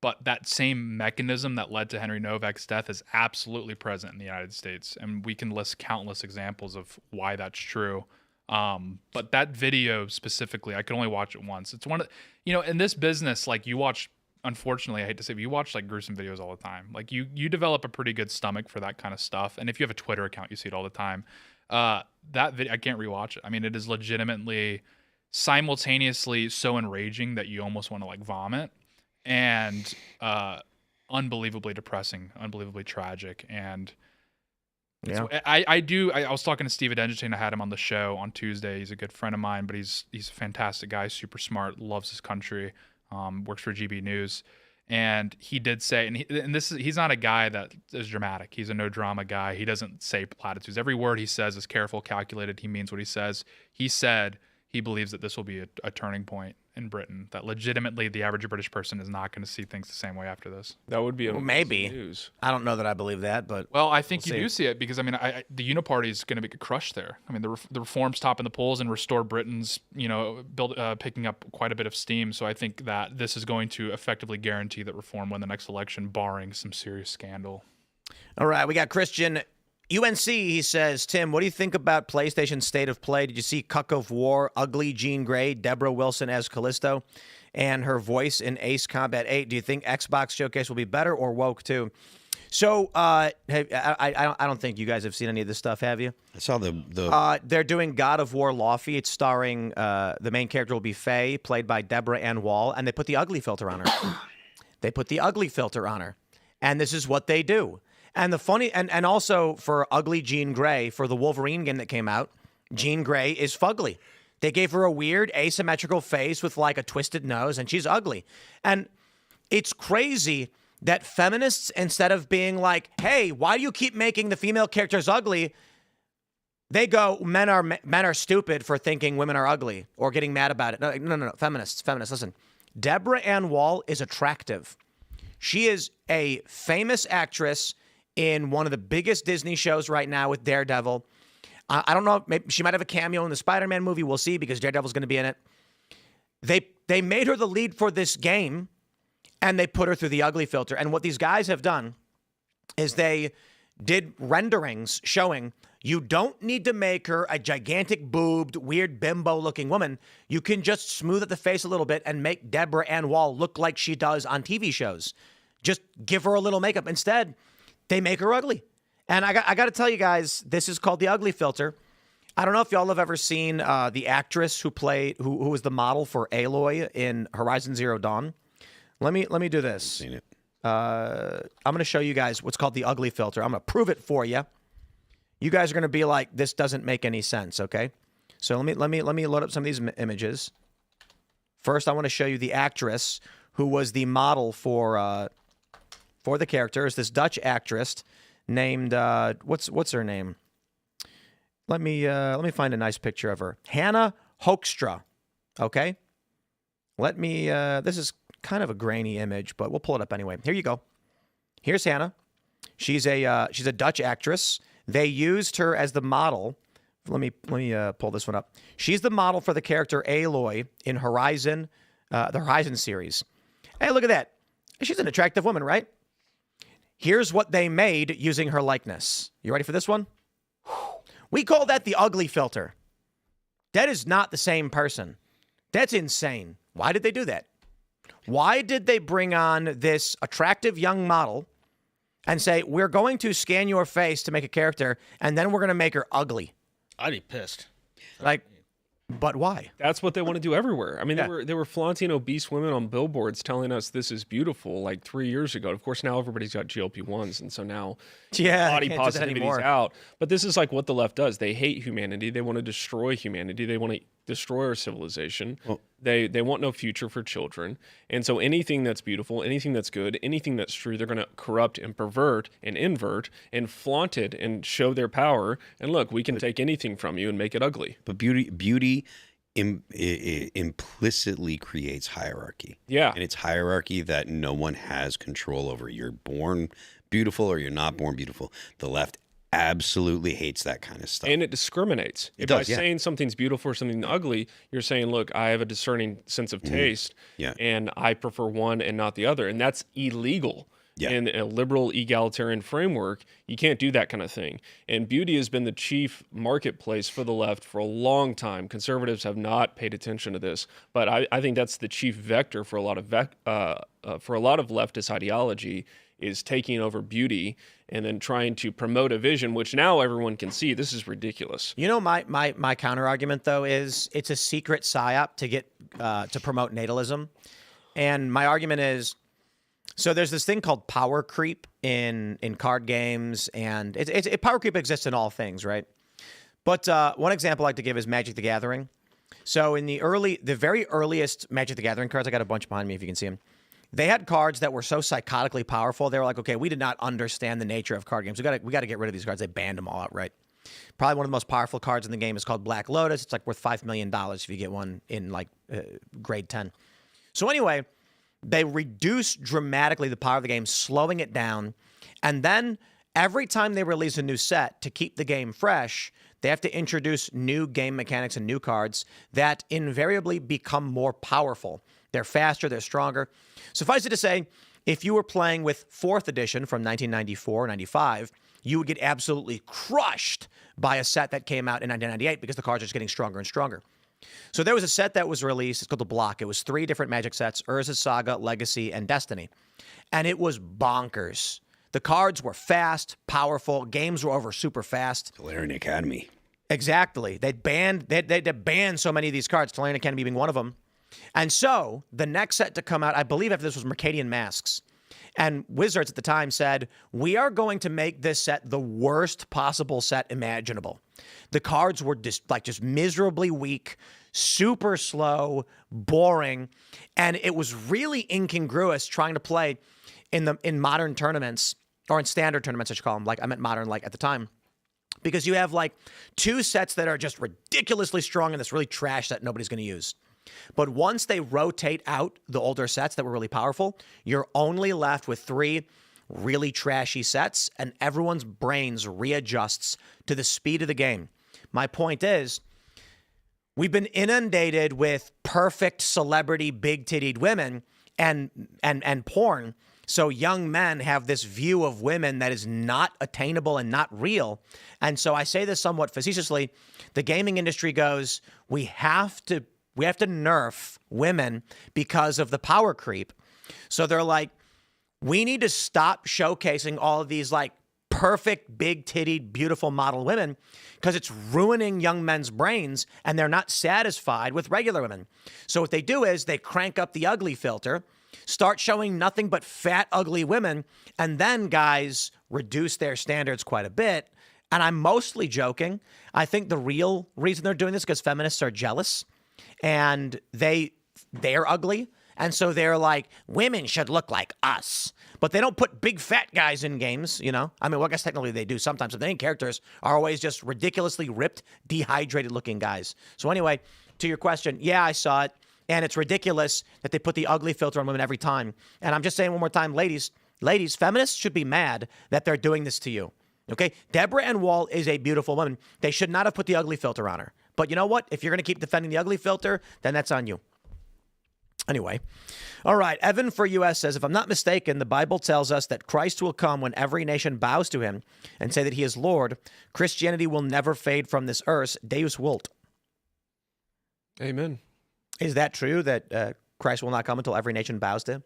But that same mechanism that led to Henry Novak's death is absolutely present in the United States. And we can list countless examples of why that's true. But that video specifically, I could only watch it once. It's one of, in this business, like you watch, unfortunately, I hate to say, but you watch like gruesome videos all the time. Like you develop a pretty good stomach for that kind of stuff. And if you have a Twitter account, you see it all the time. That video, I can't rewatch it. I mean, it is legitimately simultaneously so enraging that you almost want to like vomit. And unbelievably depressing, unbelievably tragic. And I was talking to Steve Adengetain. I had him on the show on Tuesday. He's a good friend of mine, but he's a fantastic guy, super smart, loves his country, works for GB News. And he did say, he's not a guy that is dramatic. He's a no drama guy. He doesn't say platitudes. Every word he says is careful, calculated. He means what he says. He said he believes that this will be a turning point in Britain, that legitimately the average British person is not going to see things the same way after this. That would be maybe news. I don't know that I believe that, but well, I think you do see it because I mean, the Uniparty is going to be crushed there. I mean, the reforms top in the polls and Restore Britain's, picking up quite a bit of steam. So I think that this is going to effectively guarantee that reform win the next election, barring some serious scandal. All right, we got Christian. UNC, he says, Tim, what do you think about PlayStation's State of Play? Did you see Cuck of War, Ugly Jean Grey, Deborah Wilson as Callisto, and her voice in Ace Combat 8? Do you think Xbox Showcase will be better or woke too? So I don't think you guys have seen any of this stuff, have you? I saw the they're doing God of War Lawfy. It's starring the main character will be Faye, played by Deborah Ann Wall, and they put the ugly filter on her. They put the ugly filter on her, and this is what they do. And the funny, and also for Ugly Jean Grey, for the Wolverine game that came out, Jean Grey is fugly. They gave her a weird asymmetrical face with like a twisted nose, and she's ugly. And it's crazy that feminists, instead of being like, hey, why do you keep making the female characters ugly? They go, men are stupid for thinking women are ugly or getting mad about it. No. Feminists, listen. Deborah Ann Wall is attractive. She is a famous actress in one of the biggest Disney shows right now with Daredevil. I don't know, maybe she might have a cameo in the Spider-Man movie. We'll see because Daredevil's going to be in it. They made her the lead for this game, and they put her through the ugly filter. And what these guys have done is they did renderings showing you don't need to make her a gigantic boobed, weird bimbo-looking woman. You can just smooth out the face a little bit and make Deborah Ann Wall look like she does on TV shows. Just give her a little makeup. Instead, they make her ugly. And I got to tell you guys, this is called the ugly filter. I don't know if y'all have ever seen the actress who was the model for Aloy in Horizon Zero Dawn. Let me do this. Seen it. I'm going to show you guys what's called the ugly filter. I'm going to prove it for you. You guys are going to be like, this doesn't make any sense, okay? So let me load up some of these images. First, I want to show you the actress who was the model for the character. It's this Dutch actress named what's her name? Let me find a nice picture of her. Hannah Hoekstra. Okay? This is kind of a grainy image, but we'll pull it up anyway. Here you go. Here's Hannah. She's a Dutch actress. They used her as the model. Let me pull this one up. She's the model for the character Aloy in Horizon, the Horizon series. Hey, look at that. She's an attractive woman, right? Here's what they made using her likeness. You ready for this one? We call that the ugly filter. That is not the same person. That's insane. Why did they do that? Why did they bring on this attractive young model and say, we're going to scan your face to make a character, and then we're going to make her ugly? I'd be pissed. Like, but why? That's what they want to do everywhere. I mean, they were flaunting obese women on billboards telling us this is beautiful like 3 years ago. Of course, now everybody's got GLP-1s, and so now body positivity is out. But this is like what the left does. They hate humanity. They want to destroy humanity. They want to destroy our civilization. Well, they want no future for children. And so anything that's beautiful, anything that's good, anything that's true, they're going to corrupt and pervert and invert and flaunt it and show their power. And look, we can take anything from you and make it ugly. But beauty implicitly creates hierarchy. Yeah. And it's hierarchy that no one has control over. You're born beautiful or you're not born beautiful. The left absolutely hates that kind of stuff. And it discriminates. It does, by saying something's beautiful or something ugly, you're saying, look, I have a discerning sense of taste, and I prefer one and not the other. And that's illegal. In a liberal egalitarian framework, you can't do that kind of thing. And beauty has been the chief marketplace for the left for a long time. Conservatives have not paid attention to this, but I think that's the chief vector for a lot of leftist ideology, is taking over beauty and then trying to promote a vision, which now everyone can see. This is ridiculous. You know, my counter argument though is it's a secret psyop to get to promote natalism, and my argument is, so there's this thing called power creep in card games, and power creep exists in all things, right? But one example I like to give is Magic the Gathering. So in the very earliest Magic the Gathering cards, I got a bunch behind me if you can see them. They had cards that were so psychotically powerful. They were like, okay, we did not understand the nature of card games. We got to get rid of these cards. They banned them all outright. Probably one of the most powerful cards in the game is called Black Lotus. It's like worth $5 million if you get one in like grade 10. So anyway, they reduced dramatically the power of the game, slowing it down. And then every time they release a new set to keep the game fresh, they have to introduce new game mechanics and new cards that invariably become more powerful. They're faster, they're stronger. Suffice it to say, if you were playing with 4th edition from 1994 or 95, you would get absolutely crushed by a set that came out in 1998 because the cards are just getting stronger and stronger. So there was a set that was released. It's called the Block. It was 3 different Magic sets: Urza's Saga, Legacy, and Destiny. And it was bonkers. The cards were fast, powerful. Games were over super fast. Galarian Academy. Exactly. They banned so many of these cards, Galarian Academy being one of them. And so the next set to come out, I believe after this, was Mercadian Masks. And Wizards at the time said, we are going to make this set the worst possible set imaginable. The cards were just miserably weak, super slow, boring, and it was really incongruous trying to play in modern tournaments, or in standard tournaments, I should call them. Like, I meant modern, like at the time. Because you have like 2 sets that are just ridiculously strong and this really trash that nobody's going to use. But once they rotate out the older sets that were really powerful, you're only left with 3 really trashy sets, and everyone's brains readjusts to the speed of the game. My point is, we've been inundated with perfect celebrity big-tittied women, and porn. So young men have this view of women that is not attainable and not real. And so I say this somewhat facetiously. The gaming industry goes, we have to nerf women because of the power creep. So they're like, we need to stop showcasing all of these like perfect, big-tittied, beautiful model women because it's ruining young men's brains and they're not satisfied with regular women. So what they do is they crank up the ugly filter, start showing nothing but fat, ugly women, and then guys reduce their standards quite a bit. And I'm mostly joking. I think the real reason they're doing this is because feminists are jealous and they're ugly. And so they're like, women should look like us. But they don't put big fat guys in games, you know? I mean, well, I guess technically they do sometimes. But the main characters are always just ridiculously ripped, dehydrated looking guys. So anyway, to your question, yeah, I saw it. And it's ridiculous that they put the ugly filter on women every time. And I'm just saying one more time, ladies, feminists should be mad that they're doing this to you. Okay? Deborah Ann Wall is a beautiful woman. They should not have put the ugly filter on her. But you know what? If you're going to keep defending the ugly filter, then that's on you. Anyway, all right, Evan for US says, if I'm not mistaken, the Bible tells us that Christ will come when every nation bows to him and say that he is Lord. Christianity will never fade from this earth. Deus vult. Amen. Is that true, that Christ will not come until every nation bows to him?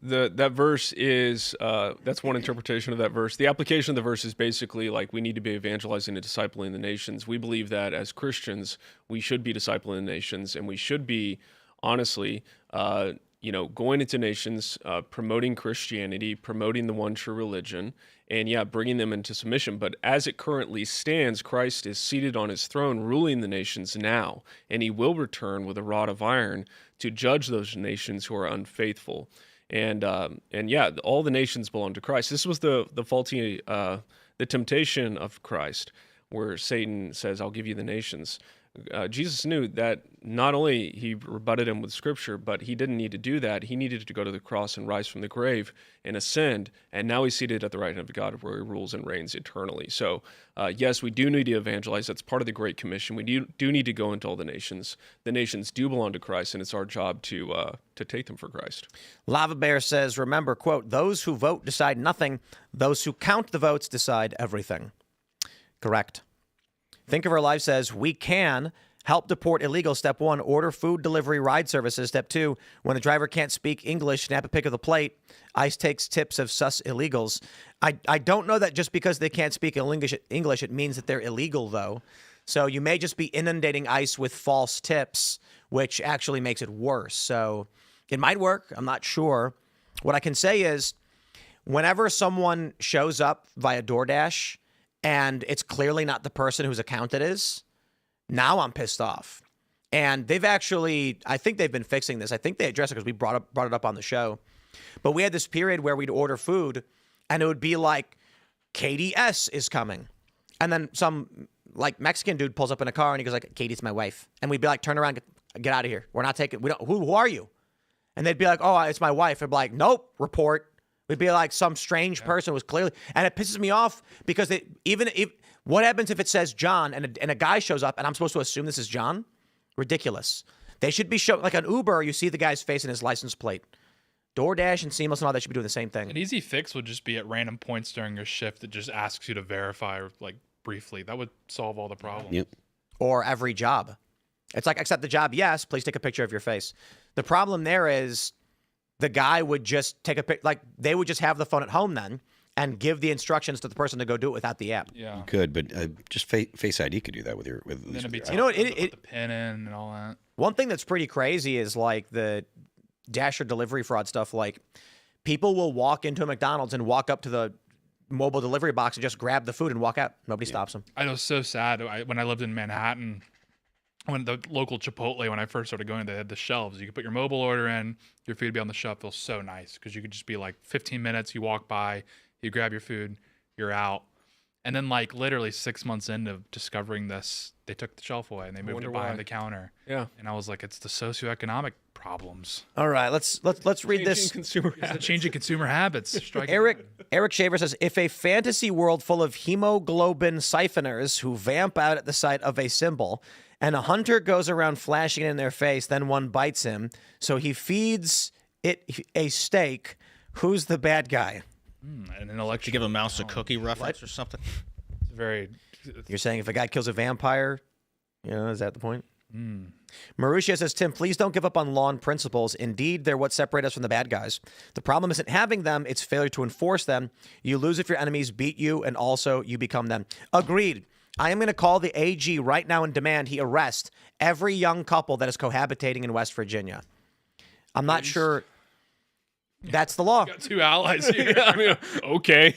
That verse is, that's one interpretation of that verse. The application of the verse is basically like we need to be evangelizing and discipling the nations. We believe that as Christians, we should be discipling the nations, and we should be, honestly, going into nations, promoting Christianity, promoting the one true religion, and bringing them into submission. But as it currently stands, Christ is seated on his throne, ruling the nations now, and he will return with a rod of iron to judge those nations who are unfaithful. And all the nations belong to Christ. This was the temptation of Christ, where Satan says, "I'll give you the nations." Jesus knew that not only he rebutted him with Scripture, but he didn't need to do that. He needed to go to the cross and rise from the grave and ascend, and now he's seated at the right hand of God where he rules and reigns eternally. So, yes, we do need to evangelize. That's part of the Great Commission. We do need to go into all the nations. The nations do belong to Christ, and it's our job to take them for Christ. Lava Bear says, remember, quote, those who vote decide nothing. Those who count the votes decide everything. Correct. Think of Our Life says, we can help deport illegal. Step 1, order food delivery ride services. Step 2, when the driver can't speak English, snap a pic of the plate. ICE takes tips of sus illegals. I don't know that just because they can't speak English, it means that they're illegal, though. So you may just be inundating ICE with false tips, which actually makes it worse. So it might work. I'm not sure. What I can say is whenever someone shows up via DoorDash, and it's clearly not the person whose account it is, now I'm pissed off. And they've actually, I think they've been fixing this. I think they addressed it because we brought it up on the show. But we had this period where we'd order food, and it would be like, Katie S. is coming. And then some, like, Mexican dude pulls up in a car, and he goes like, Katie's my wife. And we'd be like, turn around, get out of here. We're not taking, who are you? And they'd be like, oh, it's my wife. I'd be like, nope, report. It'd be like some strange person was clearly, and it pisses me off because what happens if it says John and a guy shows up and I'm supposed to assume this is John? Ridiculous. They should be showing, like an Uber, you see the guy's face and his license plate. DoorDash and Seamless and all that should be doing the same thing. An easy fix would just be at random points during your shift that just asks you to verify, like, briefly. That would solve all the problems. Yep. Or every job. It's like, accept the job, yes, please take a picture of your face. The problem there is the guy would just take a pic, like they would just have the phone at home then and give the instructions to the person to go do it without the app. Yeah. You could, but just Face ID could do that with your Then it'd be You know what, put the pin in and all that. One thing that's pretty crazy is like the Dasher delivery fraud stuff. Like people will walk into a McDonald's and walk up to the mobile delivery box and just grab the food and walk out. Nobody stops them. I know, so sad. When I lived in Manhattan, when the local Chipotle, when I first started going, they had the shelves. You could put your mobile order in, your food would be on the shelf. It feels so nice because you could just be like 15 minutes, you walk by, you grab your food, you're out. And then like literally 6 months into discovering this, they took the shelf away and they moved it behind the counter. Yeah. And I was like, it's the socioeconomic problems. All right, let's read this. Consumer It's the changing consumer habits. Eric Shaver says, if a fantasy world full of hemoglobin siphoners who vamp out at the sight of a symbol, and a hunter goes around flashing it in their face, then one bites him, so he feeds a steak, who's the bad guy? And an To election. give a mouse a cookie reference or something. It's very. You're saying if a guy kills a vampire, is that the point? Mauricio says, Tim, please don't give up on law and principles. Indeed, they're what separate us from the bad guys. The problem isn't having them, it's failure to enforce them. You lose if your enemies beat you, and also you become them. Agreed. I am going to call the AG right now and demand he arrest every young couple that is cohabitating in West Virginia. I'm not sure that's the law. Got two allies here. I mean, okay.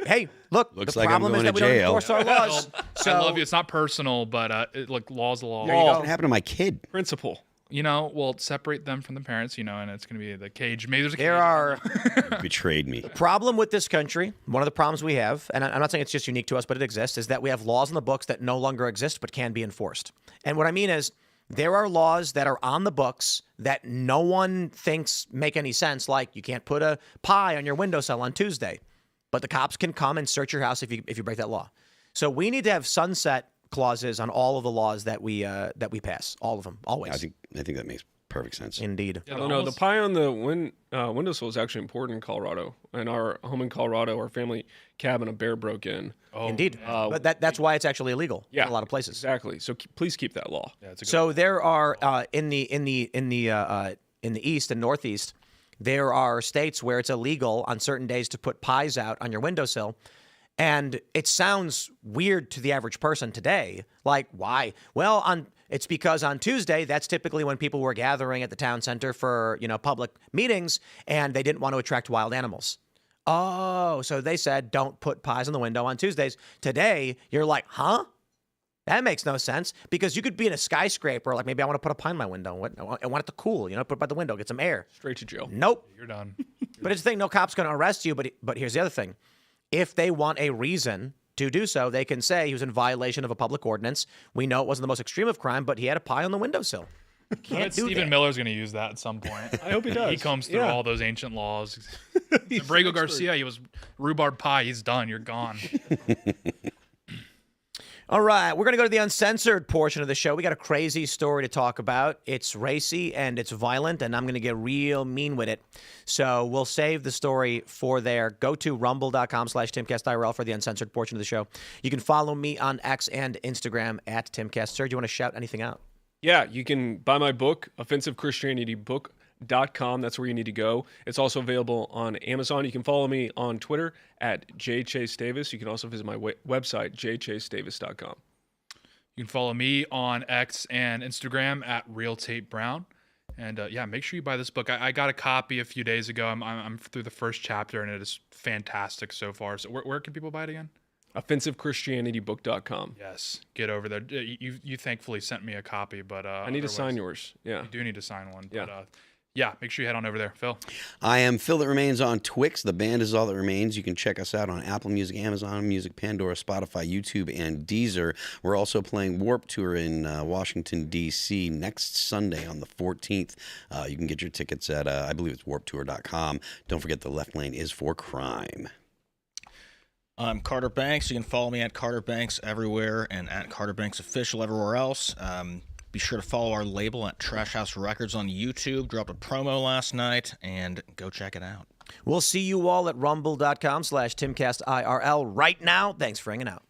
Hey, look, Looks the like I'm problem is going that to we don't jail. enforce our laws. So, I love you. It's not personal, but law's the law. What's gonna happen to my kid? Principle. We'll separate them from the parents, and it's going to be the cage. Maybe there's a cage. there are You betrayed me. problem with this country. One of the problems we have, and I'm not saying it's just unique to us, but it exists, is that we have laws in the books that no longer exist but can be enforced. And what I mean is, there are laws that are on the books that no one thinks make any sense, like you can't put a pie on your windowsill on Tuesday, but the cops can come and search your house if you break that law. So we need to have sunset clauses on all of the laws that we pass, all of them, always. I think that makes perfect sense. Indeed. Yeah, I don't know. The pie on the windowsill is actually important in Colorado. In our home in Colorado, our family cabin, a bear broke in. Indeed. But that's why it's actually illegal in a lot of places. Exactly. So please keep that law. Yeah, it's a good So there are in the east and northeast, there are states where it's illegal on certain days to put pies out on your windowsill. And it sounds weird to the average person today. Like, why? Well, it's because on Tuesday, that's typically when people were gathering at the town center for, public meetings, and they didn't want to attract wild animals. Oh, so they said, don't put pies on the window on Tuesdays. Today, you're like, huh? That makes no sense, because you could be in a skyscraper, like maybe I want to put a pie in my window. I want it to cool, put it by the window, get some air. Straight to jail. Nope. You're done. But it's the thing, no cop's going to arrest you, but here's the other thing. If they want a reason to do so, they can say he was in violation of a public ordinance. We know it wasn't the most extreme of crime, but he had a pie on the windowsill. Can't do Stephen that. Miller's going to use that at some point. I hope he does. He combs through all those ancient laws. Abrego Garcia, he was rhubarb pie. He's done. You're gone. All right, we're going to go to the uncensored portion of the show. We got a crazy story to talk about. It's racy and it's violent, and I'm going to get real mean with it. So we'll save the story for there. Go to rumble.com/Timcast IRL for the uncensored portion of the show. You can follow me on X and Instagram at Timcast. Sir, do you want to shout anything out? Yeah, you can buy my book, Offensive Christianity Book.com. That's where you need to go. It's also available on Amazon. You can follow me on Twitter at jchasedavis. You can also visit my website, jchasedavis.com. You can follow me on X and Instagram at Real Tate Brown. And make sure you buy this book. I got a copy a few days ago. I'm through the first chapter, and it is fantastic so far. So where can people buy it again? OffensiveChristianityBook.com. Yes, get over there. You thankfully sent me a copy, but I need to sign yours. Yeah. You do need to sign one. Yeah. But, make sure you head on over there, Phil. I am Phil That Remains on Twix. The band is All That Remains. You can check us out on Apple Music, Amazon Music, Pandora, Spotify, YouTube, and Deezer. We're also playing Warped Tour in Washington, D.C. next Sunday on the 14th. You can get your tickets at, I believe it's warptour.com. Don't forget the left lane is for crime. I'm Carter Banks. You can follow me at Carter Banks everywhere and at Carter Banks Official everywhere else. Be sure to follow our label at Trash House Records on YouTube. Dropped a promo last night, and go check it out. We'll see you all at rumble.com/Timcast IRL right now. Thanks for hanging out.